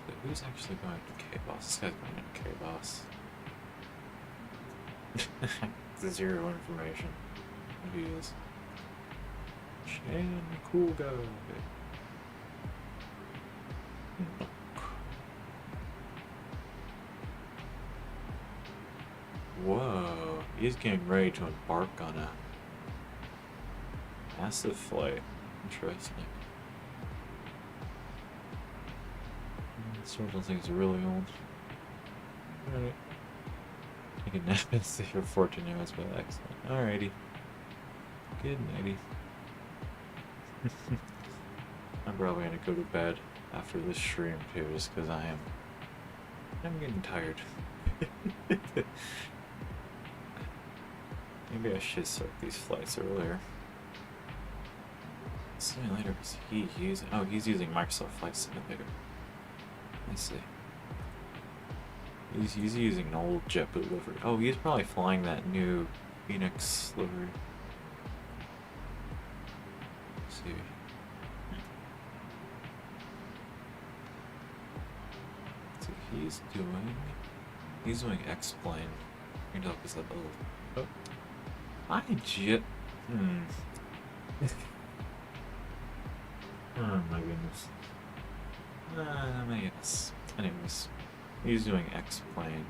But who's actually going to K-Boss? This guy's going to K-Boss. Zero information. Who he is. Shan, cool guy. Whoa, he's getting ready to embark on a massive flight. Interesting. Sort of things are really old. Alright. Take a nap and stay for 14 hours, but excellent. Alrighty. Good nighty. I'm probably gonna go to bed after this stream too, just because I'm getting tired. Maybe I should start these flights earlier. Simulator was he using? Oh, he's using Microsoft Flight Simulator. I see. He's using an old JetBlue livery. Oh, he's probably flying that new Phoenix livery. Let's see. So he's doing X-Plane. You know, because of the... Oh. Oh my goodness. My goodness. Anyways, he's doing X-Plane.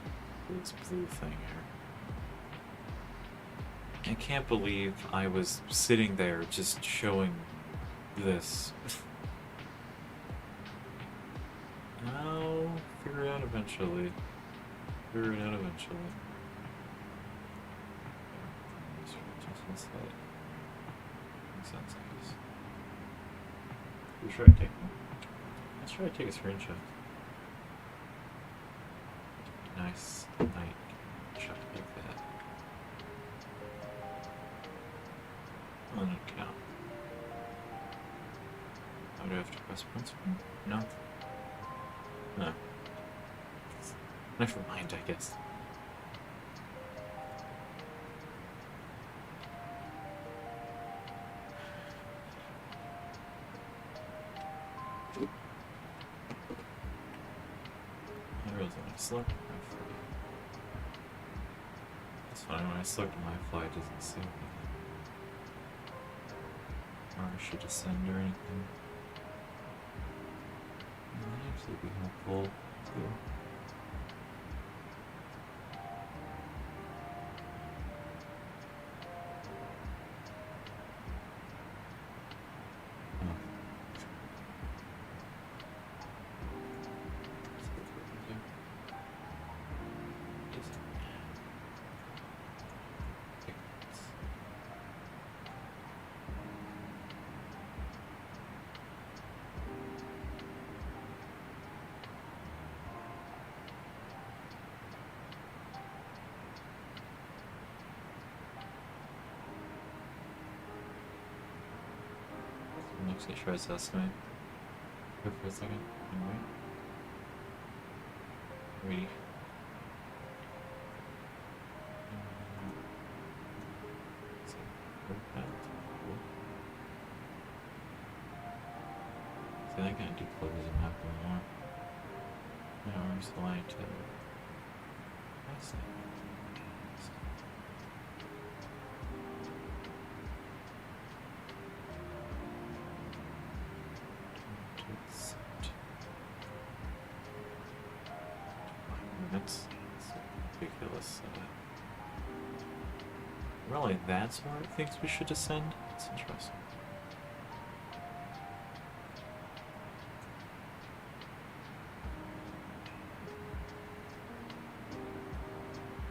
This blue thing here. I can't believe I was sitting there just showing this. I'll figure it out eventually. Let's try to take a screenshot. Nice night shot like that. On account. Oh, do I have to press principal? No. No. Never mind, I guess. That's fine, when I select my flight, it doesn't say anything. Or I should descend or anything. That'd actually be helpful too. Actually tries to estimate. Wait for a second. Wait. See, that kind of decloses the map a little more. Now where's the light to... I see. That's ridiculous. Really, that's where it thinks we should descend? That's interesting.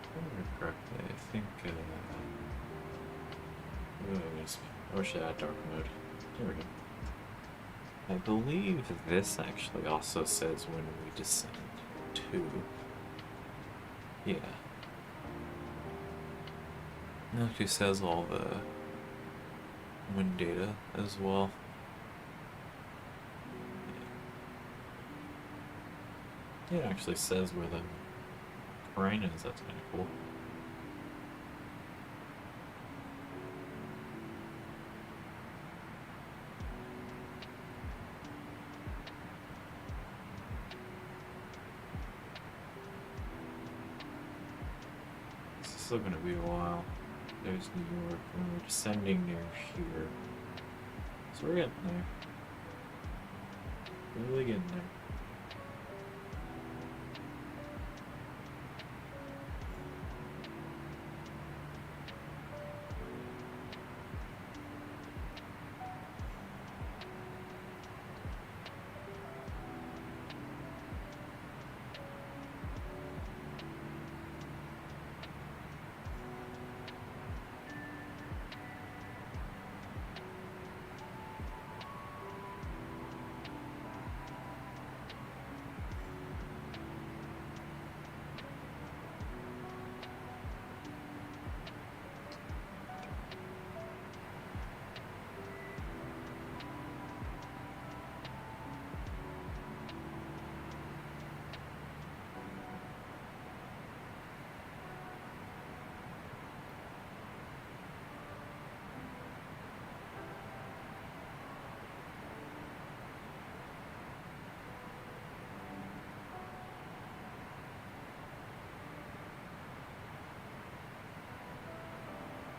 If I remember correctly, I think, I wish I had dark mode. There we go. I believe this actually also says when we descend too. Yeah. It actually says all the wind data as well. It actually says where the terrain is. That's kind of cool. This is still going to be a while. There's New York, and we're descending near here. So we're getting there. Really getting there.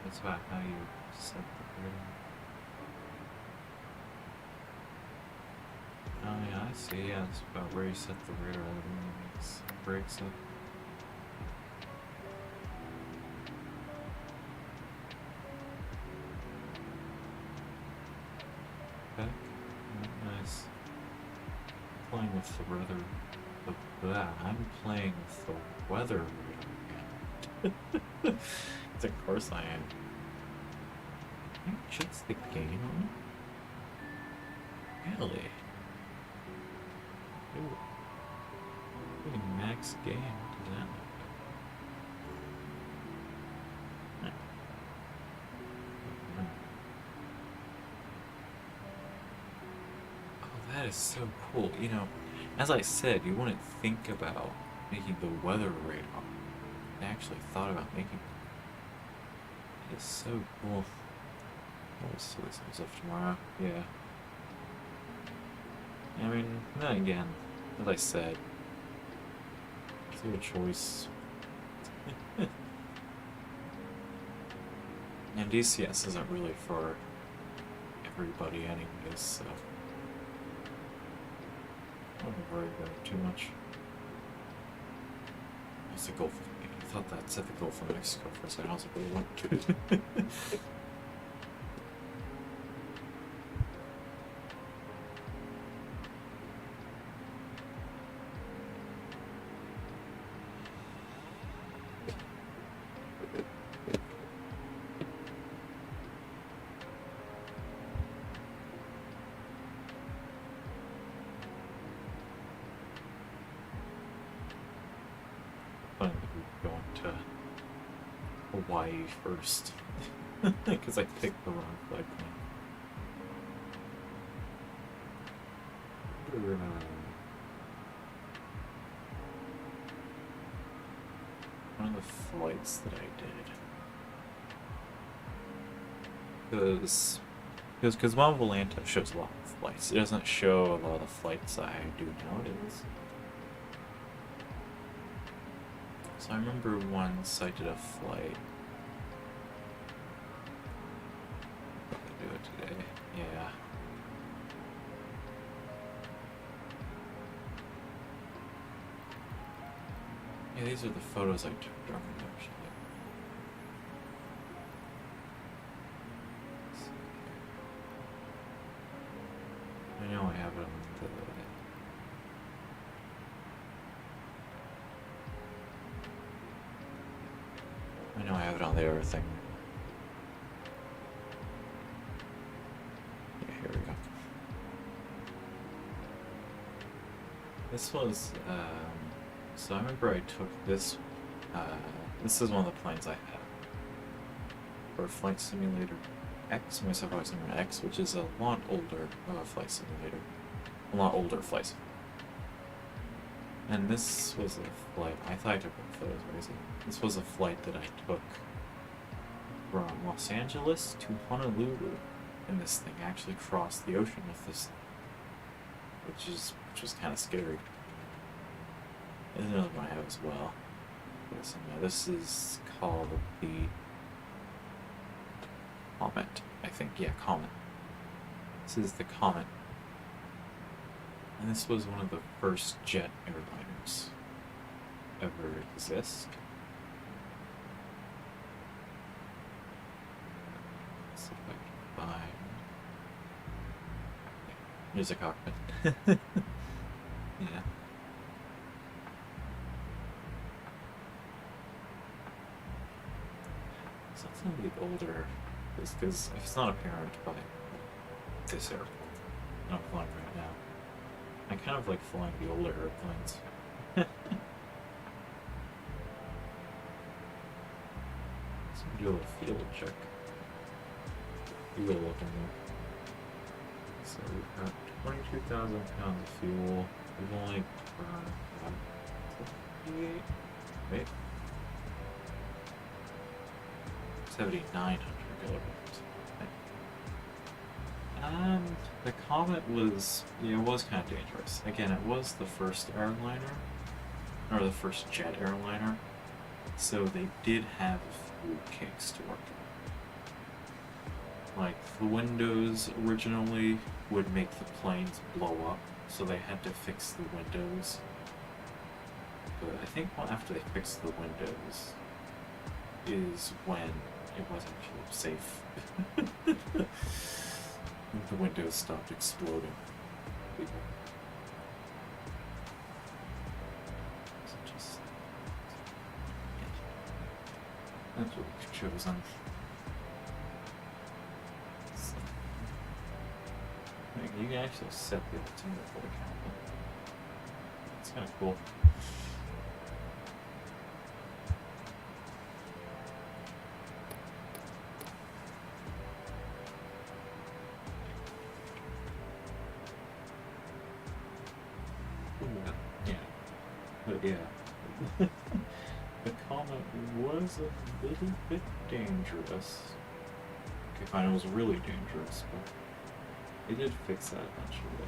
That's about how you set the grid. Oh yeah, I see. Yeah, that's about where you set the radar. That really breaks it. Okay. Nice. Playing with the weather. I'm playing with the weather radar again. Of course I am. Can I adjust the gain on it? Really? Ooh. Really max gain. What does that look like? Oh, that is so cool. You know, as I said, you wouldn't think about making the weather radar. I actually thought about making it. It is so cool. I'll see this stuff tomorrow. Yeah. I mean, then again, as I said, it's your choice. And DCS isn't really for everybody anyways, so I don't worry about it too much. It's the Gulf of Mexico. I thought that said the Gulf of Mexico for a second. I was like, what? Funny that we were going to Hawaii first. Because I picked the wrong flight plan. One of the flights that I did. Because Mount Volanta shows a lot of flights. It doesn't show a lot of the flights I do nowadays. So I remember once I did a flight. I'll do it today. Yeah. Yeah, these are the photos I took during the actually. I know I have it on I know I have it on the other thing. Yeah, here we go. This was, so I remember I took this, this is one of the planes I had. or Flight Simulator X, myself Flight Simulator X, which is a lot older flight simulator. A lot older flight simulator. And this was a flight, I thought I took photos, crazy. This was a flight that I took from Los Angeles to Honolulu. And this thing actually crossed the ocean with this, which was kind of scary. There's another one I have as well. This is called the Comet, I think. Yeah, Comet. This is the Comet. And this was one of the first jet airliners ever exist. Let's see if I can find. Here's a cockpit. Yeah. So it's gonna be older, because if it's not apparent by this airport that I'm flying right now, I kind of like flying the older airplanes. Let's do a little field check. You will look in there. So we've got 22,000 pounds of fuel. We've only burned about 58. Wait. 7,900 kilograms. The Comet was, yeah, it was kind of dangerous. Again, it was the first airliner, or the first jet airliner, so they did have a few kinks to work on. Like, the windows originally would make the planes blow up, so they had to fix the windows. But I think after they fixed the windows is when it was actually safe. The windows stopped exploding. That's what we've chosen. So, you can actually set the altimeter for the camera. It's kind of cool. But yeah, the Comet was a little bit dangerous. Okay, fine, it was really dangerous, but they did fix that eventually.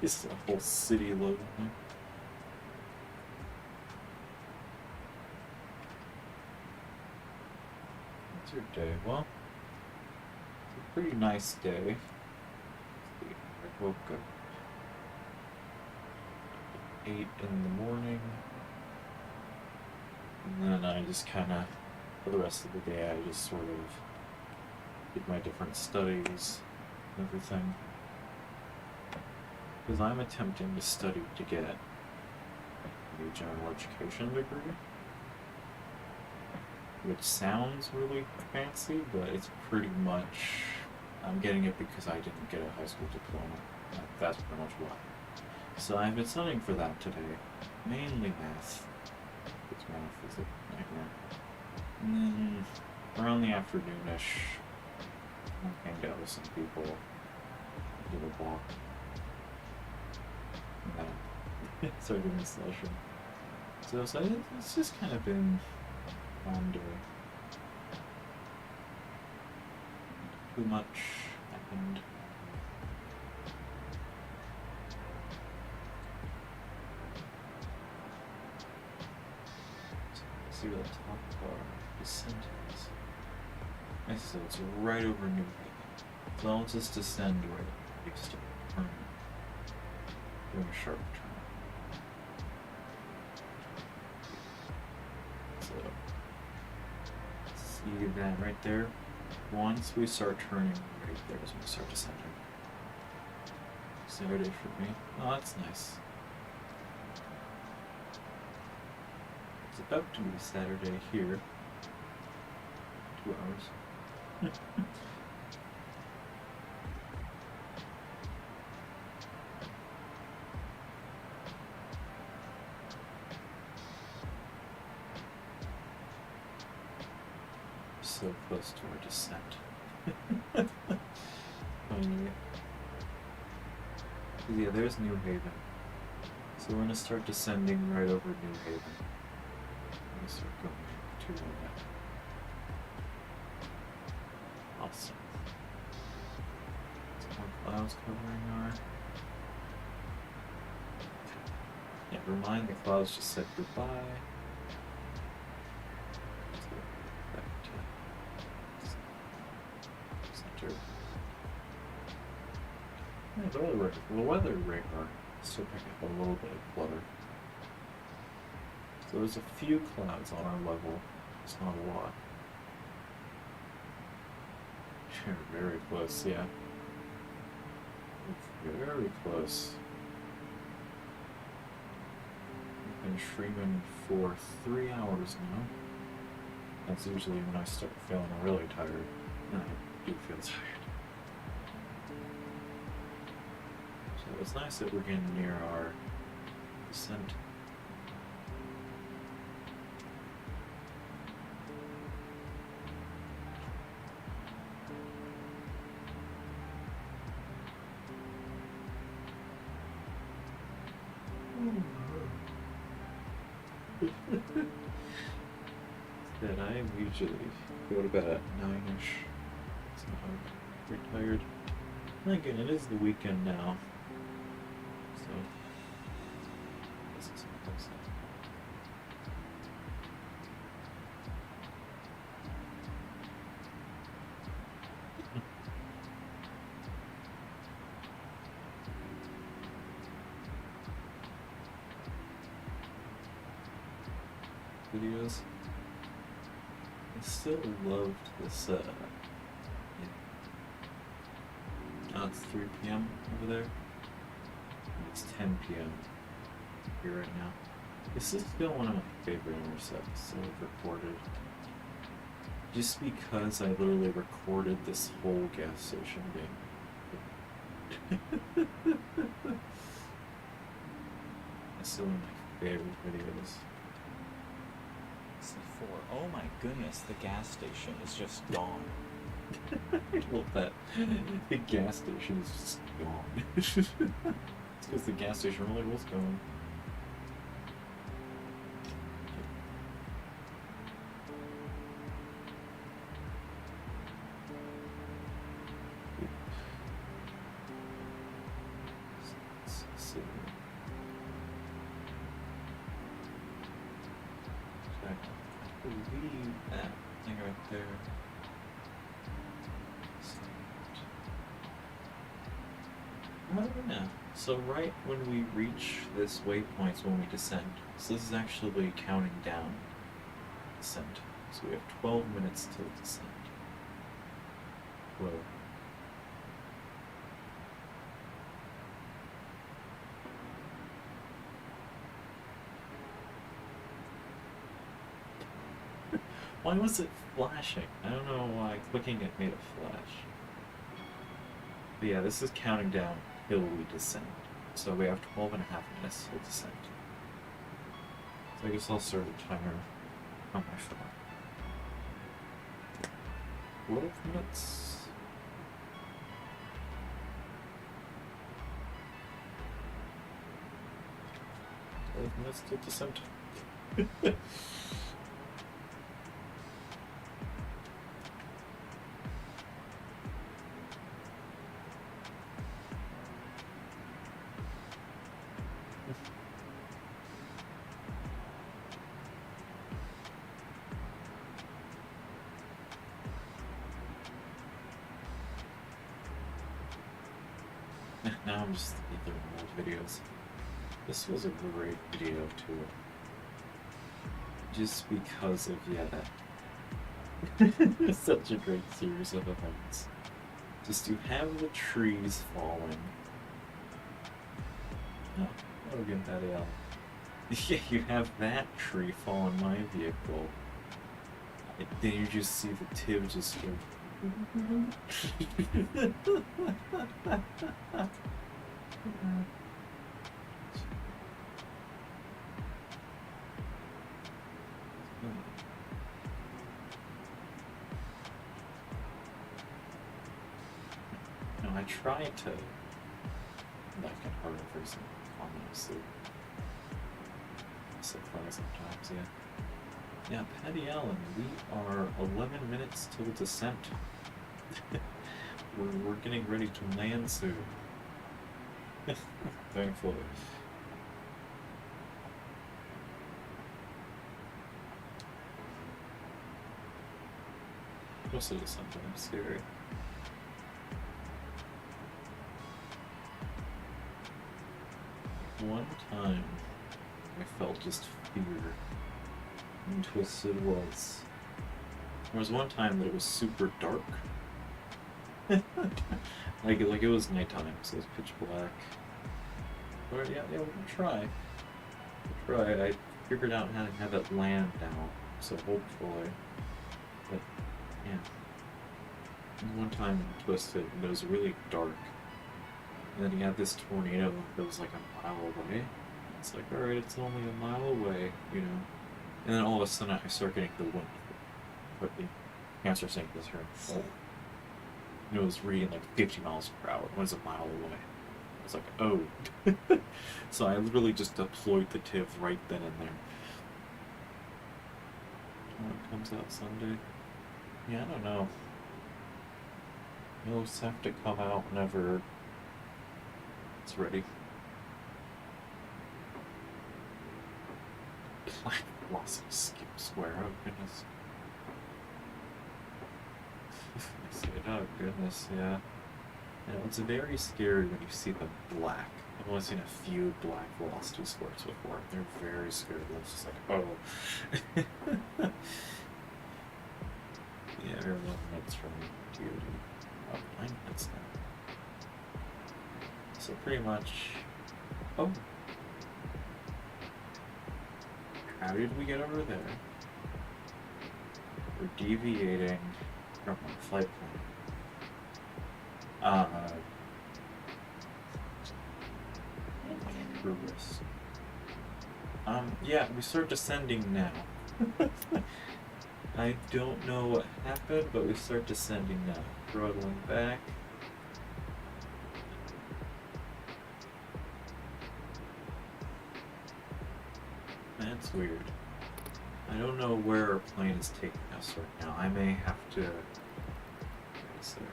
It's a whole city loading here. What's your day? Well, it's a pretty nice day. I woke up at 8 in the morning, and then I just kind of, for the rest of the day, I just sort of did my different studies and everything. Because I'm attempting to study to get a general education degree, which sounds really fancy, but it's pretty much, I'm getting it because I didn't get a high school diploma. That's pretty much why. So I've been studying for that today, mainly math, because math is a nightmare. And then around the afternoonish, I hanged out with some people, did a walk. And started doing this session. So it's just kind of been a fun day. Too much happened. See where the top bar descent is. I said it's right over New Haven. So I'll just descend right next to the turn. Doing a sharp turn. So, see that right there? Once we start turning right there is when we start descending. Saturday for me. Oh, that's nice. It's about to be Saturday here. 2 hours. So close to our descent. Finally. Yeah, there's New Haven. So we're gonna start descending right over New Haven. We're gonna start going to awesome. Some more clouds covering our. Never mind, the clouds just said goodbye. Let's go back to center. Yeah, the weather radar still picking up a little bit of flutter. So there's a few clouds on our level. It's not a lot. Very close, yeah. Very close. I've been streaming for 3 hours now. That's usually when I start feeling really tired. And I do feel tired. So it's nice that we're getting near our descent. Then I usually go to bed at 9-ish. So I'm pretty tired. And again, it is the weekend now. So this is something. Videos. I still loved this, yeah. Now it's 3 p.m. over there. And it's 10 p.m. here right now. This is still one of my favorite intercepts that I've recorded. Just because I literally recorded this whole gas station being. It's still one of my favorite videos. Oh my goodness, the gas station is just gone. I love that. The gas station is just gone. It's because the gas station really was gone. Let's see. I believe that thing right there. Oh yeah. So right when we reach this waypoint is when we descend. So this is actually counting down descent. So we have 12 minutes till descent. Whoa. Why was it flashing? I don't know why clicking it made it flash. But yeah, this is counting down till we descend. So we have 12 and a half minutes till descent. So I guess I'll start a timer on my phone. 12 minutes. Minutes till descent. Now I'm just thinking of old videos. This was a great video too. Just because of, yeah, that. Such a great series of events. Just to have the trees falling No, oh, again, Patty Allen. Yeah, you have that tree fall on my vehicle. And then you just see the tip just go. No, I try to like it harder for some honestly. Supply sometimes, yeah. Yeah, Patty Allen, we are 11 minutes till descent. we're getting ready to land soon. Thankfully. Most of the sometimes scary. One time I felt just fear and twisted was. There was one time that it was super dark. like it was nighttime, so it was pitch black. But yeah, we're gonna try. We'll try. I figured out how to have it land now, so hopefully. But yeah. One time it twisted and it was really dark. And then you had this tornado that was like a mile away. It's like, alright, it's only a mile away, you know. And then all of a sudden I start getting the wind. But the cancer sank this room. Oh. And it was reading like 50 miles per hour. It was a mile away. I was like, oh. So I literally just deployed the TIV right then and there. When it comes out Sunday. Yeah, I don't know. You'll just have to come out whenever it's ready. Black Blossom Skip Square, oh goodness. I said, oh goodness, yeah. You know, it's very scary when you see them black. I've only seen a few black velocity squares before. They're very scary. It's just like, oh. Yeah, everyone minutes from DOD. Oh, 9 minutes now. So pretty much. Oh. How did we get over there? We're deviating from our flight plan. Risk. Yeah, we start descending now. I don't know what happened, but we start descending now. Throttling back. That's weird. I don't know where our plane is taking us right now. I may have to... What's there?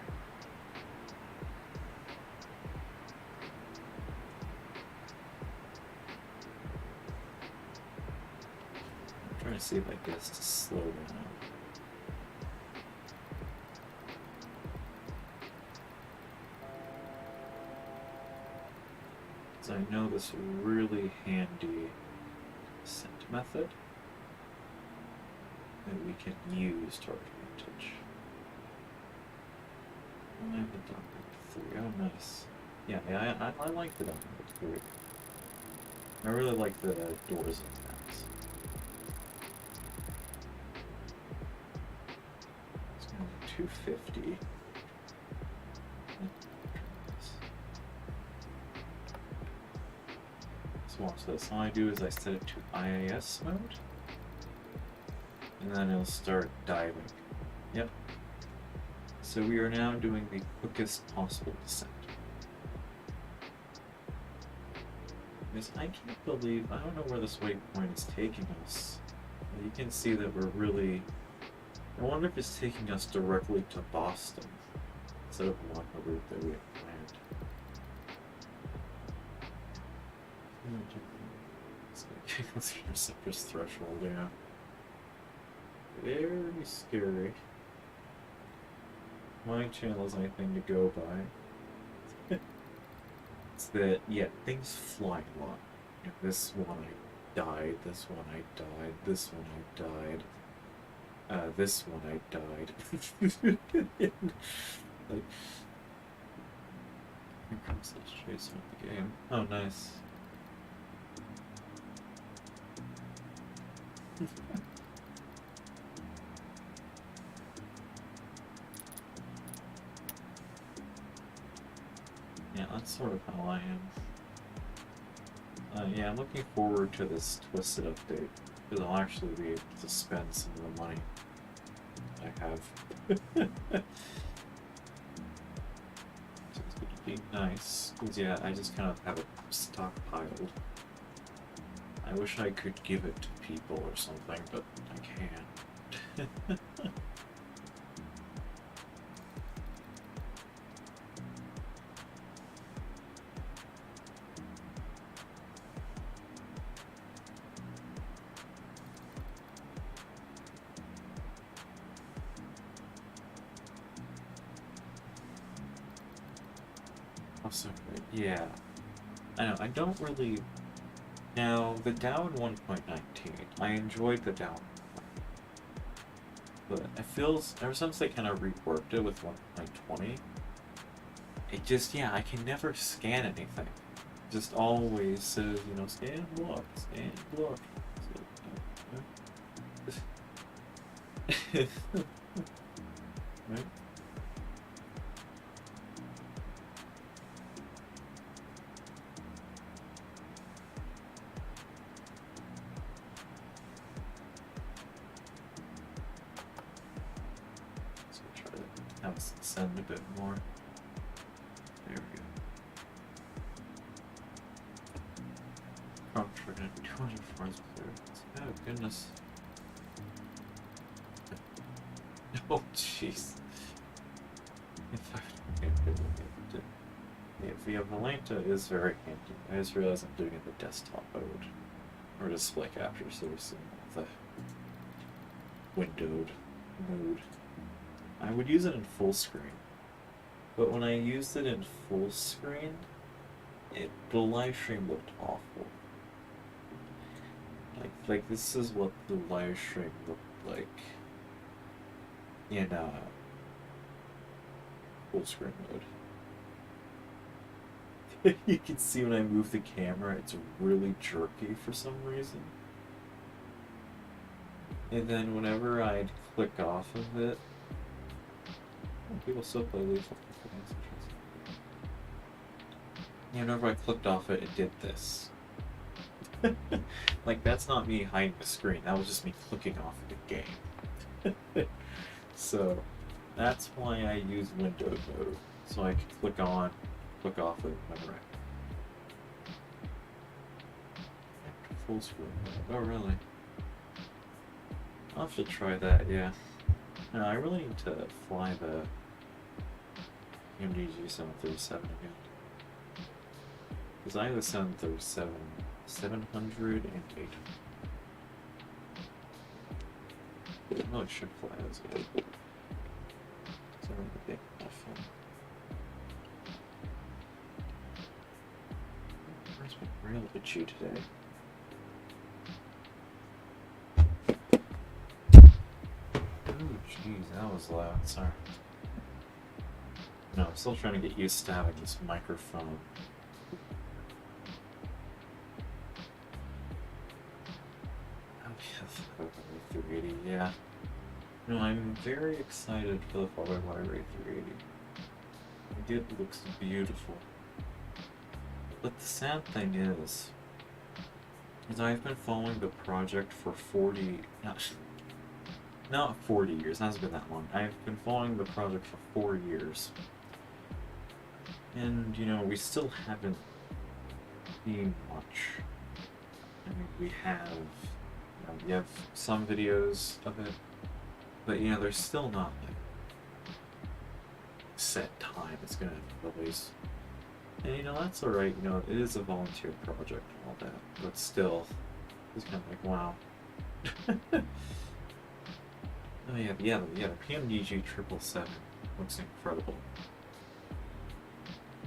I'm trying to see if I guess to slow down. So I know this really handy descent method that we can use to our advantage. I haven't done that 3. Oh, nice. Yeah, I like the number 3. I really like the doors and maps. It's going to be 250. So watch this. All I do is I set it to IAS mode. And then it'll start diving. Yep. So we are now doing the quickest possible descent. Because I can't believe, I don't know where this waypoint is taking us. You can see that we're really, I wonder if it's taking us directly to Boston instead of along the route that we had planned. Let's hear Cypress threshold, yeah. Very scary. My channel is anything to go by. It's that, yeah, things fly a lot. You know, this one I died, this one I died, this one I died. This one I died. Like, here comes this chase with the game. Oh, nice. Yeah, that's sort of how I am. Yeah, I'm looking forward to this Twisted update, because I'll actually be able to spend some of the money I have. So it's going to be nice, because yeah, I just kind of have it stockpiled. I wish I could give it to people or something, but I can't. Also, yeah, I know, I don't really... Now, the down 1.19, I enjoyed the down, but it feels, ever since they kind of reworked it with 1.20, it just, yeah, I can never scan anything. It just always says, you know, scan block, scan block. So, right? Let's send a bit more. There we go. Prompt for 200 forms clear. Oh goodness. Oh jeez. Yeah, Valenta is very handy. I just realized I'm doing it in the desktop mode. Or display capture, so we're seeing all the windowed mode. I would use it in full screen, but when I used it in full screen, the live stream looked awful. Like this is what the live stream looked like in full screen mode. You can see when I move the camera, it's really jerky for some reason. And then whenever I'd click off of it, people still play Lethal. Yeah, whenever I clicked off it, it did this. Like, that's not me hiding the screen, that was just me clicking off of the game. So, that's why I use windowed mode. So I can click on, click off it whenever I... Full screen mode. Oh, really? I'll have to try that, yeah. No, I really need to fly the MDG 737 again. Because I have the 737, 700 and 800. I really should fly those again. It's a really big enough one. It's been real itchy today. Oh jeez, that was loud, sorry. No, I'm still trying to get used to having this microphone. Oh, 380, yeah. No, I'm very excited for the Fallback Ray 380. It looks beautiful. But the sad thing is I've been following the project for 40... Not 40 years, it hasn't been that long. I've been following the project for 4 years. And, you know, we still haven't seen much. I mean, we have some videos of it, but, you know, there's still not, like, set time it's gonna release. And, you know, that's alright, you know, it is a volunteer project and all that, but still, it's kind of like, wow. Oh yeah, the PMDG 777 looks incredible.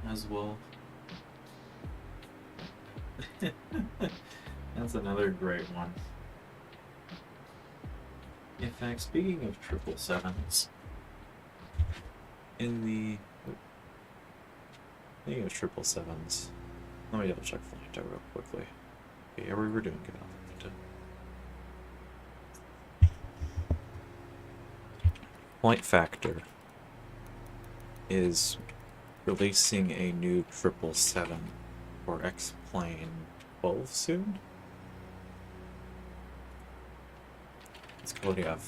As well. That's another great one. In fact, speaking of 777s, speaking of 777s, let me double check Flight real quickly. Yeah, we were doing good on that. Point Factor is releasing a new 777 for X-Plane 12 soon. It's called, yeah,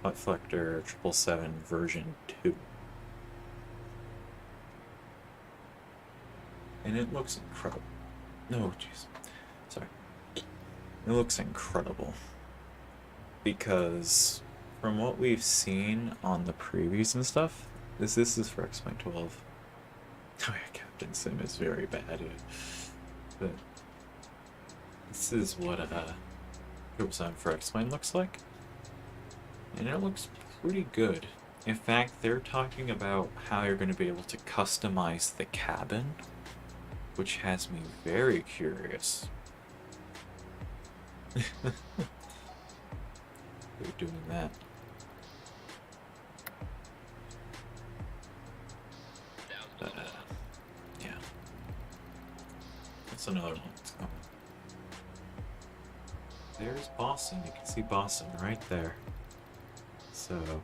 Point Factor 777 version 2. And it looks incredible. No, jeez. Sorry. It looks incredible. Because from what we've seen on the previews and stuff, this is for X-Plane 12. Oh yeah, Captain Sim is very bad, dude. But this is what 777 for X-Plane looks like. And it looks pretty good. In fact, they're talking about how you're going to be able to customize the cabin, which has me very curious. They're doing that. Yeah. That's another one that's coming. There's Boston. You can see Boston right there. So, I'm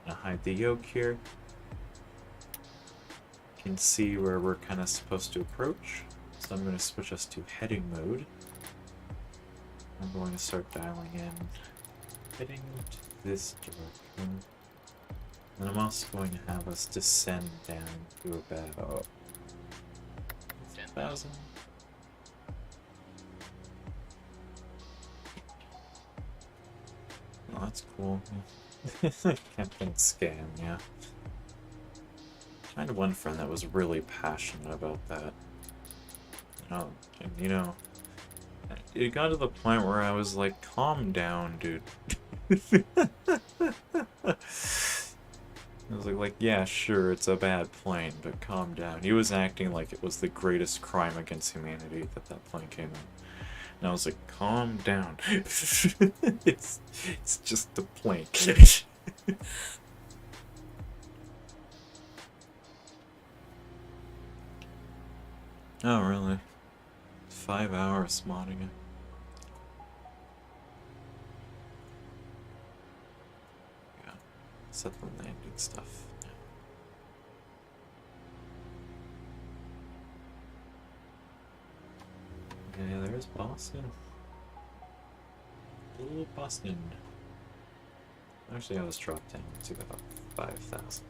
gonna hide the yoke here. You can see where we're kind of supposed to approach. So I'm going to switch us to heading mode. I'm going to start dialing in, heading to this direction. And I'm also going to have us descend down to about 10,000. Oh, that's cool. Captain Scam, yeah. I had one friend that was really passionate about that. And you know, it got to the point where I was like, calm down, dude. I was like, yeah, sure, it's a bad plane, but calm down. He was acting like it was the greatest crime against humanity that plane came in. And I was like, calm down. It's just a plane. Oh, really? 5 hours modding it. Yeah. Set the landing stuff. Yeah, there's Boston. Little Boston. Actually, I was dropped down to about 5,000.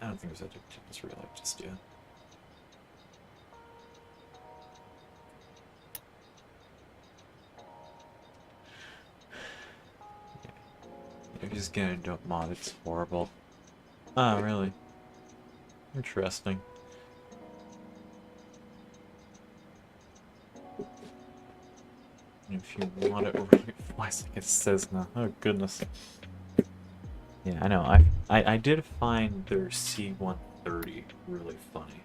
I don't think there's a real life just yet. If you just get into a mod, it's horrible. Ah, really? Interesting. And if you want it right, why is it says now? Oh goodness. Yeah, I know. I did find their C-130 really funny.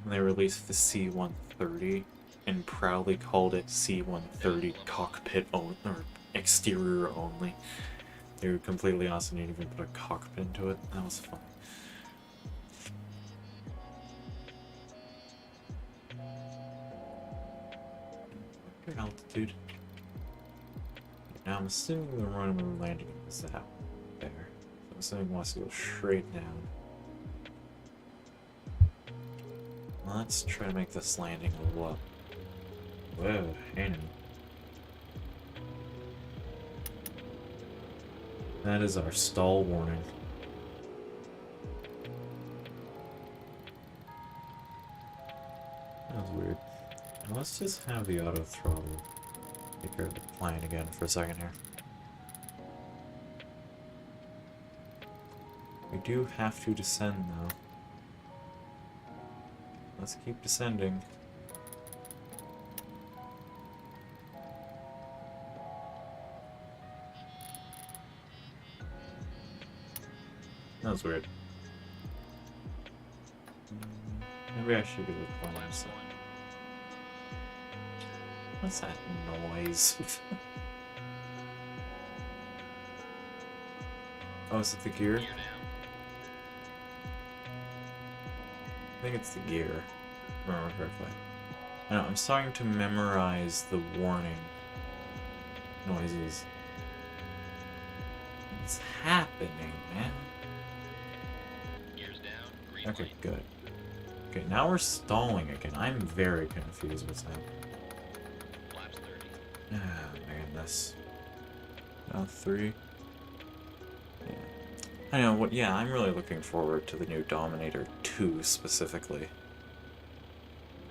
When they released the C-130 and proudly called it C-130 cockpit or exterior only. They were completely awesome. They didn't even put a cockpit into it. That was fun. Good altitude. Now I'm assuming the run when we're landing is that there. So I'm assuming it wants to go straight down. Let's try to make this landing a lot. Whoa, hang. That is our stall warning. That was weird. Now let's just have the auto throttle take care of the plane again for a second here. We do have to descend though. Let's keep descending. That was weird. Maybe I should do the plane. So. What's that noise? Oh, is it the gear? I think it's the gear. Remember correctly. I know, I'm starting to memorize the warning noises. What's happening, man? Gears down, green Okay, light. good. Okay, now we're stalling again. I'm very confused what's happening. Flaps 30. Ah, man, this. Now 3. Yeah. I know, what? Yeah, I'm really looking forward to the new Dominator 2 specifically.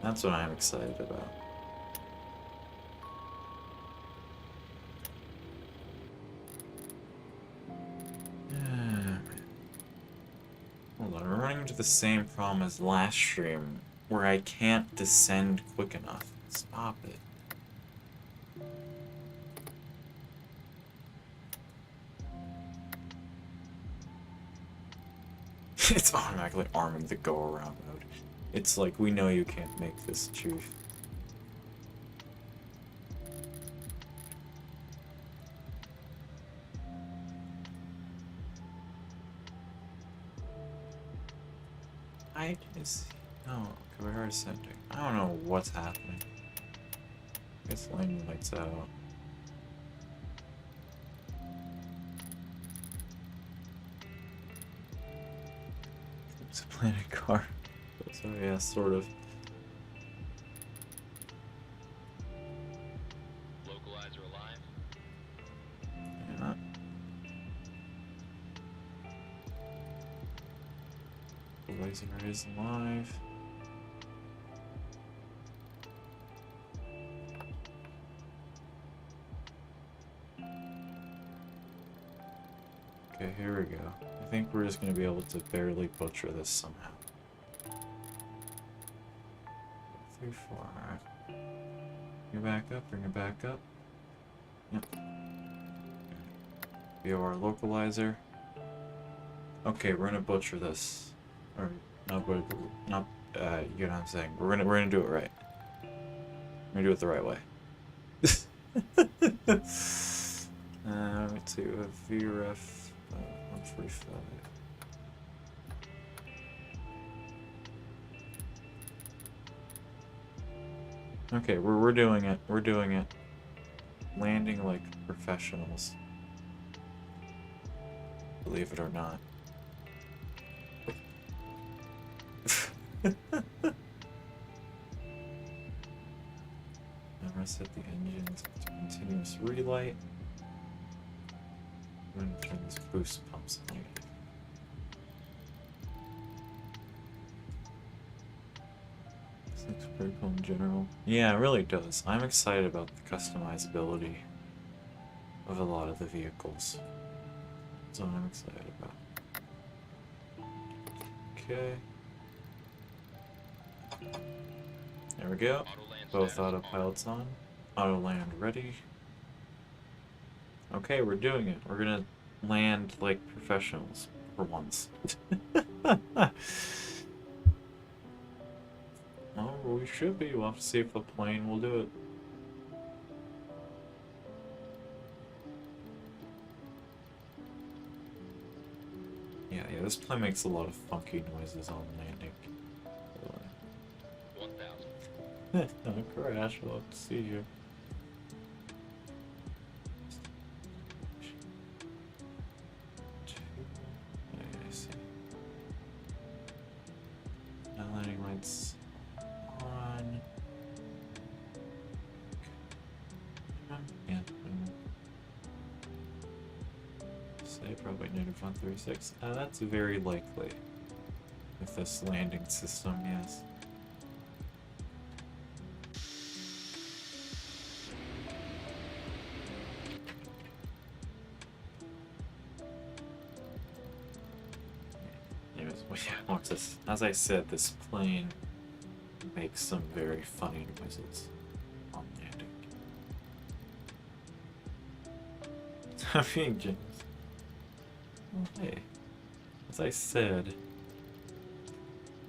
That's what I'm excited about. Hold on, we're running into the same problem as last stream, where I can't descend quick enough. Stop it. It's automatically arming the go-around mode. It's like, we know you can't make this, Chief. I just... No, okay, we're ascending. I don't know what's happening. I guess landing lights out. It's a planet car. So yeah, sort of. Localizer alive. Yeah. The laser is alive. Okay, here we go. I think we're just gonna be able to barely butcher this somehow. 3, 4, alright. Bring it back up, bring it back up. Yep. We have our localizer. Okay, we're gonna butcher this. Or, not, you know what I'm saying. We're gonna do it right. We're gonna do it the right way. Let's see, we have VRF 145. Okay, we're doing it. We're doing it. Landing like professionals. Believe it or not. I'm gonna set the engines to continuous relight. I'm gonna turn these boost pumps on. This looks pretty cool in general. Yeah, it really does. I'm excited about the customizability of a lot of the vehicles. That's what I'm excited about. Okay. There we go. Auto land Both status on. autopilots on. Auto land ready. Okay, we're doing it. We're gonna land like professionals for once. Oh, we should be. We'll have to see if the plane will do it. Yeah, this plane makes a lot of funky noises on landing. 1,000. Don't crash, we'll have to see you. I see. Now landing lights on. Yeah. Say probably native 136. That's very likely. With this landing system, yes. Anyways, watch this. As I said, this plane makes some very funny noises on landing. I'm being generous. Well, hey, as I said,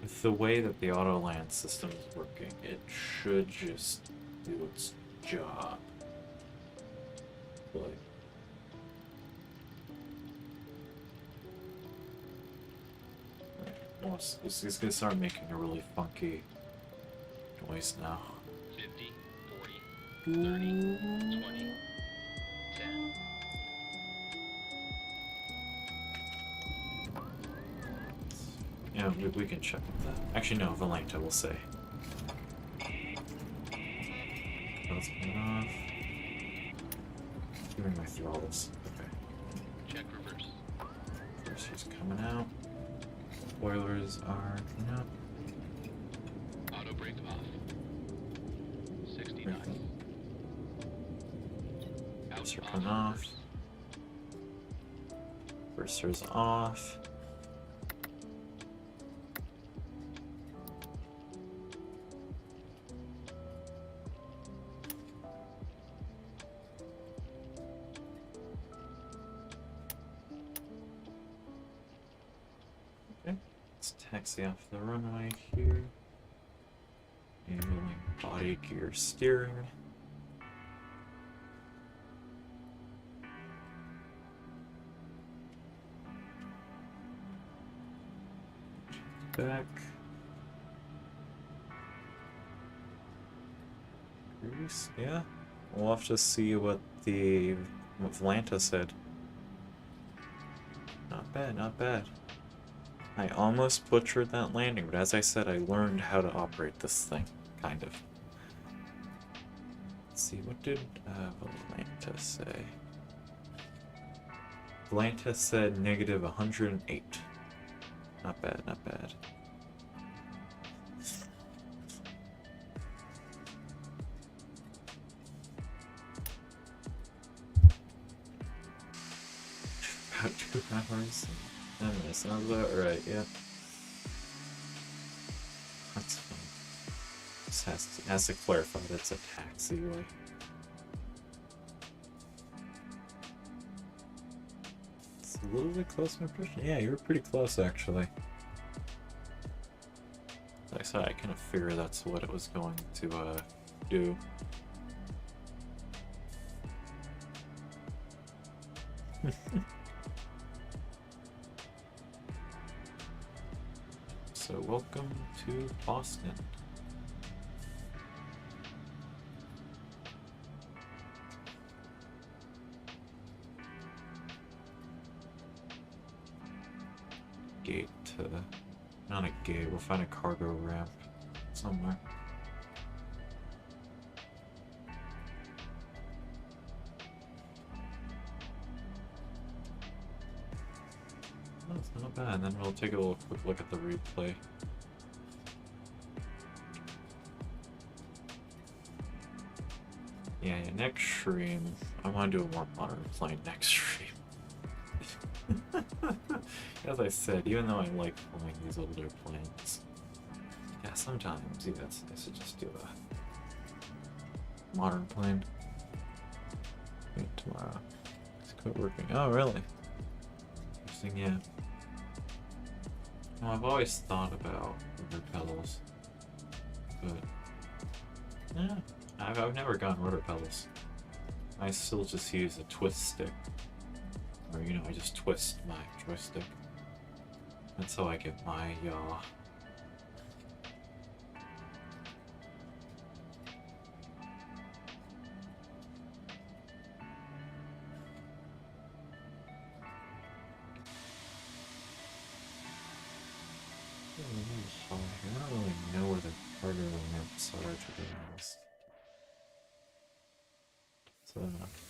with the way that the auto land system is working, it should just do its job. Like, it's gonna start making a really funky noise now. 50, 40, 30, 20, 10. Yeah, we can check that. Actually, no, Valenta will say. Let's turn off. Giving my throttles. Okay. Check reverse. First he's coming out. Spoilers are coming out. Auto brake off. 69. First coming off. Burster's off. Okay, let's taxi off the runway here. Enabling body gear steering. Back. Grease, yeah. We'll have to see what Valenta said. Not bad, not bad. I almost butchered that landing, but as I said, I learned how to operate this thing, kind of. Let's see, what did Valenta say? Valenta said negative 108. Not bad, not bad. About 2 hours. That sounds about right, yeah. That's fine. Just has to clarify that it's a taxiway. It's a little bit close to impression. Yeah, you were pretty close actually. Like I said, I kind of figured that's what it was going to do. So welcome to Boston. Gate to, not a gate, we'll find a cargo ramp somewhere. That's not bad, and then we'll take a little quick look at the replay. Yeah, next stream, I want to do a more modern plane next stream. As I said, even though I like flying these older planes, yeah, sometimes, yeah, it's nice to just do a modern plane. Maybe tomorrow. It's quit working. Oh, really? Interesting, yeah. Well, I've always thought about rudder pedals, but yeah, I've never gone rudder pedals. I still just use a twist stick, or you know, I just twist my joystick. That's how I get my yaw. I don't really know where the cargo ramps are, to be honest. So,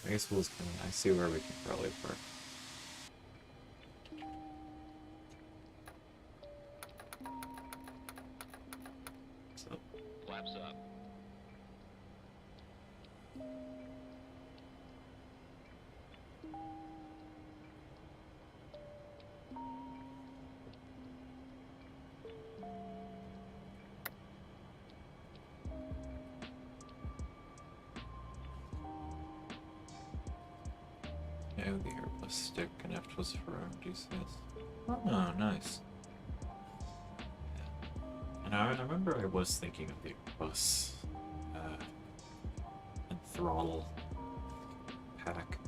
I guess we'll just kind of, I see where we can probably park. So, Flaps up. yeah, the Airbus stick and F was for DCS. Oh, nice. And I remember I was thinking of the Airbus and throttle pack,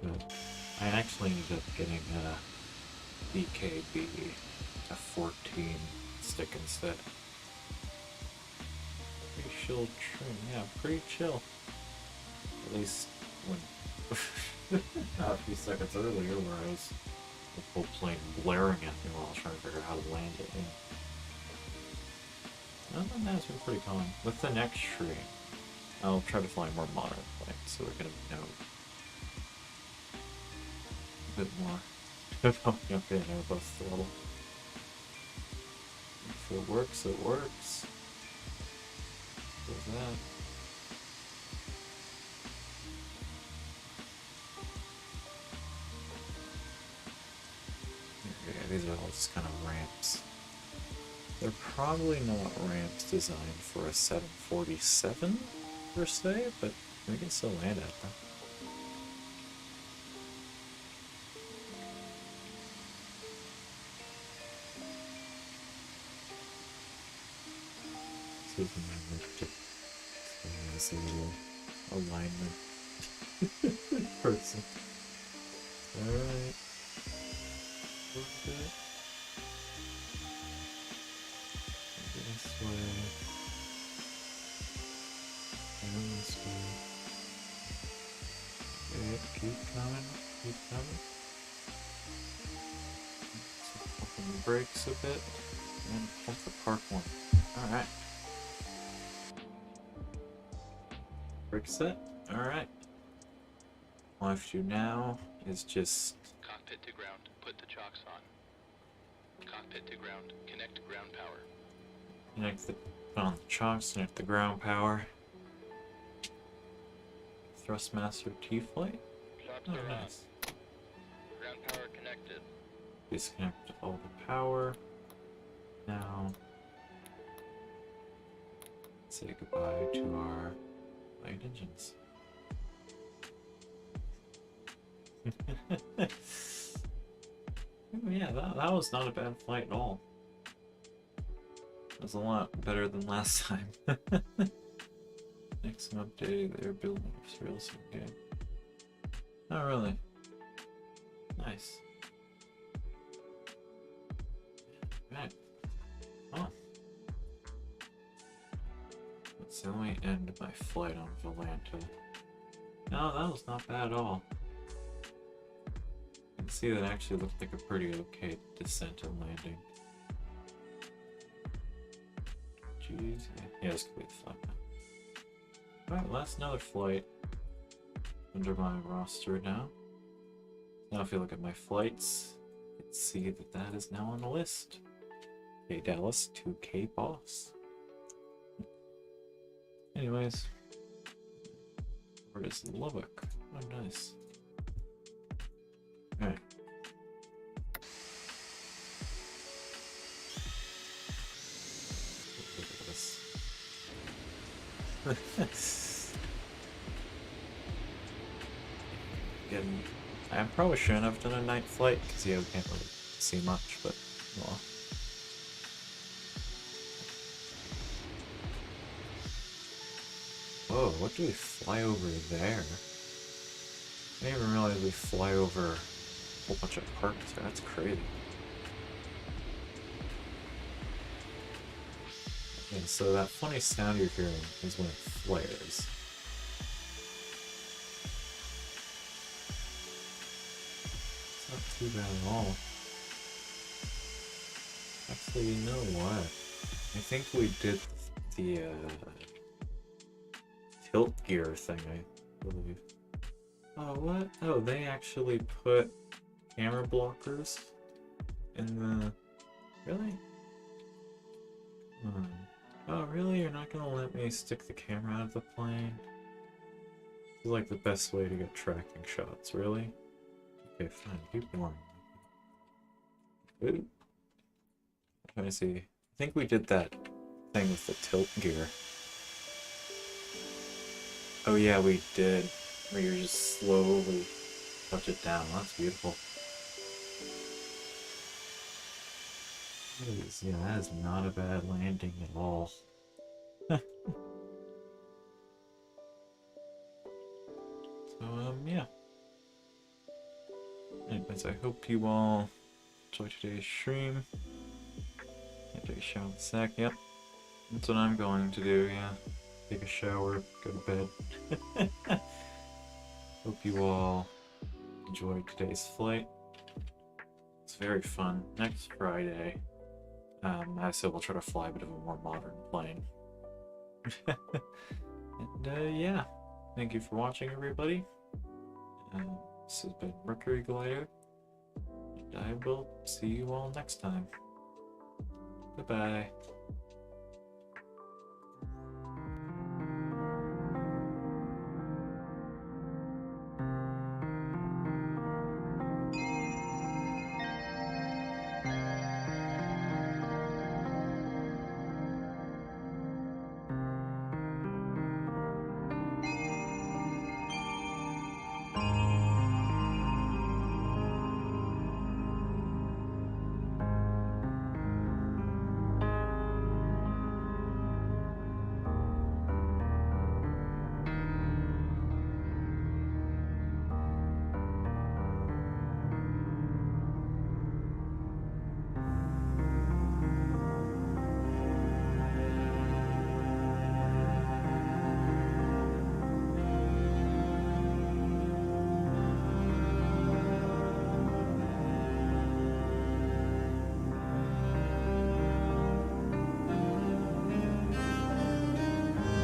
but I actually ended up getting a BKB F14 stick instead. Pretty chill trim. Yeah, pretty chill. At least when a few seconds earlier where I was the whole plane blaring at me while I was trying to figure out how to land it. Yeah. Other than that, it's been pretty calm. With the next tree, I'll try to fly more modern planes so we're gonna know a bit more about being Airbus throttle. If it works, it works. Does that. Yeah, these are all just kind of ramps. They're probably not ramps designed for a 747 per se, but we can still land at them. This is my lipstick. So a little alignment person. Alright. Okay. This way. And this way. Okay, keep coming. Keep coming. So pumping the brakes a bit. And pump the park one. Alright. Brake set? Alright. All I have to do now is just... Cockpit to ground. Put the chocks on. Cockpit to ground. Connect to ground power. Connect the... Put on the chocks, connect the ground power. Thrustmaster T-Flight? Shops Oh, are nice. on. Ground power connected. Disconnect all the power. Now... say goodbye to our light engines. Oh, yeah, that was not a bad flight at all. It was a lot better than last time. Next update, they're building a real sim game. Oh, really? Nice. Right. Oh. So let me end my flight on Volanta. No, that was not bad at all. You can see that actually looked like a pretty okay descent and landing. Jeez. Yeah, it's gonna be the flight now. Alright, well, that's another flight under my roster now. Now if you look at my flights, you can see that that is now on the list. K Dallas to K Boss. Anyways, where is Lubbock? Oh, nice. Alright. Look at this. Again, I probably shouldn't have done a night flight, because yeah, we can't really see much, but well. Whoa, what do we fly over there? I didn't even realize we fly over a whole bunch of parks there. That's crazy. And so that funny sound you're hearing is when it flares. It's not too bad at all. Actually, you know what? I think we did the tilt gear thing, I believe. Oh, what? Oh, they actually put camera blockers in the... Really? Oh, really? You're not gonna let me stick the camera out of the plane? This is like the best way to get tracking shots, really? Okay, fine. Keep warning. Ooh. Let me see. I think we did that thing with the tilt gear. Oh yeah, we did. Where you just slowly touch it down. That's beautiful. Yeah, that is not a bad landing at all. So, yeah. Anyways, I hope you all enjoyed today's stream. I'll take a shower in a sec, yep. That's what I'm going to do, yeah. take a shower, go to bed. Hope you all enjoyed today's flight. It's very fun. Next Friday, I said we'll try to fly a bit of a more modern plane. And yeah, thank you for watching, everybody. This has been Mercury Glider, and I will see you all next time. Goodbye.